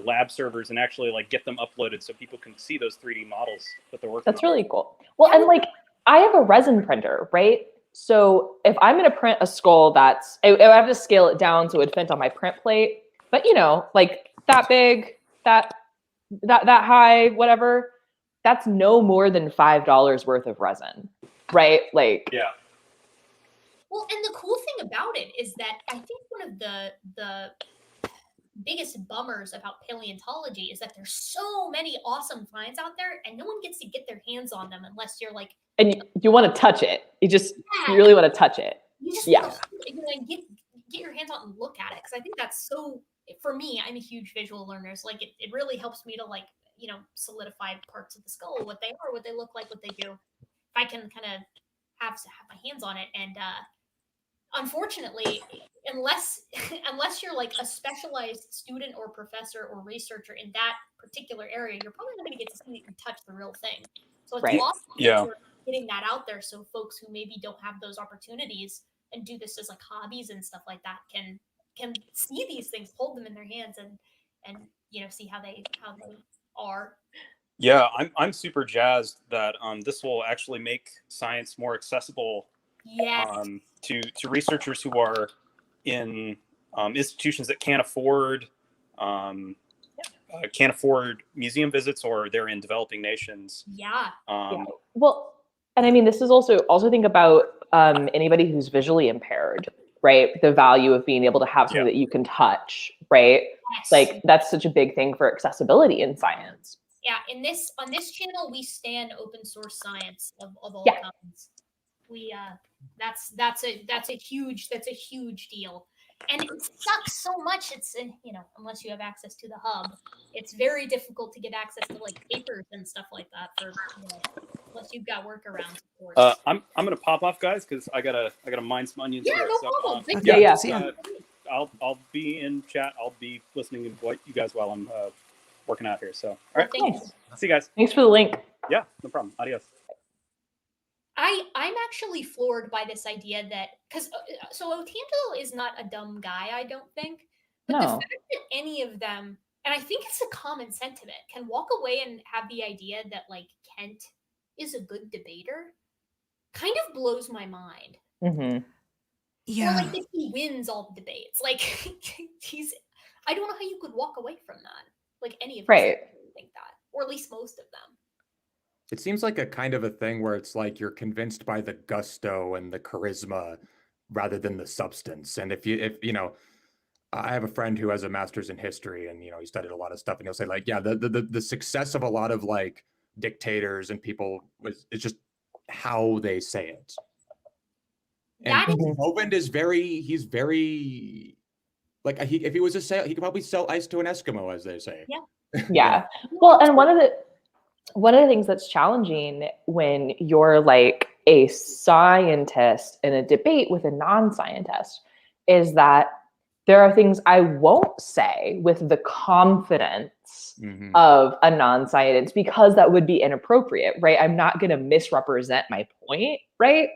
lab servers, and actually like get them uploaded so people can see those 3D models that they're working on. That's really cool. Well, and like I have a resin printer, right? So if I'm going to print a skull I have to scale it down so it would fit on my print plate. But like that big, that high, whatever, that's no more than $5 worth of resin, right? Like, Yeah. Well, and the cool thing about it is that I think one of the biggest bummers about paleontology is that there's so many awesome finds out there, and no one gets to get their hands on them unless you're like, and you want to touch it. You really want to touch it. you just Yeah. want to get your hands on and look at it, because I think that's so. For me, I'm a huge visual learner, so like it really helps me to like solidify parts of the skull, what they are, what they look like, what they do. If I can kind of have my hands on it, and unfortunately, unless you're like a specialized student or professor or researcher in that particular area, you're probably not going to get to see and touch the real thing. So it's Right. awesome that Yeah. you're getting that out there, so folks who maybe don't have those opportunities and do this as like hobbies and stuff like that can see these things, hold them in their hands, and see how they are. Yeah, I'm super jazzed that this will actually make science more accessible Yes. to researchers who are in institutions that can't afford museum visits, or they're in developing nations. Yeah. Well, and I mean, this is also think about anybody who's visually impaired, right? The value of being able to have something that you can touch, right? Yes. Like that's such a big thing for accessibility in science. Yeah, on this channel we stand open source science of all Yeah. kinds. We that's a huge deal. And it sucks so much. It's unless you have access to the hub, it's very difficult to get access to like papers and stuff like that for unless you've got workarounds, of course. I'm gonna pop off, guys, because I gotta mine some onions Yeah, here. no So, problem. Thank you. Yeah. See ya. I'll be in chat. I'll be listening to what you guys while I'm working out here. So, all right. Thank Nice. you. See you guys. Thanks for the link. Yeah, no problem. Adios. I'm actually floored by this idea that, because so Otangelo is not a dumb guy, I don't think, but the No. fact that any of them, and I think it's a common sentiment, can walk away and have the idea that like Kent is a good debater, kind of blows my mind. Mm-hmm. Or Yeah. like that he wins all the debates. Like I don't know how you could walk away from that. Like any of us Right. think that, or at least most of them. It seems like a kind of a thing where it's like you're convinced by the gusto and the charisma rather than the substance. And if I have a friend who has a master's in history, and he studied a lot of stuff, and he'll say like, yeah, the success of a lot of like dictators and people is just how they say it. And That is Hovind is he's very like if he was a sale, he could probably sell ice to an Eskimo, as they say. Yeah. Yeah. Well, and one of the things that's challenging when you're like a scientist in a debate with a non-scientist is that there are things I won't say with the confidence Mhm. of a non-scientist because that would be inappropriate, right? I'm not going to misrepresent my point, right?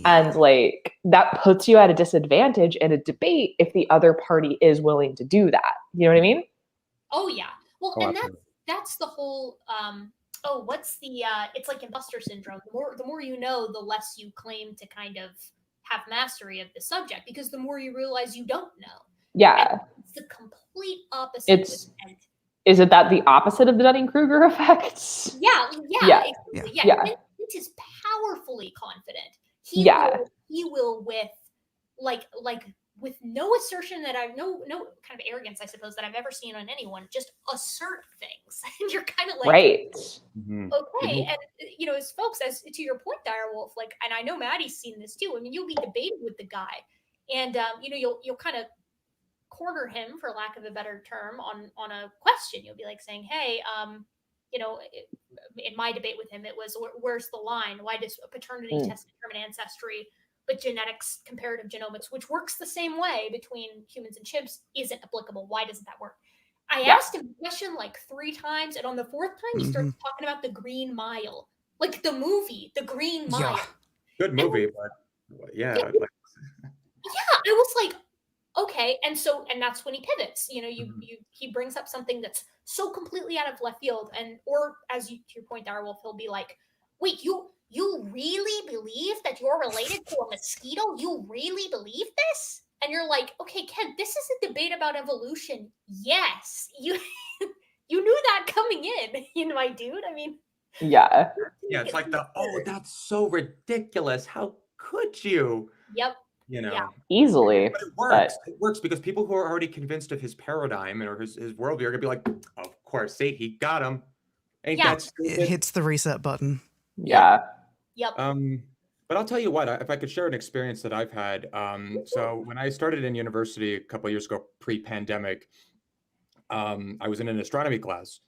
And like that puts you at a disadvantage in a debate if the other party is willing to do that. You know what I mean? Oh yeah. Well, Oh, and absolutely. that's the whole what's the it's like imposter syndrome. The more you know, the less you claim to kind of have mastery of the subject, because the more you realize you don't know. Yeah. And it's the complete opposite with Kent. Is it that the opposite of the Dunning-Kruger effect? Yeah, Yeah. exactly. Yeah. Kent is powerfully confident. He will with like with no assertion that I've no kind of arrogance, I suppose, that I've ever seen on anyone, just assert things. And you're kind of like, right. Mhm. Okay. And you know, as folks, as to your point, Direwolf, like, and I know Maddie's seen this too. I mean, you'll be debating with the guy, and you know, you'll kind of corner him, for lack of a better term, on a question. You'll be like saying, hey, you know, in my debate with him, it was, where's the line? Why does paternity test determine ancestry, but genetics, comparative genomics, which works the same way between humans and chimps, isn't applicable? Why doesn't that work? I asked him a question like 3 times, and on the 4th time, he starts talking about the Green Mile, like the movie, the Green Mile. Good movie, but yeah. Yeah, I was like, okay. And that's when he pivots. You know, he brings up something that's so completely out of left field, and or as you, to your point, Direwolf, he'll be like, wait, you really believe that you're related to a mosquito? You really believe this? And you're like, okay, Ken, this is a debate about evolution. Yes, you you knew that coming in, you know, my dude. I mean, yeah, it's like that's so ridiculous. How could you? Yep. You know, easily. But it works. It works because people who are already convinced of his paradigm or his worldview are gonna be like, of course, see, he got him. Ain't that stupid? It hits the reset button. Yeah. Yep. But I'll tell you what, if I could share an experience that I've had. So when I started in university a couple of years ago, pre-pandemic, I was in an astronomy class,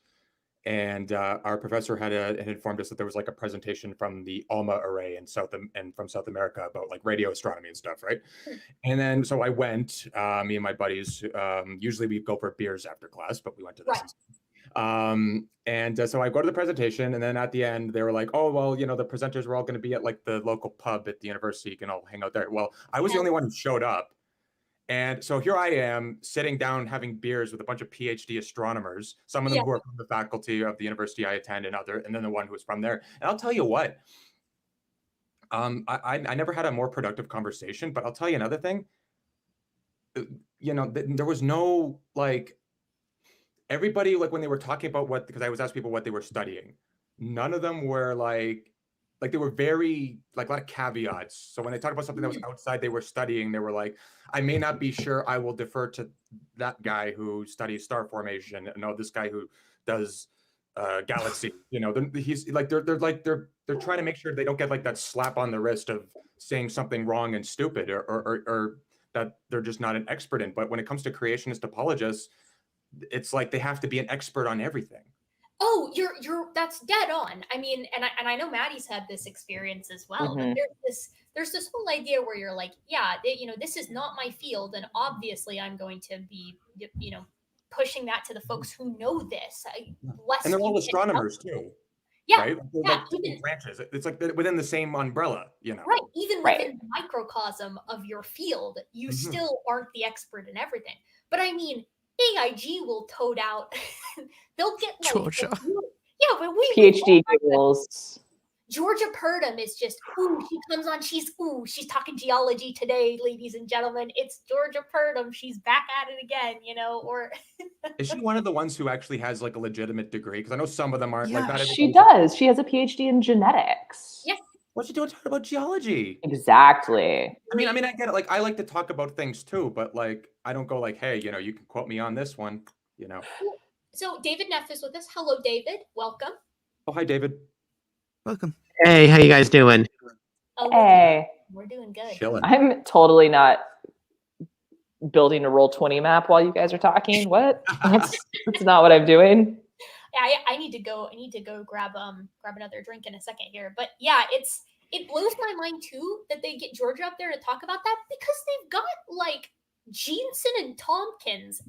and our professor had informed us that there was like a presentation from the ALMA array in from South America about like radio astronomy and stuff, right? And then so I went, me and my buddies. Usually we go for beers after class, but we went to this. And so I go to the presentation, and then at the end they were like, oh, well, you know, the presenters were all going to be at like the local pub at the university. You can all hang out there. Well, I was the only one who showed up. And so here I am sitting down having beers with a bunch of PhD astronomers, some of them who are from the faculty of the university I attend, and then the one who was from there. And I'll tell you what, I never had a more productive conversation, but I'll tell you another thing. You know, there was no like, everybody, like when they were talking about because I was asking people what they were studying, none of them were like they were very like a lot of caveats. So when they talked about something that was outside they were studying, they were like, I may not be sure, I will defer to that guy who studies star formation. No, this guy who does galaxy. You know, he's like they're trying to make sure they don't get like that slap on the wrist of saying something wrong and stupid or that they're just not an expert in. But when it comes to creationist apologists, it's like they have to be an expert on everything. Oh, you're that's dead on. I mean, and I know Maddie's had this experience as well. But there's this whole idea where you're like, yeah, you know, this is not my field, and obviously I'm going to be, you know, pushing that to the folks who know this. And they're all astronomers too. Yeah, right? Like different branches. It's like they're within the same umbrella, you know. Right. Even within the microcosm of your field, you still aren't the expert in everything. But I mean, AIG will toad out. They'll get like Georgia. But PhD girls. Georgia Purdom is just, she comes on, she's talking geology today, ladies and gentlemen. It's Georgia Purdom. She's back at it again, you know, or is she one of the ones who actually has like a legitimate degree? Because I know some of them aren't like that. She does. She has a PhD in genetics. Yes. What's she doing talking about geology? Exactly. I mean, I get it. Like, I like to talk about things too, but like, I don't go like, hey, you know, you can quote me on this one, you know. So David Neff is with us. Hello, David. Welcome. Oh, hi, David. Welcome. Hey, how you guys doing? Oh, hey. We're doing good. Chilling. I'm totally not building a Roll20 map while you guys are talking. What? That's not what I'm doing. I need to go grab another drink in a second here. But yeah, it blows my mind too that they get Georgia up there to talk about that, because they've got like Jensen and Tompkins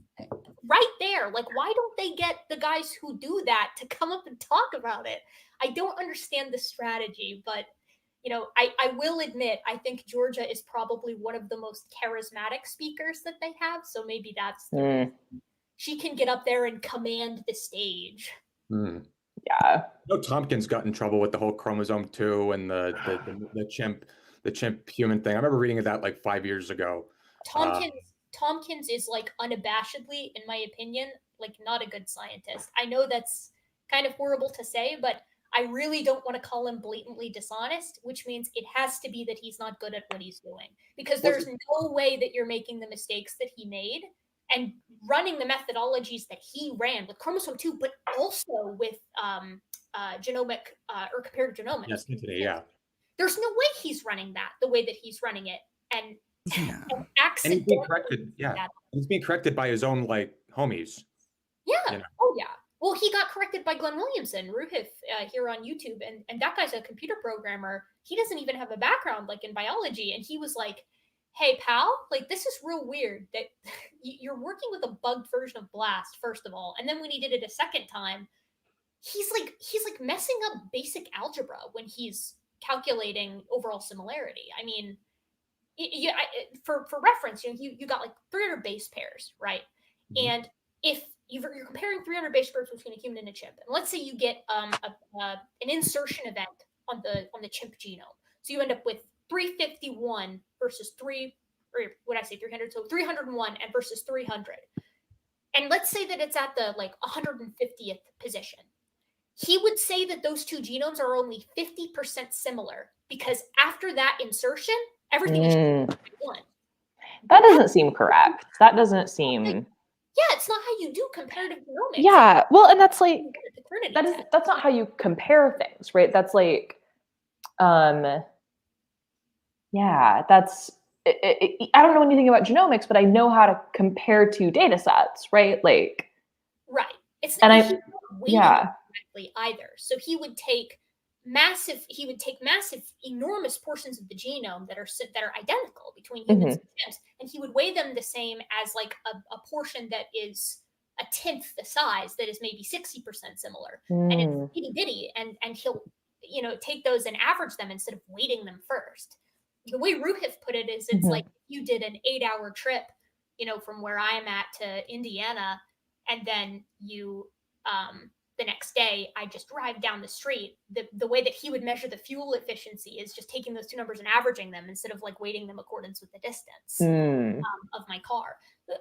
right there. Like, why don't they get the guys who do that to come up and talk about it? I don't understand the strategy, but I will admit, I think Georgia is probably one of the most charismatic speakers that they have. So maybe that's the reason. She can get up there and command the stage. Yeah. No, Tompkins got in trouble with the whole chromosome 2 and the chimp human thing. I remember reading that like 5 years ago. Tompkins is like unabashedly, in my opinion, like not a good scientist. I know that's kind of horrible to say, but I really don't want to call him blatantly dishonest, which means it has to be that he's not good at what he's doing. Because there's no way that you're making the mistakes that he made and running the methodologies that he ran with chromosome 2, but also with genomic or comparative genomics. Yes, yeah. There's no way he's running that the way that he's running it. And and he's being corrected. Yeah, he's being corrected by his own like homies. Yeah. Oh yeah. Well, he got corrected by Glenn Williamson, Ruhif, here on YouTube, and that guy's a computer programmer. He doesn't even have a background like in biology, and he was like, "Hey, pal, like this is real weird that you're working with a bugged version of Blast, first of all, and then when he did it a second time, he's like messing up basic algebra when he's calculating overall similarity. I mean." For reference, you got like 300 base pairs, right? Mm-hmm. And if you're comparing 300 base pairs between a human and a chimp, and let's say you get an insertion event on the chimp genome, so you end up with 351 versus 300, so 301 and versus 300, and let's say that it's at the like 150th position. He would say that those two genomes are only 50% similar because after that insertion, everything is one. That doesn't seem correct. That doesn't seem. Yeah, it's not how you do comparative genomics. Yeah, well, and that's like that's not how you compare things, right? That's like, yeah, that's. I don't know anything about genomics, but I know how to compare two data sets, right? Like, right. It's and not correctly either. So he would take massive, enormous portions of the genome that are identical between humans and chimps, and he would weigh them the same as like a portion that is a tenth the size that is maybe 60% similar, and it's itty bitty, and he'll take those and average them instead of weighting them first. The way Ruhif put it is, it's like you did an 8-hour trip, from where I'm at to Indiana, and then you the next day I just drive down the street. The way that he would measure the fuel efficiency is just taking those two numbers and averaging them instead of like weighting them accordance with the distance of my car,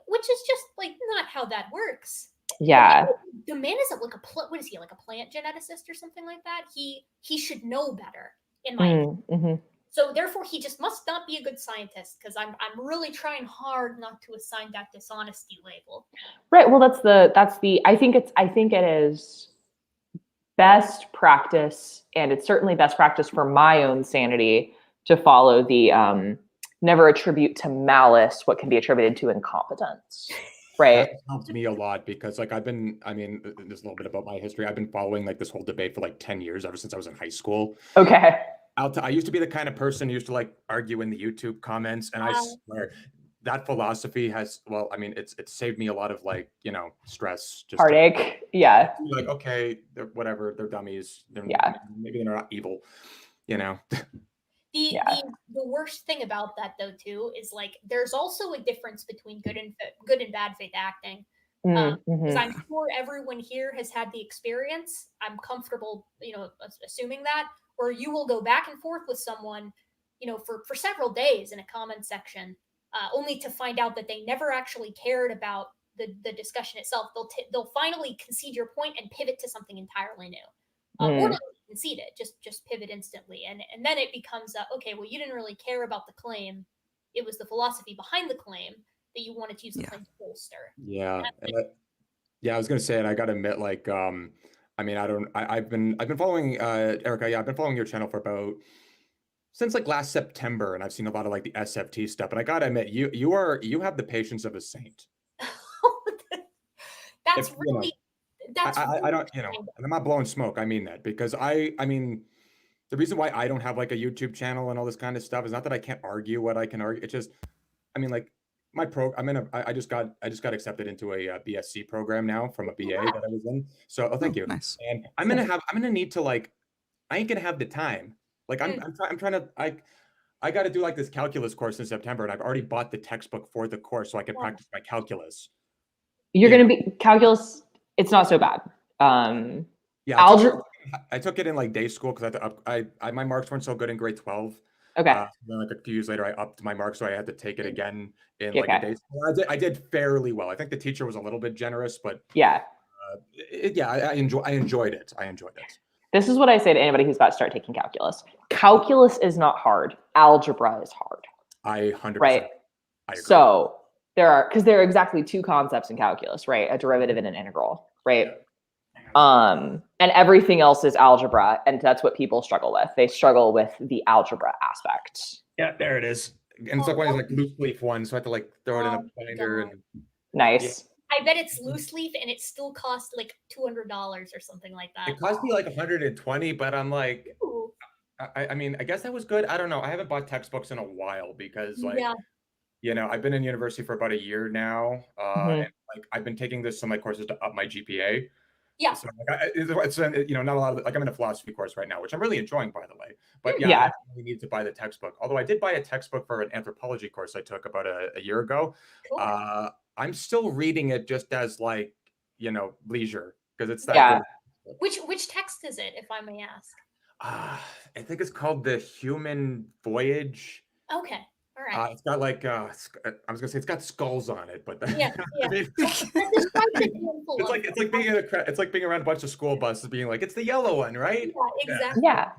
which is just like not how that works. Yeah. The man is like what is he, like a plant geneticist or something like that? He should know better, in my opinion. So therefore, he just must not be a good scientist, because I'm really trying hard not to assign that dishonesty label. Right. Well, that's the. I think it is best practice, and it's certainly best practice for my own sanity to follow the never attribute to malice what can be attributed to incompetence. Right. That helped me a lot, because like there's a little bit about my history. I've been following like this whole debate for like 10 years, ever since I was in high school. Okay. I used to be the kind of person who used to like argue in the YouTube comments, and I swear that philosophy has, it's saved me a lot of like, stress, just heartache. Yeah. Like, okay, whatever, they're dummies. Maybe they're not evil, The worst thing about that, though, too, is like there's also a difference between good and bad faith acting. Because I'm sure everyone here has had the experience. I'm comfortable, assuming that, where you will go back and forth with someone, for several days in a comment section, only to find out that they never actually cared about the discussion itself. They'll finally concede your point and pivot to something entirely new, or not concede it, just pivot instantly, and then it becomes okay. Well, you didn't really care about the claim; it was the philosophy behind the claim that you wanted to use the claim to bolster. Yeah, I was gonna say, and I gotta admit, like, I've been following Erica. Yeah, I've been following your channel for since like last September, and I've seen a lot of like the SFT stuff. And I gotta admit, you have the patience of a saint. That's really. I don't, and I'm not blowing smoke. I mean that, because the reason why I don't have like a YouTube channel and all this kind of stuff is not that I can't argue what I can argue. It's just, like I just got accepted into a BSc program now from a BA that I was in. So thank you. Nice. And I'm gonna need to like, I ain't gonna have the time. Like I'm trying to I got to do like this calculus course in September, and I've already bought the textbook for the course so I can practice my calculus. You're going to be calculus. It's not so bad. Yeah, algebra. I took it in like day school because my marks weren't so good in grade 12. Okay. Then like a few years later, I upped my marks, so I had to take it again in like Okay. a day school. I did fairly well. I think the teacher was a little bit generous, but yeah, I enjoyed it. This is what I say to anybody who's about to start taking calculus. Calculus is not hard. Algebra is hard. I 100%. Right. I agree. So there are exactly two concepts in calculus, right? A derivative and an integral, right? And everything else is algebra, and that's what people struggle with. They struggle with the algebra aspect. Yeah, there it is. And it's like one of these like loose leaf ones, so I have to like throw it in a binder. And nice. Yeah. I bet it's loose leaf, and it still costs like $200 or something like that. It cost me like 120, but I'm like, I mean, I guess that was good. I don't know. I haven't bought textbooks in a while because like, I've been in university for about a year now, and like I've been taking some like courses to up my GPA. Yeah. So like, it's not a lot of like I'm in a philosophy course right now, which I'm really enjoying, by the way. But I really need to buy the textbook. Although I did buy a textbook for an anthropology course I took about a year ago. Cool. I'm still reading it just as like leisure because it's that good. Which text is it, if I may ask? I think it's called The Human Voyage. Okay. All right. It's got like I was gonna say it's got skulls on it, but yeah. I mean, it's like being around a bunch of school buses, being like, it's the yellow one, right? Yeah, exactly. Yeah.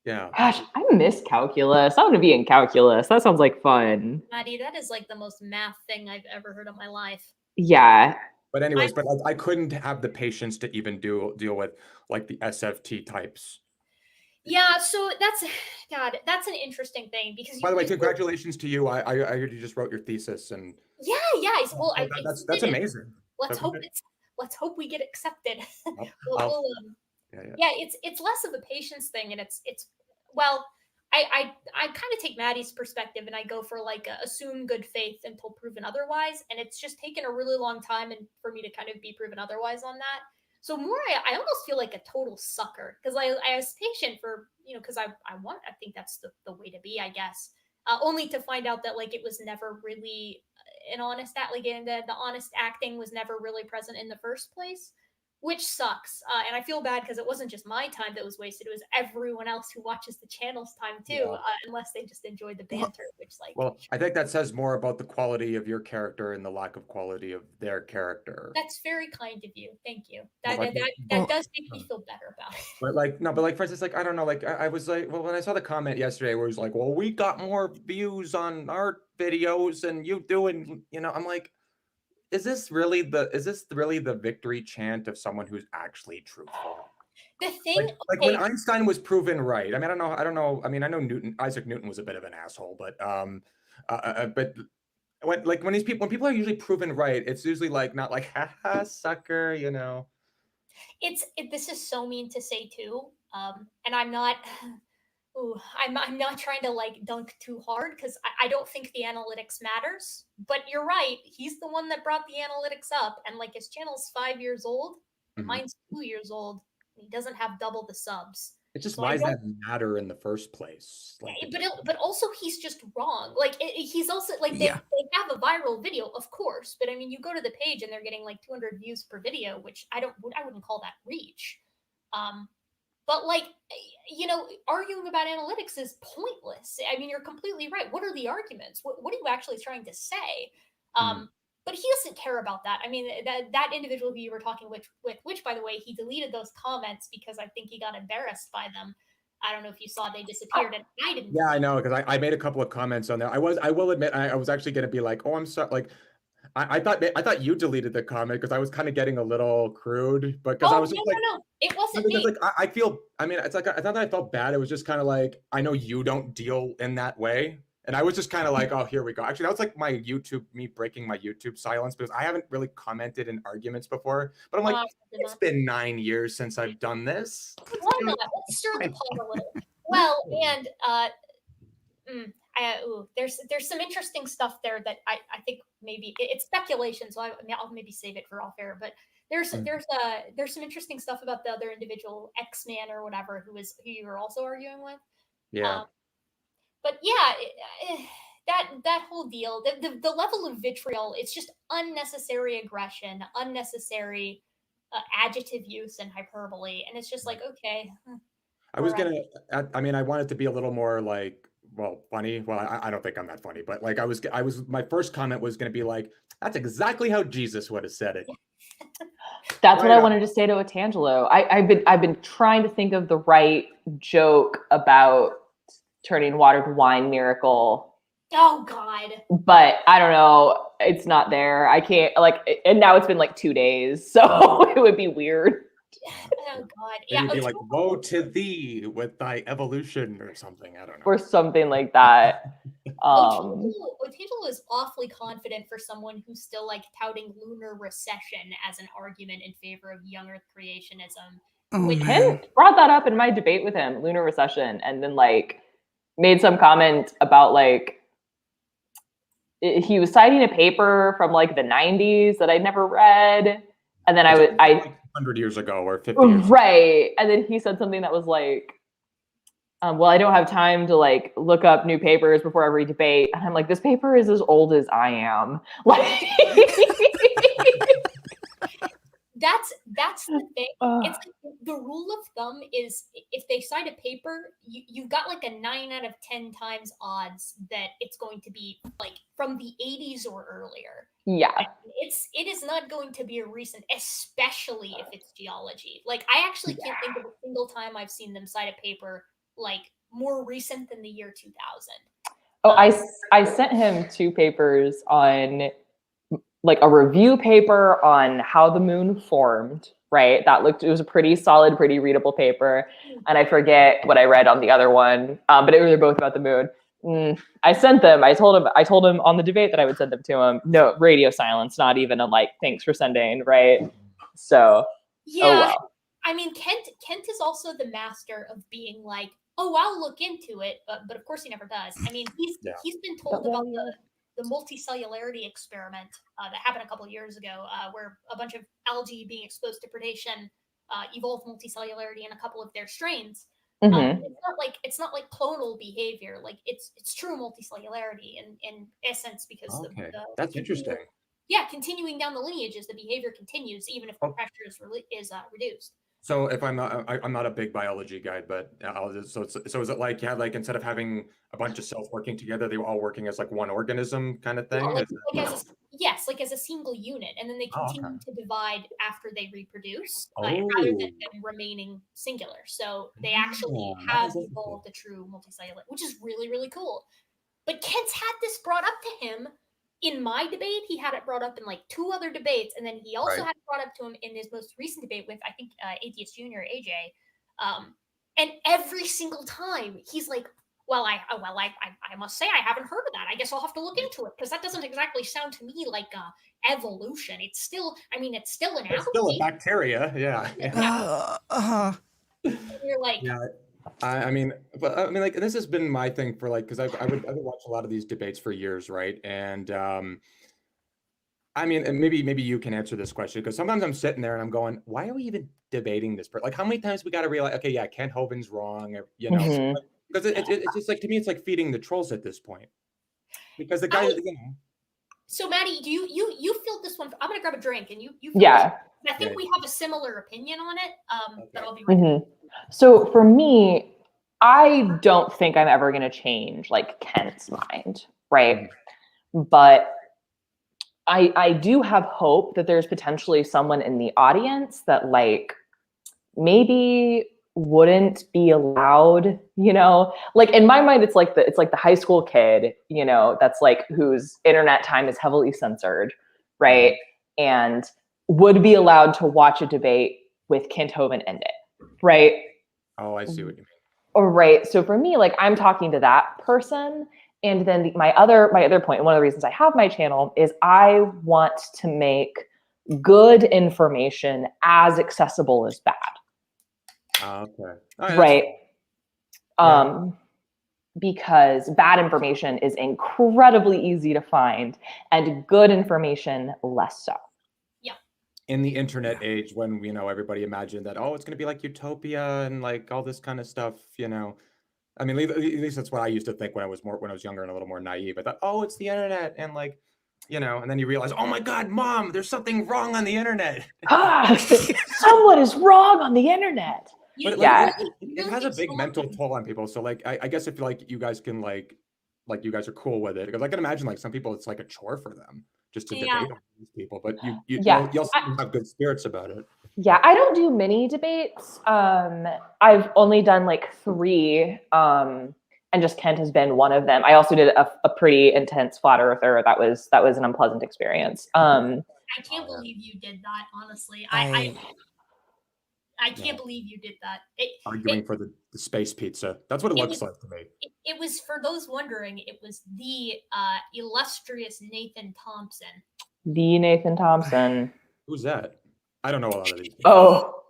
Yeah. Gosh, I miss calculus. I want to be in calculus. That sounds like fun. Maddie, that is like the most math thing I've ever heard in my life. Yeah. But anyways, but like, I couldn't have the patience to even deal with like the SFT types. Yeah, so that's an interesting thing because. By the way, congratulations to you. I heard you just wrote your thesis and. Yeah. Well, that's amazing. Let's hope we get accepted. Yeah, it's less of a patience thing, and it's well, I kind of take Maddie's perspective, and I go for like assume good faith until proven otherwise, and it's just taken a really long time and for me to kind of be proven otherwise on that. So more, I almost feel like a total sucker because I was patient for because I think that's the way to be, I guess. Only to find out that like it was never really an honest act, like the honest acting was never really present in the first place, which sucks. And I feel bad because it wasn't just my time that was wasted; it was everyone else who watches the channel's time too, unless they just enjoyed the banter. Well, I think that says more about the quality of your character and the lack of quality of their character. That's very kind of you. Thank you. That does make me feel better about it. But like for instance, like I don't know, like I was like, well, when I saw the comment yesterday where it was like, well, we got more views on our videos and you do, and I'm like, is this really the victory chant of someone who's actually truthful? The thing, like when Einstein was proven right. I mean, I don't know. I mean, I know Isaac Newton was a bit of an asshole, but when people are usually proven right, it's usually like not like haha sucker, This is so mean to say too, and I'm not. I'm not trying to like dunk too hard because I don't think the analytics matters. But you're right. He's the one that brought the analytics up, and like his channel's 5 years old, mine's 2 years old. He doesn't have double the subs. It's just why does that matter in the first place? Like, but also he's just wrong. Like he's also like they have a viral video, of course. But I mean, you go to the page and they're getting like 200 views per video, which I wouldn't call that reach. But like, arguing about analytics is pointless. I mean, you're completely right. What are the arguments? What are you actually trying to say? But he doesn't care about that. I mean, that individual who you were talking with, which by the way, he deleted those comments because I think he got embarrassed by them. I don't know if you saw they disappeared, and I didn't. Yeah, I know, because I made a couple of comments on there. I will admit I was actually going to be like, oh, I'm sorry, like. I thought you deleted the comment because I was kind of getting a little crude, but because I was no, it wasn't me. Like I feel, I mean, it's like I thought that I felt bad. It was just kind of like I know you don't deal in that way, and I was just kind of like, oh, here we go. Actually, that was like me breaking my YouTube silence because I haven't really commented in arguments before. But I'm like, it's been 9 years since I've done this. Why not? Let's stir the pot a little. Well, and there's some interesting stuff there that I think maybe it's speculation, so I'll maybe save it for off air. But there's some interesting stuff about the other individual X-Man or whatever who you were also arguing with. Yeah. But yeah, that whole deal, the level of vitriol, it's just unnecessary aggression, unnecessary adjective use and hyperbole, and it's just like, okay. I was gonna, I mean, I wanted to be a little more like, well, funny. Well, I don't think I'm that funny, but like, my first comment was gonna be like, that's exactly how Jesus would have said it. That's what I wanted to say to Otangelo. I've been trying to think of the right joke about turning water to wine miracle. Oh God. But I don't know. It's not there. I can't and now it's been like 2 days, so it would be weird. Oh God. Yeah. It'd be like, woe to thee with thy evolution or something. I don't know. Or something like that. Otangelo is awfully confident for someone who's still like touting lunar recession as an argument in favor of young Earth creationism. Ken brought that up in my debate with him, lunar recession, and then like made some comment about like he was citing a paper from like the 90s that I'd never read, and then like 100 years ago or 50 years right ago. And then he said something that was like, well, I don't have time to like look up new papers before every debate, and I'm like, this paper is as old as I am. Like that's the thing. It's like, the rule of thumb is if they cite a paper, you've got like a 9 out of 10 times odds that it's going to be like from the 80s or earlier. Yeah. It is not going to be a recent, especially if it's geology. Like I actually can't think of a single time I've seen them cite a paper like more recent than the year 2000. Oh, I sent him 2 papers on like a review paper on how the moon formed, right? It was a pretty solid, pretty readable paper. And I forget what I read on the other one, but they were both about the moon. I sent them. I told him on the debate that I would send them to him. No, radio silence, not even a like, thanks for sending, right? So, yeah. Oh well. I mean, Kent is also the master of being like, oh, I'll look into it, but of course he never does. I mean, he's been told about the multicellularity experiment that happened a couple of years ago, where a bunch of algae being exposed to predation evolved multicellularity in a couple of their strains. It's not like clonal behavior. Like it's true multicellularity in essence because that's interesting. Yeah, continuing down the lineages, the behavior continues even if the pressure is reduced. So if I'm not a big biology guy, but so is it like instead of having a bunch of cells working together, they were all working as like one organism kind of thing? Like as a single unit, and then they continue to divide after they reproduce, rather than remaining singular. So they actually have evolved a true multicellular, which is really, really cool. But Kent's had this brought up to him. In my debate, he had it brought up in like 2 other debates, and then he also had it brought up to him in his most recent debate with, I think, Atheist Junior AJ. And every single time, he's like, "Well, I must say I haven't heard of that. I guess I'll have to look into it because that doesn't exactly sound to me like evolution. It's still an algae. It's still a bacteria, yeah. You're like, I mean, like this has been my thing for like, because I would watch a lot of these debates for years, right? And I mean, and maybe you can answer this question because sometimes I'm sitting there and I'm going, why are we even debating this? Like, how many times we got to realize, okay, yeah, Kent Hovind's wrong, you know? Because it's just like, to me, it's like feeding the trolls at this point. Because the guy, you know. So Maddie, do you feel this one? I'm gonna grab a drink, and you I think we have a similar opinion on it. But I'll be right back. So for me, I don't think I'm ever going to change like Kent's mind, right? But I do have hope that there's potentially someone in the audience that like maybe wouldn't be allowed, you know, like in my mind, it's like the high school kid, you know, that's like whose internet time is heavily censored, right? And would be allowed to watch a debate with Kent Hovind in it. Right. Oh, I see what you mean. All right. So for me, like I'm talking to that person. And then my other point, and one of the reasons I have my channel is I want to make good information as accessible as bad. Okay. Right. because bad information is incredibly easy to find and good information less so. In the internet age, when everybody imagined that, oh, it's going to be like utopia and like all this kind of stuff, I mean, at least that's what I used to think when I was younger and a little more naive. I thought, oh, it's the internet, and like, and then you realize, oh my God, Mom, there's something wrong on the internet. Someone is wrong on the internet. But Yeah. it has a big mental toll on people. So like, I guess if like you guys can like you guys are cool with it, because I can imagine like some people it's like a chore for them just to debate on these people. But you'll have good spirits about it. Yeah, I don't do many debates. I've only done like 3, and just Kent has been one of them. I also did a pretty intense flat earther. That was an unpleasant experience. I can't believe you did that. Honestly, I can't believe you did that. Arguing for the space pizza. That's what it looks like to me. It was, for those wondering, it was the illustrious Nathan Thompson. The Nathan Thompson. Who's that? I don't know a lot of these people. Oh,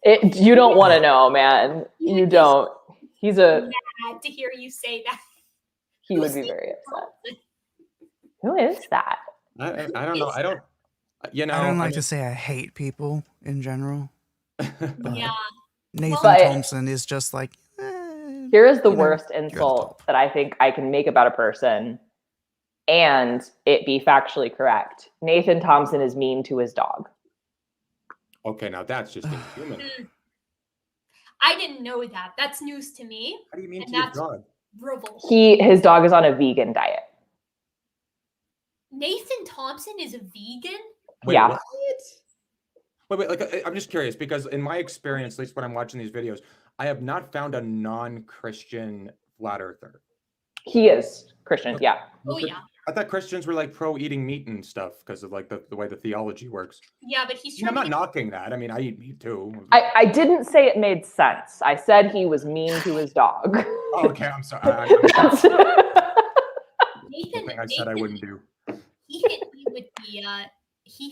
you don't want to know, man. You don't. He's a. Mad to hear you say that. He would be very upset. Who is that? I don't know. I don't. I don't like to say I hate people in general. Yeah. Nathan Thompson is just like. Here is the worst insult that I think I can make about a person, and it be factually correct. Nathan Thompson is mean to his dog. Okay, now that's just inhuman. I didn't know that. That's news to me. How do you mean to your dog? Revolting. His dog is on a vegan diet. Nathan Thompson is a vegan? Wait, yeah. What? Wait, like I'm just curious because in my experience, at least when I'm watching these videos, I have not found a non-Christian flat earther. He is Christian, yeah. Oh yeah. I thought Christians were like pro eating meat and stuff because of like the way the theology works. Yeah, but he's I'm not knocking that. I mean, I eat meat too. I didn't say it made sense. I said he was mean to his dog. Okay, I'm sorry. Nathan, I said I wouldn't do. He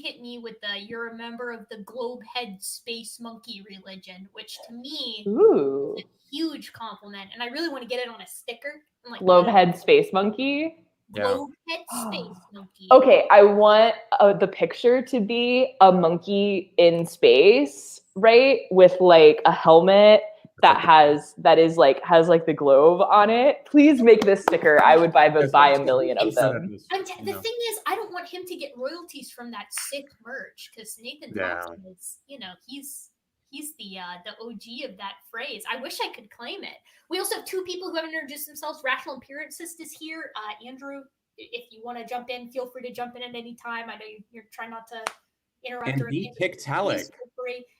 hit me with the you're a member of the globe head space monkey religion, which to me is a huge compliment, and I really want to get it on a sticker. I'm like, globe head space monkey. Globe head space monkey. Okay, I want the picture to be a monkey in space, right, with like a helmet has the globe on it. Please make this sticker. I would buy a million of them. The thing is, I don't want him to get royalties from that sick merch because Nathan Thompson is, he's the OG of that phrase. I wish I could claim it. We also have 2 people who haven't introduced themselves. Rational Empiricist is here. Andrew, if you want to jump in, feel free to jump in at any time. I know you're trying not to interrupt. And the Tiktaalik.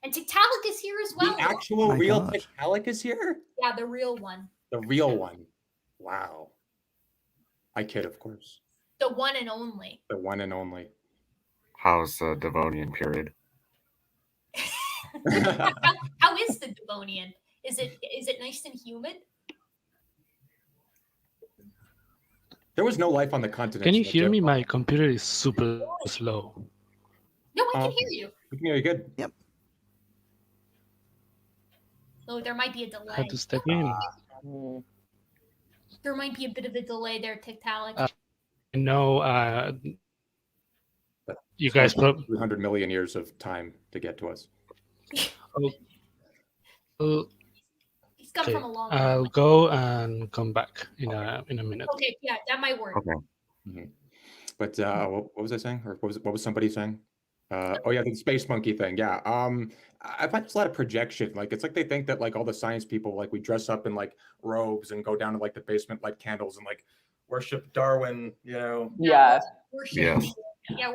And Tiktaalik is here as well. The actual real Tiktaalik is here? Yeah, the real one. The real one. Wow. I kid, of course. The one and only. The one and only. How's the Devonian period? How is the Devonian? Is it nice and humid? There was no life on the continent. Can you hear me? My computer is super slow. No, I can hear you. We can hear you good. Yep. Oh, there might be a delay. I had to step in. There might be a bit of a delay there, Tiktaalik. No, you guys probably 300 million years of time to get to us. He's come from a long way. I'll go and come back in a minute. Okay, yeah, that might work. Okay. Mm-hmm. But what was I saying? Or what was somebody saying? Oh yeah, the space monkey thing. Yeah. I find there's a lot of projection. Like it's like they think that like all the science people like we dress up in like robes and go down to like the basement, light candles, and like worship Darwin. Yeah. Worship. Yeah.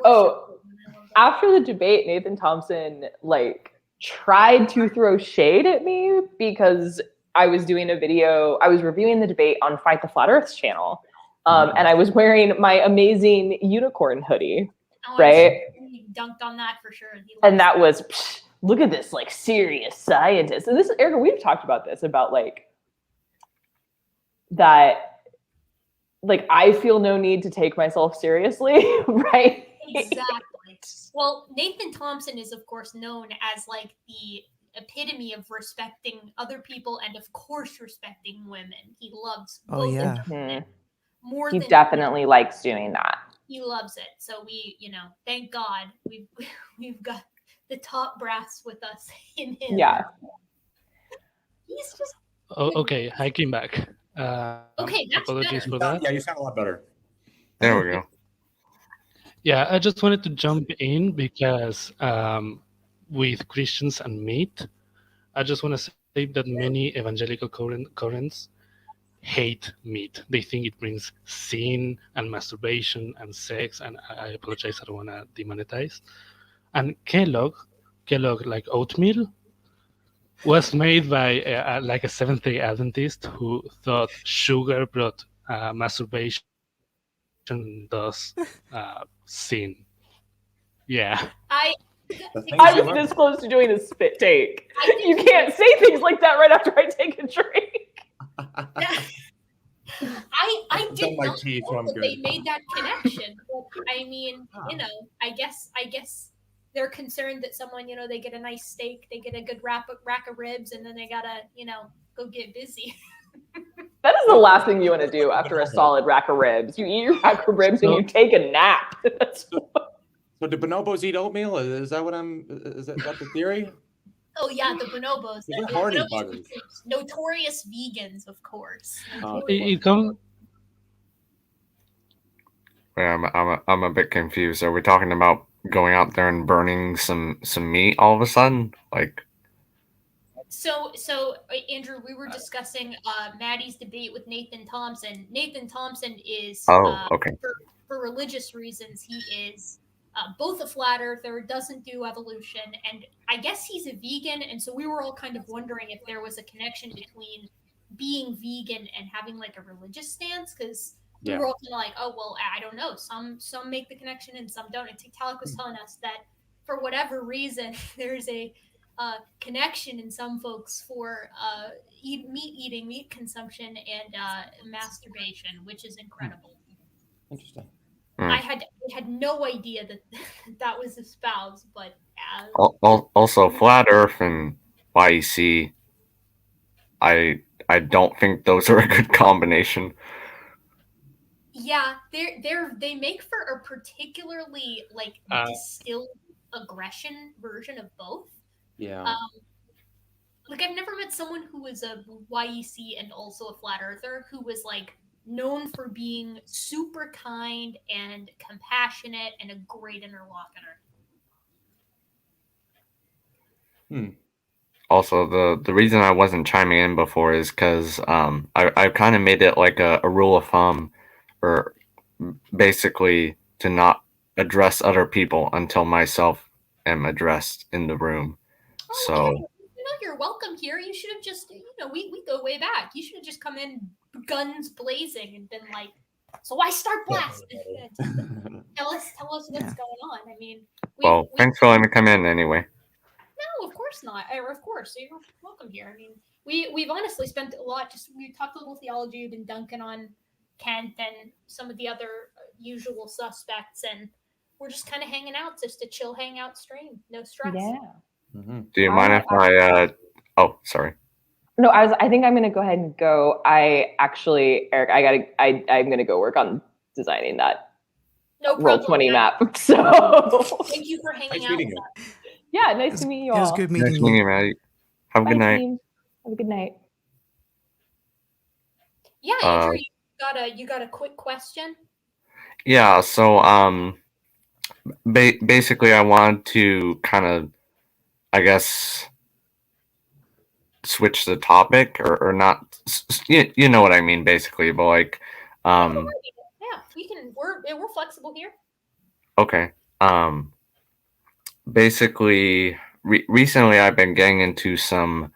After the debate, Nathan Thompson like tried to throw shade at me because I was doing a video. I was reviewing the debate on Fight the Flat Earth's channel, and I was wearing my amazing unicorn hoodie. Right? He dunked on that for sure. And that was, look at this, like, serious scientist. And this is, Erica, we've talked about this, about, like, that, like, I feel no need to take myself seriously, right? Exactly. Well, Nathan Thompson is, of course, known as, like, the epitome of respecting other people and of course respecting women. He loves Oh, both yeah. of them more He than definitely likes doing that. he loves it. So we, thank God we've got the top brass with us in him. Yeah. He's just Oh, okay, I came back. Okay, that's Apologies better. for that. Yeah, you sound a lot better. There we go. Yeah, I just wanted to jump in because with Christians and meat, I just want to say that many evangelical currents hate meat. They think it brings sin and masturbation and sex. And I apologize, I don't want to demonetize. And Kellogg, like oatmeal, was made by like a Seventh-day Adventist who thought sugar brought masturbation, thus sin. Yeah. I I was this close to doing a spit take. You can't say things like that right after I take a drink. I did my not tea, so know I'm that they good. made that connection. But I mean, I guess they're concerned that someone, they get a nice steak, they get a good rack of ribs, and then they gotta, go get busy. That is the last thing you want to do after a solid rack of ribs. You eat your rack of ribs and you take a nap. So do bonobos eat oatmeal? Is that what is that the theory? Oh yeah, the bonobos. They're hardy buggers. Notorious vegans, of course. It comes. Yeah, I'm a bit confused. Are we talking about going out there and burning some meat all of a sudden? Like, So Andrew, we were discussing Maddie's debate with Nathan Thompson. Nathan Thompson is okay. For religious reasons, he is both a flat earther, doesn't do evolution, and I guess he's a vegan. And so we were all kind of wondering if there was a connection between being vegan and having like a religious stance, because we were all kind of like, oh well, I don't know. Some make the connection and some don't. And Tiktaalik was telling us that for whatever reason, there's a connection in some folks for meat consumption and masturbation, which is incredible. Interesting. I had no idea that that was espoused, but Also, flat Earth and YEC. I don't think those are a good combination. yeah, they make for a particularly like distilled aggression version of both. Yeah. Like I've never met someone who was a YEC and also a flat earther who was like known for being super kind and compassionate and a great interlocutor. Also, the reason I wasn't chiming in before is because I kind of made it like a rule of thumb, or basically to not address other people until myself am addressed in the room. Oh, So you're welcome here. You should have just, we go way back. You should have just come in guns blazing and been like, so why start blasting? tell us what's going on. I mean, thanks for letting me come in anyway. No, of course not. Of course, you're welcome here. I mean, we've honestly spent a lot. We talked a little theology. We've been dunking on Canton, some of the other usual suspects, and we're just kind of hanging out, just a chill hangout stream, no stress. Yeah. Mm-hmm. Do you mind if I? Oh, sorry. No, I think I'm gonna go ahead and go. I actually, Eric, I'm gonna go work on designing that no problem, Roll20 map. So thank you for hanging Nice out meeting with you. us. yeah, nice to meet you all. It was good meeting Nice meeting you. you, Maddie. Have a good night. Team. Have a good night. Yeah, Andrew, you got a quick question? Yeah. So basically, I wanted to kind of, I guess, switch the topic or not. You know what I mean, basically. But like, Yeah, we can. We're flexible here. Okay. Basically, recently I've been getting into some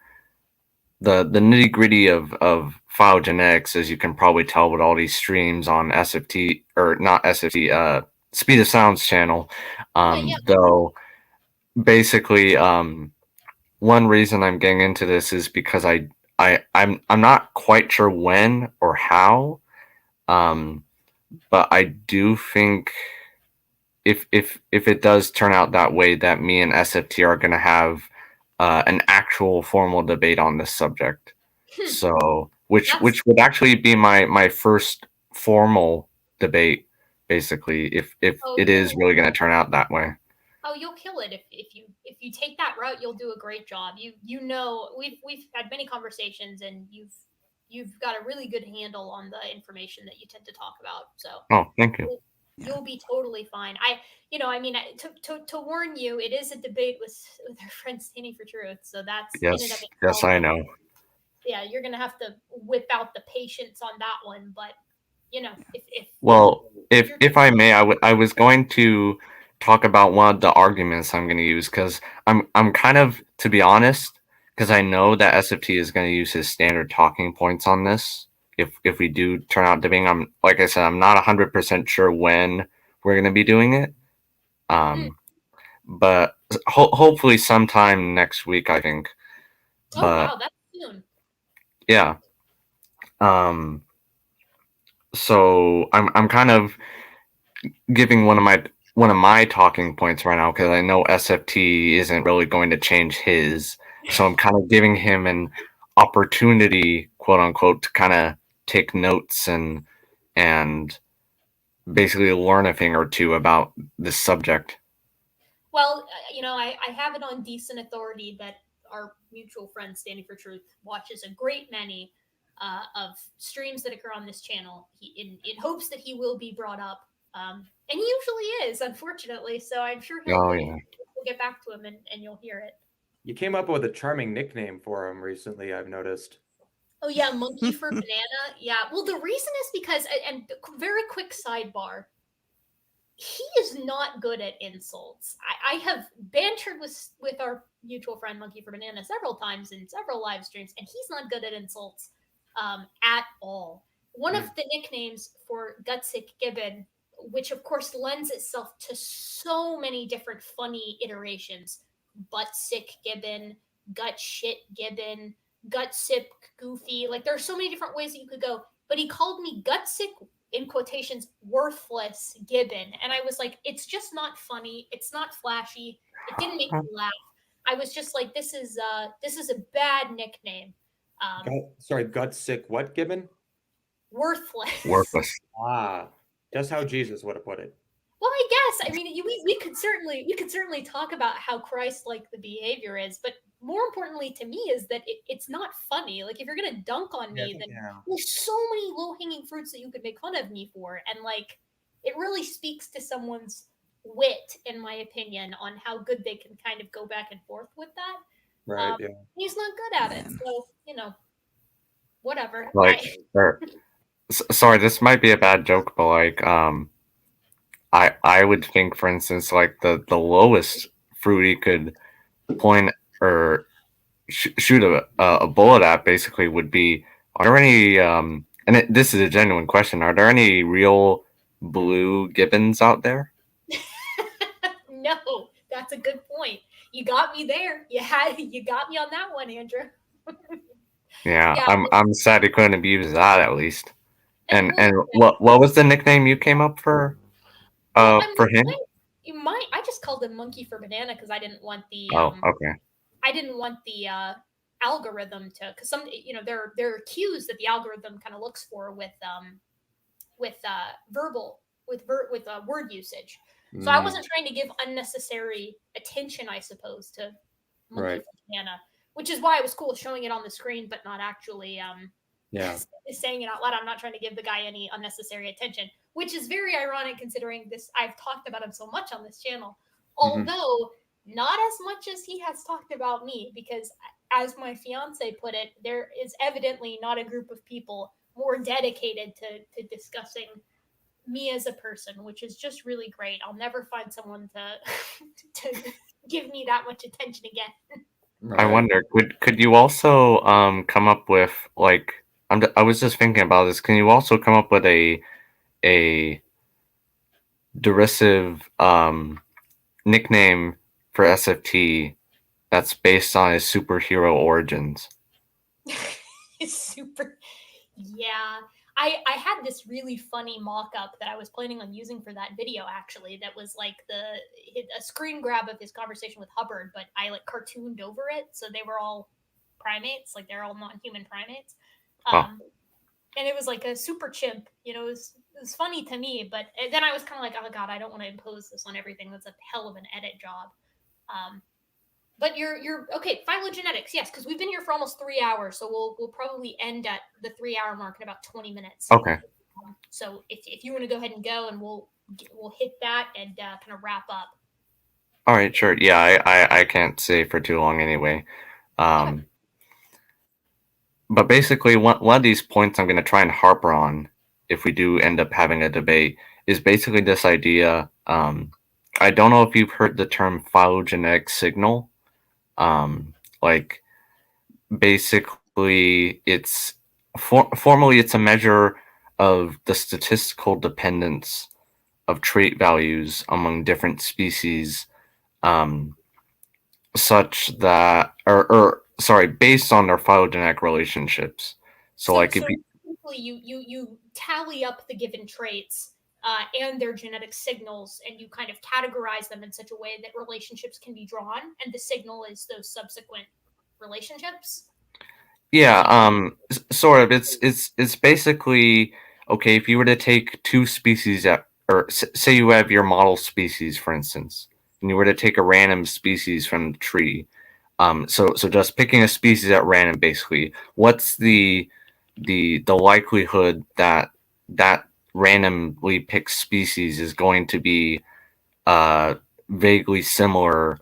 the nitty gritty of phylogenetics, as you can probably tell with all these streams on SFT, or not SFT, Speed of Sound's channel. Though basically, one reason I'm getting into this is because I'm not quite sure when or how, but I do think if it does turn out that way, that me and SFT are going to have an actual formal debate on this subject. So, which That's- would actually be my first formal debate, basically, if Oh, it is cool. really going to turn out that way. Oh, you'll kill it if you take that route. You'll do a great job. You know, we've had many conversations, and you've got a really good handle on the information that you tend to talk about. So Oh, thank you. you'll be totally fine. I mean, to warn you, it is a debate with our friend Standing for Truth. So that's in and of Yes, itself. yes, I know. Yeah, you're gonna have to whip out the patience on that one. But you know, Well, if I may, I was going to talk about one of the arguments I'm going to use, because I'm kind of, to be honest, because I know that SFT is going to use his standard talking points on this. If we do turn out debating, I'm, like I said, I'm not 100% sure when we're going to be doing it. But hopefully sometime next week, I think. oh But wow, that's soon. yeah. So I'm kind of giving one of my talking points right now, because I know SFT isn't really going to change his. So I'm kind of giving him an opportunity, quote unquote, to kind of take notes and basically learn a thing or two about this subject. Well, I have it on decent authority that our mutual friend Standing for Truth watches a great many of streams that occur on this channel. In hopes that he will be brought up, and he usually is, unfortunately. So I'm sure we'll get back to him, and you'll hear it. You came up with a charming nickname for him recently, I've noticed. Oh yeah, Monkey for Banana. Yeah. Well, the reason is because, and very quick sidebar, he is not good at insults. I have bantered with our mutual friend Monkey for Banana several times in several live streams, and he's not good at insults at all. One of the nicknames for Gutsick Gibbon, which of course lends itself to so many different funny iterations: Buttsick Gibbon, Gut Shit Gibbon, Gutsip Goofy. Like there are so many different ways that you could go. But he called me Gutsick, in quotations, worthless Gibbon. And I was like, it's just not funny. It's not flashy. It didn't make me laugh. I was just like, this is a bad nickname. Gut sick what, Gibbon? Worthless. Worthless. Ah, just how Jesus would have put it. Well, I guess. I mean, we could certainly talk about how Christ-like the behavior is, but more importantly to me is that it's not funny. Like if you're gonna dunk on me, then there's so many low-hanging fruits that you could make fun of me for, and like it really speaks to someone's wit, in my opinion, on how good they can kind of go back and forth with that. Right. Yeah. He's not good at it, so whatever. Like, sorry, this might be a bad joke, but like, I would think, for instance, like the lowest fruit he could point or shoot a bullet at basically would be, are there any this is a genuine question, are there any real blue gibbons out there? No, that's a good point. You got me there. You got me on that one, Andrew. Yeah, I'm sad he couldn't have used that at least. And what was the nickname you came up for? For him? I just called him Monkey for Banana because I didn't want the okay. I didn't want the algorithm to, because some there are cues that the algorithm kind of looks for with word usage. So I wasn't trying to give unnecessary attention, I suppose, to Monkey for Banana, which is why it was cool showing it on the screen but not actually saying it out loud. I'm not trying to give the guy any unnecessary attention, which is very ironic considering this. I've talked about him so much on this channel, although not as much as he has talked about me, because as my fiance put it, there is evidently not a group of people more dedicated to discussing me as a person, which is just really great. I'll never find someone to give me that much attention again. Right. I wonder, could you also come up with, like, I was just thinking about this. Can you also come up with a derisive nickname for SFT that's based on his superhero origins? Yeah, I had this really funny mock-up that I was planning on using for that video, actually, that was like a screen grab of his conversation with Hubbard, but I like cartooned over it, so they were all primates, like they're all non-human primates. And it was like a super chimp, it was funny to me, but then I was kind of like, oh god, I don't want to impose this on everything. That's a hell of an edit job. But you're okay. Phylogenetics, yes, because we've been here for almost 3 hours, so we'll probably end at the 3 hour mark in about 20 minutes. Okay. So if you want to go ahead and go, and we'll hit that and kind of wrap up. All right, sure. Yeah, I can't stay for too long anyway. Okay. But basically, one of these points I'm going to try and harper on, if we do end up having a debate, is basically this idea. I don't know if you've heard the term phylogenetic signal. Like, basically, it's formally it's a measure of the statistical dependence of trait values among different species, such that, based on their phylogenetic relationships. So if you, basically you tally up the given traits and their genetic signals, and you kind of categorize them in such a way that relationships can be drawn, and the signal is those subsequent relationships. yeah, sort of. It's basically, okay, if you were to take two species or say you have your model species, for instance, and you were to take a random species from the tree. So just picking a species at random, basically, what's the likelihood that randomly picked species is going to be vaguely similar,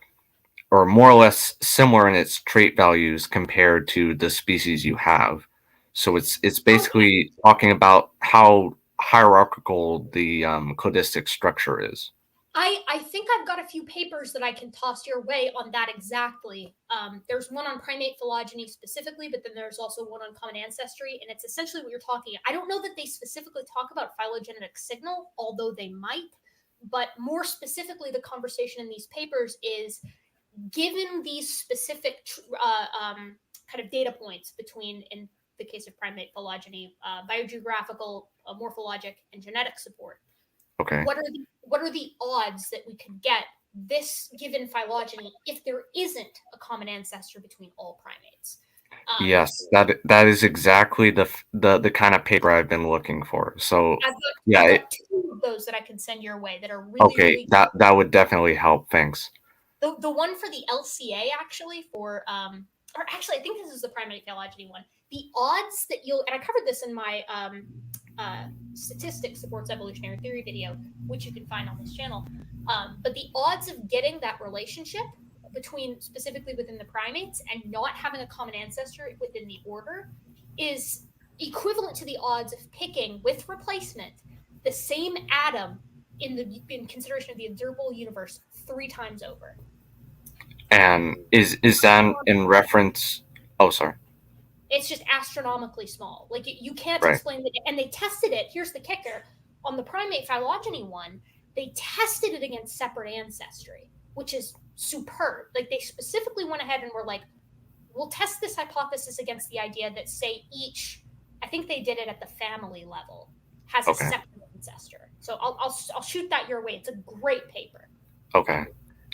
or more or less similar in its trait values compared to the species you have. So it's basically talking about how hierarchical the cladistic structure is. I think I've got a few papers that I can toss your way on that exactly. There's one on primate phylogeny specifically, but then there's also one on common ancestry, and it's essentially what you're talking. I don't know that they specifically talk about phylogenetic signal, although they might. But more specifically, the conversation in these papers is, given these specific kind of data points between, in the case of primate phylogeny, biogeographical, morphologic, and genetic support. Okay. What are the odds that we could get this given phylogeny if there isn't a common ancestor between all primates? Yes, that is exactly the kind of paper I've been looking for. So I've got two of those that I can send your way that are really okay. really That would definitely help. Thanks. The one for the LCA, actually, or actually, I think this is the primate phylogeny one. The odds that and I covered this in my statistics supports evolutionary theory video, which you can find on this channel. But the odds of getting that relationship between, specifically within the primates, and not having a common ancestor within the order is equivalent to the odds of picking, with replacement, the same atom in consideration of the observable universe 3 times over. And is that in reference? Oh, sorry. It's just astronomically small. Like, you can't Right. explain it. And they tested it. Here's the kicker: on the primate phylogeny one, they tested it against separate ancestry, which is superb. Like, they specifically went ahead and were like, we'll test this hypothesis against the idea that, say, each, I think they did it at the family level, has a separate ancestor. So I'll shoot that your way. It's a great paper. Okay.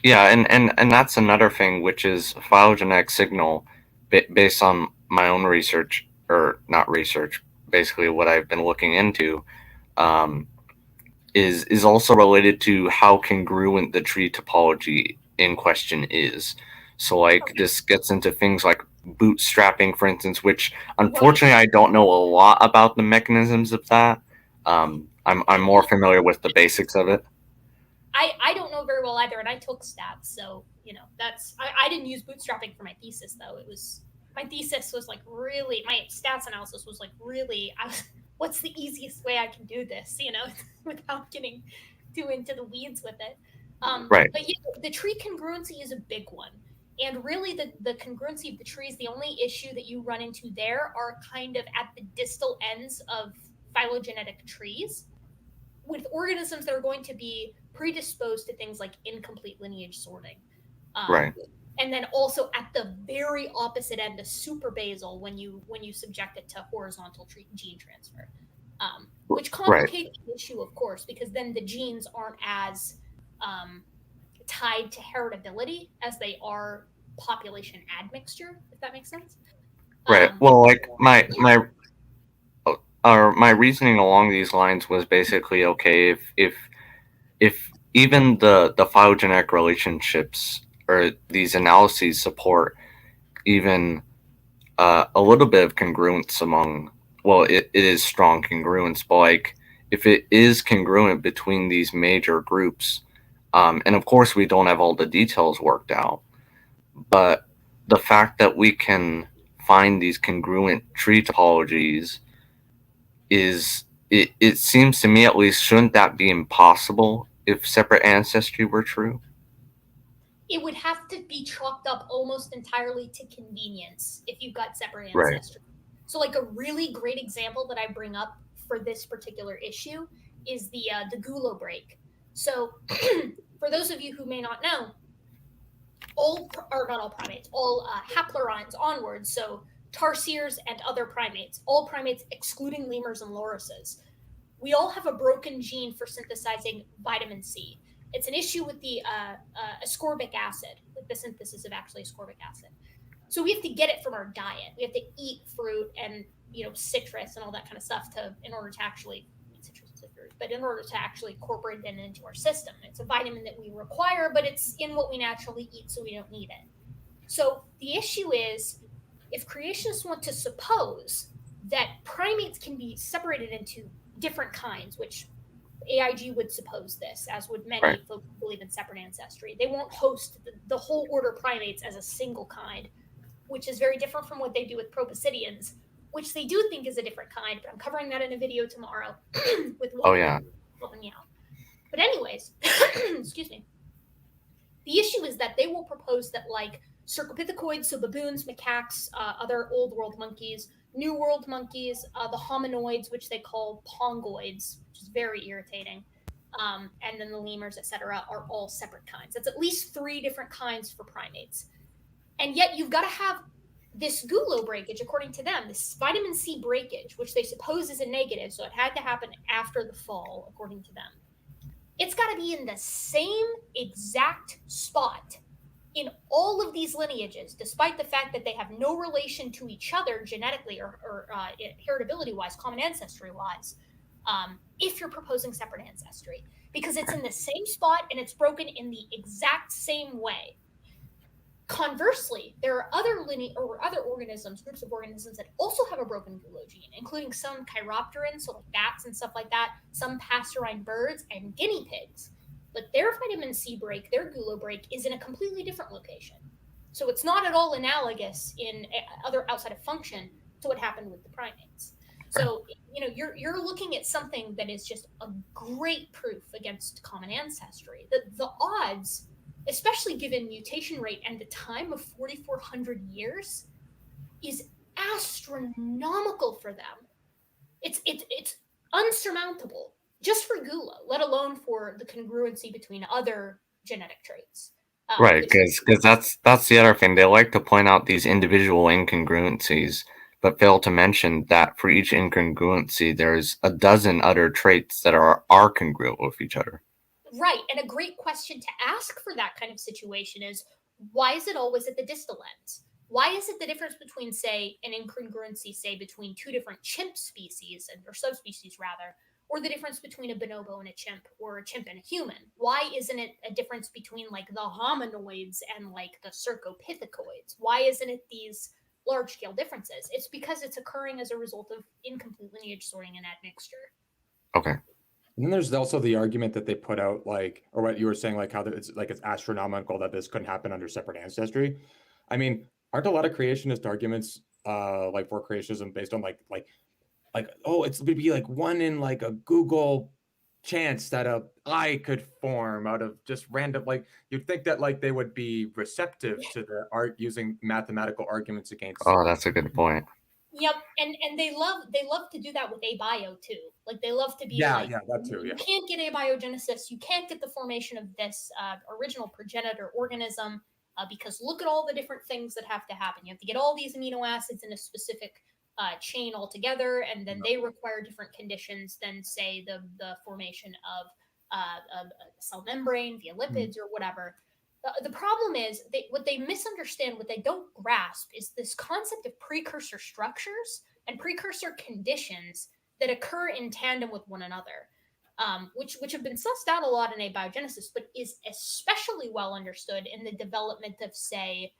Yeah, and that's another thing, which is phylogenetic signal, based on my own research, or not research, basically what I've been looking into, is also related to how congruent the tree topology in question is. So this gets into things like bootstrapping, for instance, which unfortunately I don't know a lot about the mechanisms of that. I'm more familiar with the basics of it. I don't know very well either, and I took stats, so that's I didn't use bootstrapping for my thesis, though. My thesis was like, really, my stats analysis was like, really, what's the easiest way I can do this, without getting too into the weeds with it. Right. But the tree congruency is a big one, and really the congruency of the trees, the only issue that you run into there are kind of at the distal ends of phylogenetic trees, with organisms that are going to be predisposed to things like incomplete lineage sorting. Right. And then also at the very opposite end, the super basal, when you subject it to horizontal gene transfer. which complicates the issue, of course, because then the genes aren't as tied to heritability as they are population admixture, if that makes sense. Right. Well, like my reasoning along these lines was basically, okay, if even the phylogenetic relationships or these analyses support even a little bit of congruence among, well, it is strong congruence, but like if it is congruent between these major groups, and of course we don't have all the details worked out, but the fact that we can find these congruent tree topologies is, it seems to me at least, shouldn't that be impossible if separate ancestry were true? It would have to be chalked up almost entirely to convenience if you've got separate Right. ancestry. So, like a really great example that I bring up for this particular issue is the Gulo break. So, for those of you who may not know, not all primates, all haplorines onwards, so tarsiers and other primates, all primates excluding lemurs and lorises, we all have a broken gene for synthesizing vitamin C. It's an issue with the ascorbic acid, with the synthesis of actually ascorbic acid. So we have to get it from our diet. We have to eat fruit and citrus and all that kind of stuff in order to actually eat citrus and fruit, but in order to actually incorporate it into our system. It's a vitamin that we require, but it's in what we naturally eat, so we don't need it. So the issue is, if creationists want to suppose that primates can be separated into different kinds, which AIG would suppose this, as would many folks who believe in separate ancestry. They won't host the whole order primates as a single kind, which is very different from what they do with proboscideans, which they do think is a different kind, but I'm covering that in a video tomorrow with one helping me out. But anyways, excuse me. The issue is that they will propose that, like, Cercopithecus, so baboons, macaques, other old world monkeys, New World monkeys, the hominoids, which they call pongoids, which is very irritating, and then the lemurs, etc., are all separate kinds. That's at least 3 different kinds for primates. And yet you've got to have this Gulo breakage, according to them, this vitamin C breakage, which they suppose is a negative, so it had to happen after the fall, according to them. It's got to be in the same exact spot in all of these lineages, despite the fact that they have no relation to each other genetically or heritability-wise, common ancestry-wise, if you're proposing separate ancestry, because it's in the same spot and it's broken in the exact same way. Conversely, there are other organisms, groups of organisms that also have a broken Gulo gene, including some chiropterans, so like bats and stuff like that, some passerine birds, and guinea pigs. But their vitamin C break, their Gulo break, is in a completely different location. So it's not at all analogous in other outside of function to what happened with the primates. So, you're looking at something that is just a great proof against common ancestry. The odds, especially given mutation rate and the time of 4,400 years, is astronomical for them. It's unsurmountable. Just for Gulo, let alone for the congruency between other genetic traits. Right, because that's the other thing. They like to point out these individual incongruencies, but fail to mention that for each incongruency, there's a dozen other traits that are congruent with each other. Right, and a great question to ask for that kind of situation is, why is it always at the distal ends? Why is it the difference between, say, an incongruency, say, between 2 different chimp species, or subspecies rather, or the difference between a bonobo and a chimp, or a chimp and a human? Why isn't it a difference between, like, the hominoids and, like, the cercopithecus? Why isn't it these large-scale differences? It's because it's occurring as a result of incomplete lineage sorting and admixture. Okay. And then there's also the argument that they put out, like, or what you were saying, like how it's astronomical that this couldn't happen under separate ancestry. I mean, aren't a lot of creationist arguments like for creationism based on like oh, it's would be like 1 in like a Google chance that a eye could form out of just random, like you'd think that like they would be receptive to the art using mathematical arguments against. Oh, that's a good point. Yep, and they love to do that with abio too. Like they love to be that too. You can't get abiogenesis, you can't get the formation of this original progenitor organism because look at all the different things that have to happen. You have to get all these amino acids in a specific chain altogether, and then they require different conditions than, say, the formation of a cell membrane via lipids or whatever. The problem is what they misunderstand, what they don't grasp, is this concept of precursor structures and precursor conditions that occur in tandem with one another, which have been sussed out a lot in abiogenesis, but is especially well understood in the development of, say,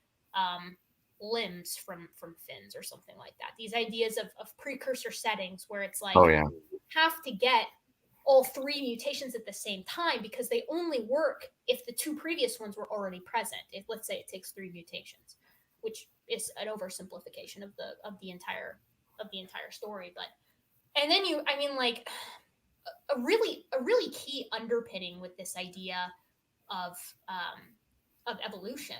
limbs from fins or something like that. These ideas of precursor settings where it's like, you have to get all three mutations at the same time because they only work if the two previous ones were already present. If, let's say, it takes 3 mutations, which is an oversimplification of the entire story. But and then a really key underpinning with this idea of evolution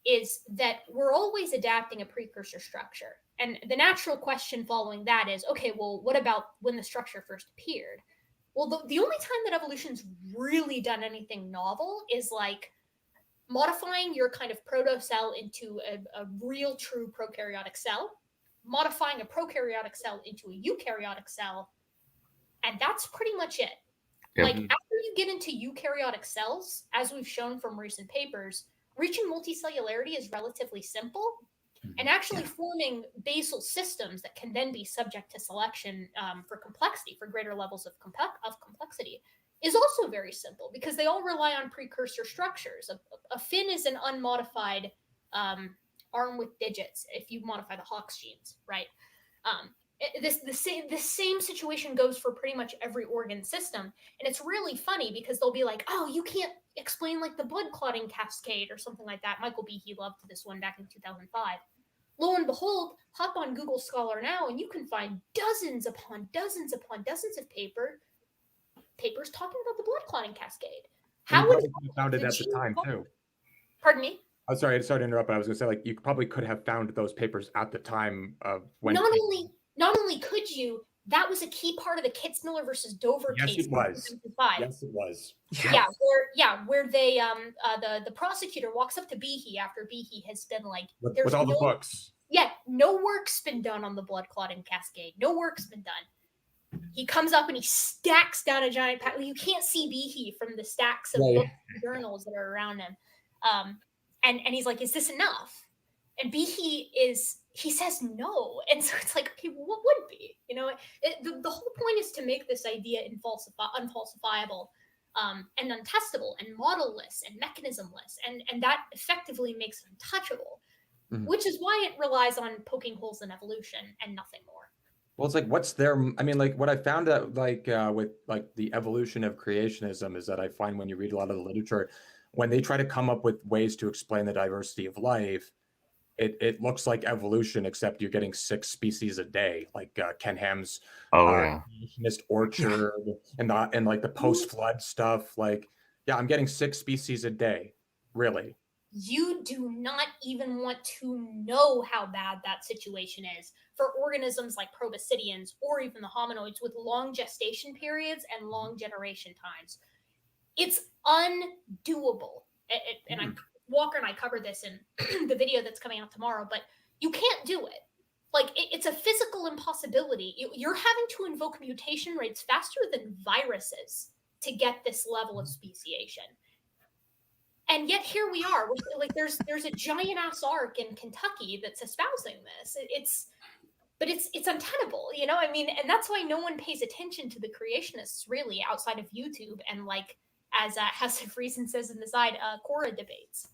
is that we're always adapting a precursor structure. And the natural question following that is, okay, well, what about when the structure first appeared? Well, the only time that evolution's really done anything novel is like modifying your kind of protocell into a real true prokaryotic cell, modifying a prokaryotic cell into a eukaryotic cell, and that's pretty much it. Yep. Like, after you get into eukaryotic cells, as we've shown from recent papers, reaching multicellularity is relatively simple, and actually forming basal systems that can then be subject to selection for complexity, for greater levels of complexity, is also very simple because they all rely on precursor structures. A fin is an unmodified arm with digits if you modify the Hox genes, right? The same situation goes for pretty much every organ system. And it's really funny because they'll be like, oh, you can't explain like the blood clotting cascade or something like that. Michael Behe loved this one back in 2005. Lo and behold, hop on Google Scholar now and you can find dozens upon dozens upon dozens of papers talking about the blood clotting cascade. How would you found it at the time too? Pardon me? I'm sorry to interrupt, but I was going to say, like, you probably could have found those papers at the time of when. Not only could you, that was a key part of the Kitzmiller versus Dover case. Yes, it was. Yes, it was. Where they the prosecutor walks up to Behe after Behe has been like, with all the books. Yeah, no work's been done on the blood clotting cascade. No work's been done. He comes up and he stacks down a giant pack. You can't see Behe from the stacks of books and journals that are around him. And he's like, is this enough? And he says no. And so it's like, okay, well, what would be? You know, the whole point is to make this idea unfalsifiable and untestable and model-less and mechanism-less. And that effectively makes it untouchable, which is why it relies on poking holes in evolution and nothing more. Well, it's like, what's their, I mean, like what I found out, like with like the evolution of creationism is that I find when you read a lot of the literature, when they try to come up with ways to explain the diversity of life, it looks like evolution, except you're getting 6 species a day, like Ken Ham's Creationist Orchard and like the post-flood stuff. Like, yeah, I'm getting 6 species a day, really. You do not even want to know how bad that situation is for organisms like proboscideans or even the hominoids with long gestation periods and long generation times. It's undoable. And Walker and I covered this in the video that's coming out tomorrow, but you can't do it. Like, it's a physical impossibility. You're having to invoke mutation rates faster than viruses to get this level of speciation. And yet here we are. Like, there's a giant ass arc in Kentucky that's espousing this. It's untenable, you know. I mean, and that's why no one pays attention to the creationists really outside of YouTube and, like, as House of Reason says in the side, Quora debates.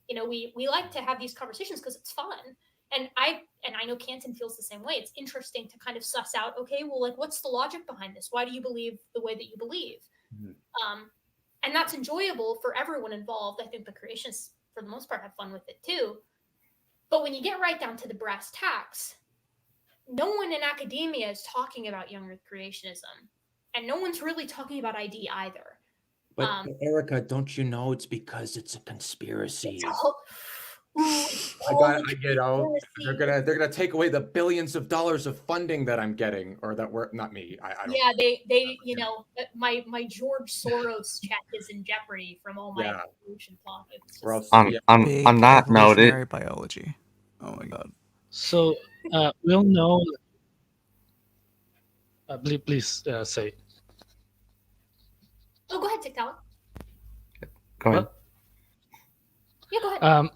You know, we like to have these conversations because it's fun, and I know Canton feels the same way. It's interesting to kind of suss out, okay, well, like, what's the logic behind this? Why do you believe the way that you believe? And that's enjoyable for everyone involved. I think the creationists, for the most part, have fun with it too. But when you get right down to the brass tacks, no one in academia is talking young Earth creationism, and no one's really talking about ID either. But Erica, don't you know it's because it's a conspiracy? They're gonna take away the billions of dollars of funding that I'm getting, or that we're not me. I don't. Yeah, they you know, my George Soros check is in jeopardy from all my evolution talk. On that note, biology. Oh my god. So we all know Please say. Oh, go ahead, Tiktaalik. Go ahead. Yeah, go ahead.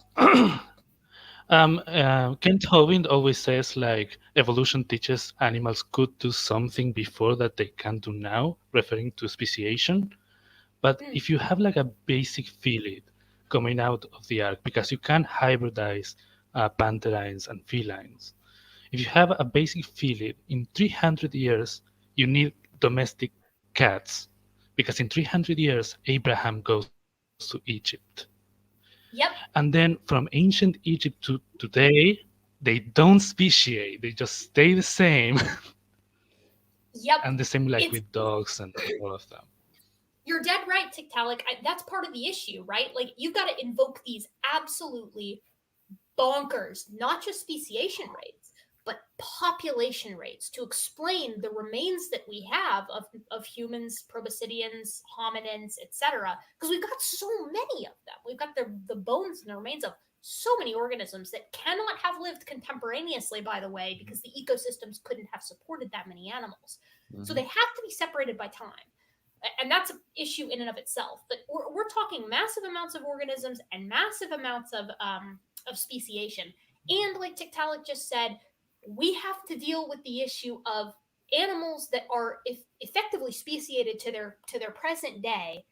Kent Hovind always says like evolution teaches animals could do something before that they can do now, referring to speciation. But if you have like a basic felid coming out of the ark, because you can hybridize pantherines and felines, if you have a basic felid in 300 years, you need domestic cats, because in 300 years Abraham goes to Egypt. Yep. And then from ancient Egypt to today, they don't speciate, they just stay the same. Yep. And the same like with dogs and all of them. You're dead right, Tiktaalik. That's part of the issue, right? Like, you've got to invoke these absolutely bonkers, not just speciation rates, but population rates to explain the remains that we have of humans, proboscideans, hominins, etc. Because we've got so many of them. We've got the bones and the remains of so many organisms that cannot have lived contemporaneously, by the way, because the ecosystems couldn't have supported that many animals. Mm-hmm. So they have to be separated by time. And that's an issue in and of itself. But we're talking massive amounts of organisms and massive amounts of speciation. And like Tiktaalik just said, we have to deal with the issue of animals that are effectively speciated to their present day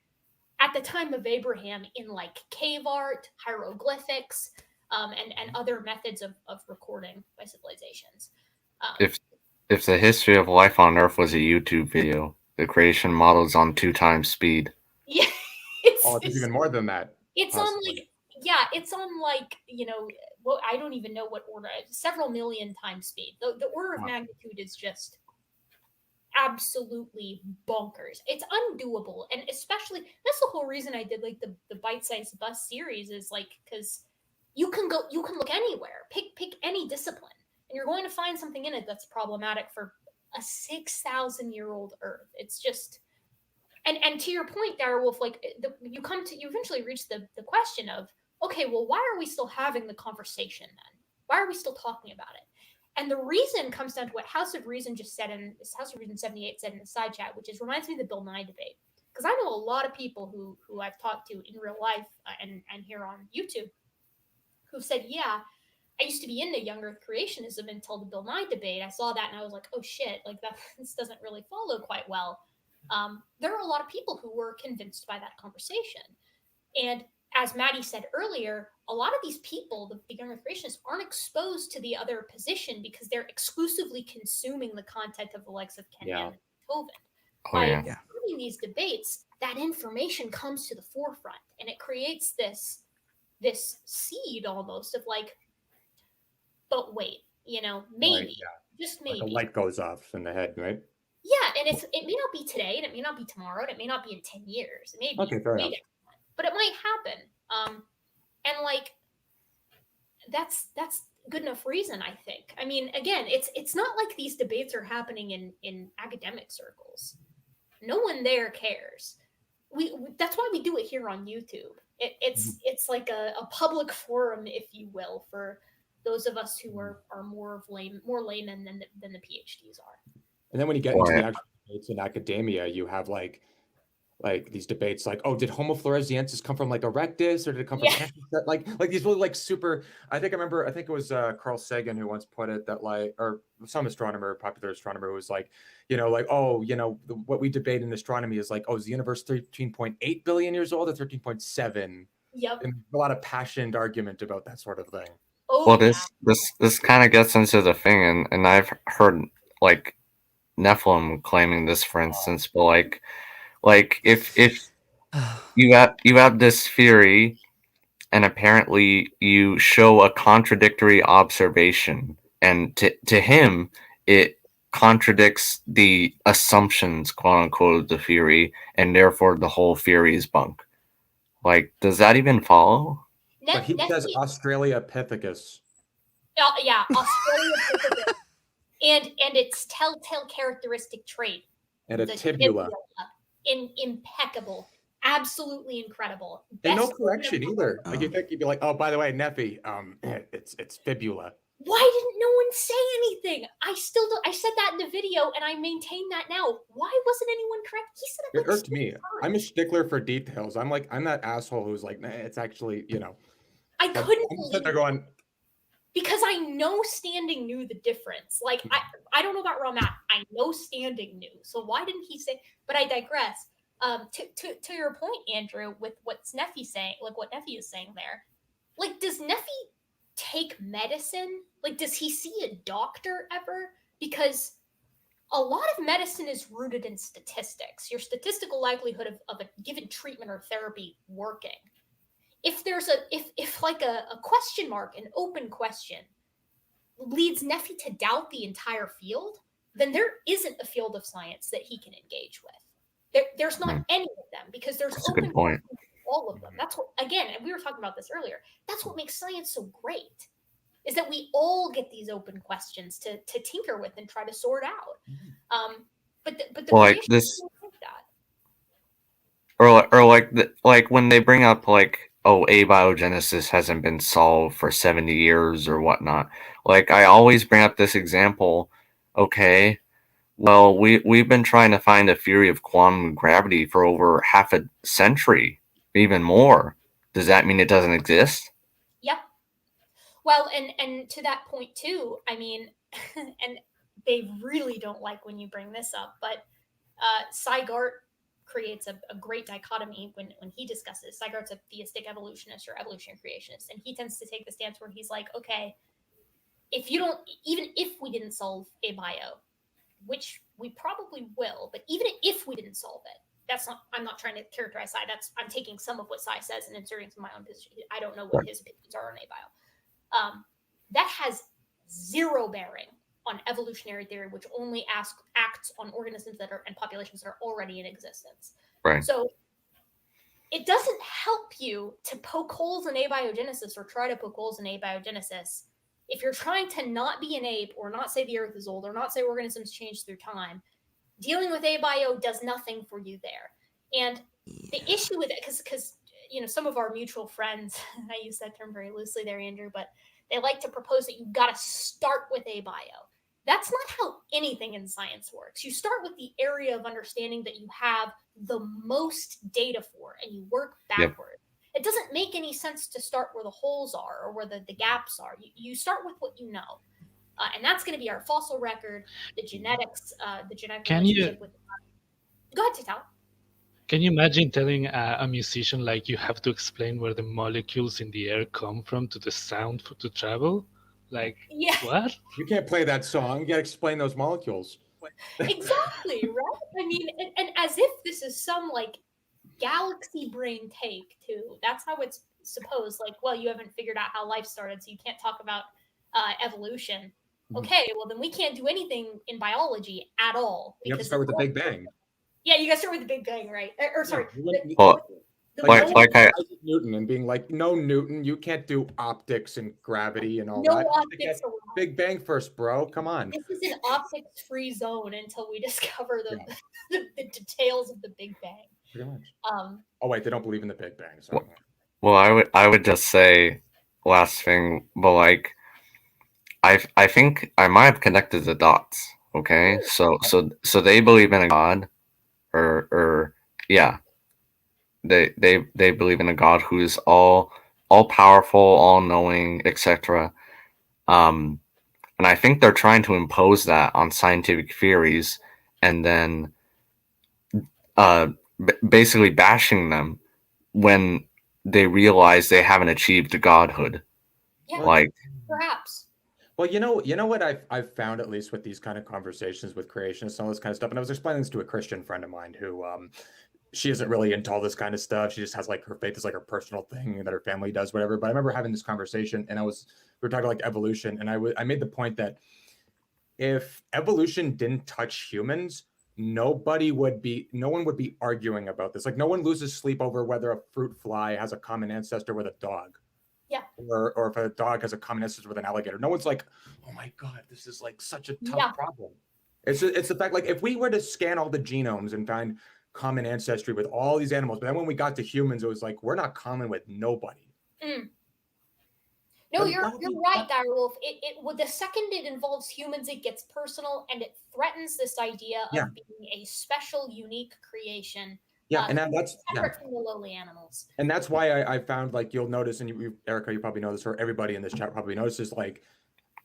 at the time of Abraham in like cave art, hieroglyphics, and other methods of recording by civilizations. If the history of life on Earth was a YouTube video, the creation model's on 2 times speed. Yeah, it's even more than that. It's possibly. It's on like, well, I don't even know what order. Several million times speed. The order of magnitude is just absolutely bonkers. It's undoable, and especially that's the whole reason I did like the bite-sized bus series is like because you can look anywhere, pick any discipline, and you're going to find something in it that's problematic for a 6,000-year-old Earth. It's just, and to your point, Direwolf, like you eventually reach the question of, okay, well, why are we still having the conversation then? Why are we still talking about it? And the reason comes down to what House of Reason just said, and House of Reason 78 said in the side chat, which reminds me of the Bill Nye debate. Because I know a lot of people who I've talked to in real life and here on YouTube who've said, yeah, I used to be into young Earth creationism until the Bill Nye debate. I saw that and I was like, oh shit, like this doesn't really follow quite well. There are a lot of people who were convinced by that conversation. And as Maddie said earlier, a lot of these people, the young Earth creationists, aren't exposed to the other position because they're exclusively consuming the content of the likes of Canton and Hovind. By having these debates, that information comes to the forefront, and it creates this seed almost of like, but wait, maybe, just maybe. Like a light goes off in the head, right? Yeah, and it may not be today, and it may not be tomorrow, and it may not be in 10 years. It may be fair enough. But it might happen. And like that's good enough reason, I think. I mean, again, it's not like these debates are happening in academic circles. No one there cares. That's why we do it here on YouTube. It's like a public forum, if you will, for those of us who are more laymen than the PhDs are. And then when you get into the actual debates in academia, you have like these debates like, oh, did Homo floresiensis come from like Erectus, or did it come from like these really like super, I think it was Carl Sagan who once put it that like, or some popular astronomer who was like, what we debate in astronomy is like, oh, is the universe 13.8 billion years old or 13.7? Yep. And a lot of passionate argument about that sort of thing. Oh, well, this kind of gets into the thing, and I've heard like Nephilim claiming this, for instance, but like if you have this theory and apparently you show a contradictory observation, and to him it contradicts the assumptions, quote unquote, of the theory, and therefore the whole theory is bunk. Like, does that even follow? But he says Australopithecus. Yeah, Australopithecus. and its telltale characteristic trait. And a tibula. Impeccable, absolutely incredible. And no correction either. Like you think you'd be like, oh, by the way, Nephi, it's fibula. Why didn't no one say anything? I still don't. I said that in the video, and I maintain that now. Why wasn't anyone correct? He said it It like irked 6 me. times. I'm a stickler for details. I'm that asshole who's like, nah, it's actually, I But couldn't I'm believe sitting there going, because I know Standing knew the difference. Like I don't know about Raw Matt. I know Standing knew. So why didn't he say? But I digress. To your point, Andrew, with what Neffy saying, like what Neffy is saying there. Like, does Neffy take medicine? Like, does he see a doctor ever? Because a lot of medicine is rooted in statistics. Your statistical likelihood of a given treatment or therapy working. If there's if like a question mark, an open question, leads Neffy to doubt the entire field, then there isn't a field of science that he can engage with. There's not any of them because there's That's a open good point. questions for all of them. That's what, again, and we were talking about this earlier. That's what makes science so great, is that we all get these open questions to tinker with and try to sort out. But the Well, like creation this, like that. or like when they bring up like, oh, abiogenesis hasn't been solved for 70 years or whatnot. Like I always bring up this example. Okay, well we've been trying to find a theory of quantum gravity for over half a century, even more. Does that mean it doesn't exist? Yep. Well, and to that point too, I mean, and they really don't like when you bring this up, but Sygart creates a great dichotomy when he discusses. Sygart's a theistic evolutionist or evolution creationist, and he tends to take the stance where he's like, okay, if you don't, even if we didn't solve abio, which we probably will, but even if we didn't solve it, that's not, I'm not trying to characterize Cy, I'm taking some of what Cy says and inserting some of my own position. I don't know what his opinions are on abio. That has zero bearing on evolutionary theory, which only acts on organisms that are and populations that are already in existence. Right. So it doesn't help you to poke holes in abiogenesis or try to poke holes in abiogenesis if you're trying to not be an ape or not say the earth is old or not say organisms change through time. Dealing with abio does nothing for you there. And the issue with it, because some of our mutual friends, I use that term very loosely there, Andrew, but they like to propose that you got to start with abio. That's not how anything in science works. You start with the area of understanding that you have the most data for, and you work backward. Yep. It doesn't make any sense to start where the holes are or where the gaps are. You start with what you know. And that's going to be our fossil record, the genetics, the genetic relationship with the body. Go ahead, Tital. Can you imagine telling a musician like you have to explain where the molecules in the air come from to the sound to travel? Like, yeah. What? You can't play that song. You got to explain those molecules. Exactly, right? I mean, and as if this is some like galaxy brain take too. That's how it's supposed. Like, well, you haven't figured out how life started, so you can't talk about evolution. Okay, well then we can't do anything in biology at all. You have to start with the Big Bang. Yeah, you got to start with the Big Bang, right? Or sorry. Like Newton and being like, no, Newton, you can't do optics and gravity and all that. Optics Big Bang first, bro. Come on. This is an optics-free zone until we discover the details of the Big Bang. Pretty much. Oh wait, they don't believe in the Big Bang. So. Well, I would just say last thing, but like I think I might have connected the dots. Okay, so they believe in a god, or yeah, they believe in a god who is all powerful, all knowing, etc. And I think they're trying to impose that on scientific theories, and then basically bashing them when they realize they haven't achieved godhood. Yeah, like perhaps. Well, you know what I've found, at least with these kind of conversations with creationists and all this kind of stuff, and I was explaining this to a Christian friend of mine who she isn't really into all this kind of stuff. She just has like her faith is like her personal thing that her family does, whatever. But I remember having this conversation, and we were talking like evolution, and I made the point that if evolution didn't touch humans, no one would be arguing about this. Like no one loses sleep over whether a fruit fly has a common ancestor with a dog. Yeah. Or if a dog has a common ancestor with an alligator. No one's like, oh my God, this is like such a tough problem. It's the fact, like if we were to scan all the genomes and find common ancestry with all these animals, but then when we got to humans, it was like, we're not common with nobody. No, But you're that'll be- right, Direwolf. The second it involves humans, it gets personal and it threatens this idea Yeah. of being a special, unique creation. Yeah, and that's separate from the lowly animals. And that's why I found, like, you'll notice, and Erica, you probably know this, or everybody in this chat probably notices, like,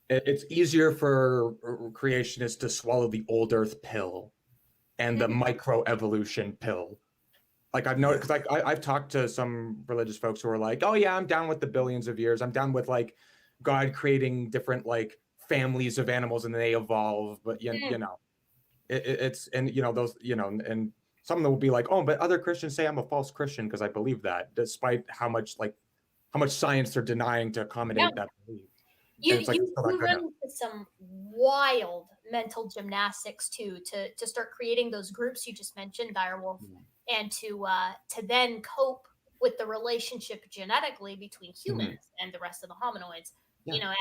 it's easier for creationists to swallow the old Earth pill and the microevolution pill. Like, I've noticed, because I've talked to some religious folks who are like, oh yeah, I'm down with the billions of years. I'm down with, like, God creating different, like, families of animals and they evolve. But you know, it's, and you know, those, you know, and some of them will be like, oh, but other Christians say I'm a false Christian because I believe that, despite how much science they're denying to accommodate that belief. You run into some wild mental gymnastics too to start creating those groups you just mentioned, Direwolf, and to then cope with the relationship genetically between humans and the rest of the hominoids. You know,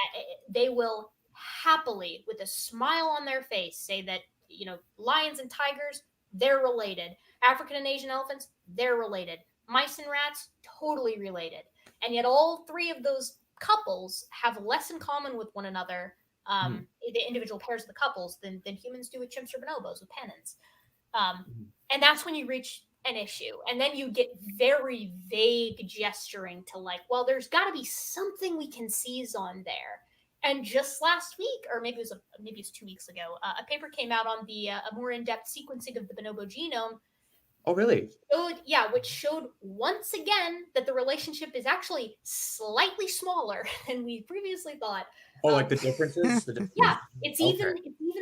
they will happily, with a smile on their face, say that, you know, lions and tigers, they're related. African and Asian elephants, they're related. Mice and rats, totally related. And yet all three of those couples have less in common with one another, the individual pairs of the couples, than humans do with chimps or bonobos, with penons. And that's when you reach an issue. And then you get very vague gesturing to, like, well, there's got to be something we can seize on there. And just last week, or maybe it's 2 weeks ago, a paper came out on the a more in-depth sequencing of the bonobo genome. Oh, really? Which showed once again that the relationship is actually slightly smaller than we previously thought. Oh, like the differences? Yeah, it's even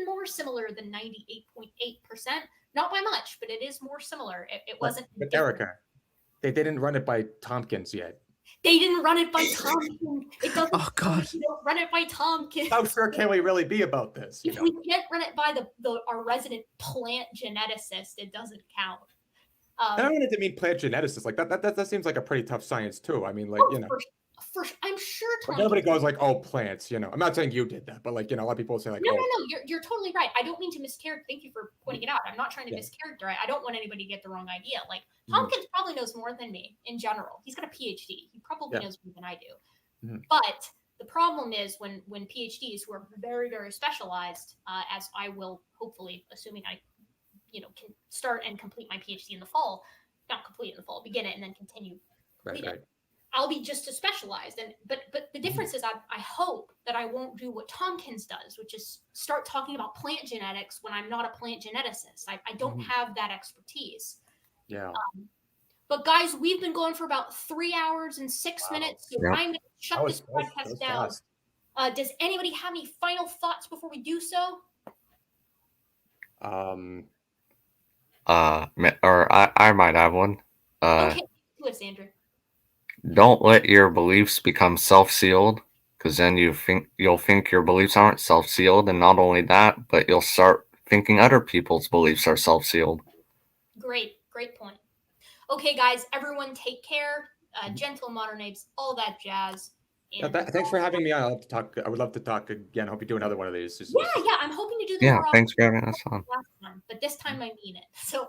more similar than 98.8%. Not by much, but it is more similar. It wasn't. But Erica, they didn't run it by Tompkins yet. They didn't run it by Tompkins. It doesn't. Oh God! You don't run it by Tompkins. How sure can we really be about this? If we can't run it by our resident plant geneticist, it doesn't count. I don't want it to mean plant geneticists. Like that seems like a pretty tough science too. I mean, like, you know, I'm sure. Like everybody goes like, oh, plants. You know, I'm not saying you did that, but like, you know, a lot of people say like, no, you're totally right. I don't mean to mischaracterize. Thank you for pointing it out. I'm not trying to mischaracterize. I don't want anybody to get the wrong idea. Like, Tompkins probably knows more than me in general. He's got a PhD. He probably knows more than I do. But the problem is when PhDs who are very, very specialized, as I will hopefully, assuming I, can start and complete my PhD in the fall, not complete in the fall, begin it and then continue. Right. I'll be just as specialized. But the difference is I hope that I won't do what Tompkins does, which is start talking about plant genetics when I'm not a plant geneticist. I don't have that expertise. Yeah. But guys, we've been going for about 3 hours and 6 minutes. So I'm going to shut this podcast down. Does anybody have any final thoughts before we do so? Or I might have one. Okay, do it, Sandra. Don't let your beliefs become self-sealed, because then you'll think your beliefs aren't self-sealed, and not only that, but you'll start thinking other people's beliefs are self-sealed. Great point. Okay, guys, everyone take care. Gentle modern apes, all that jazz. Thanks for having me on. I would love to talk again. I hope you do another one of these. Yeah, I'm hoping to do this. Yeah, thanks for having us on. Last time, but this time I mean it. So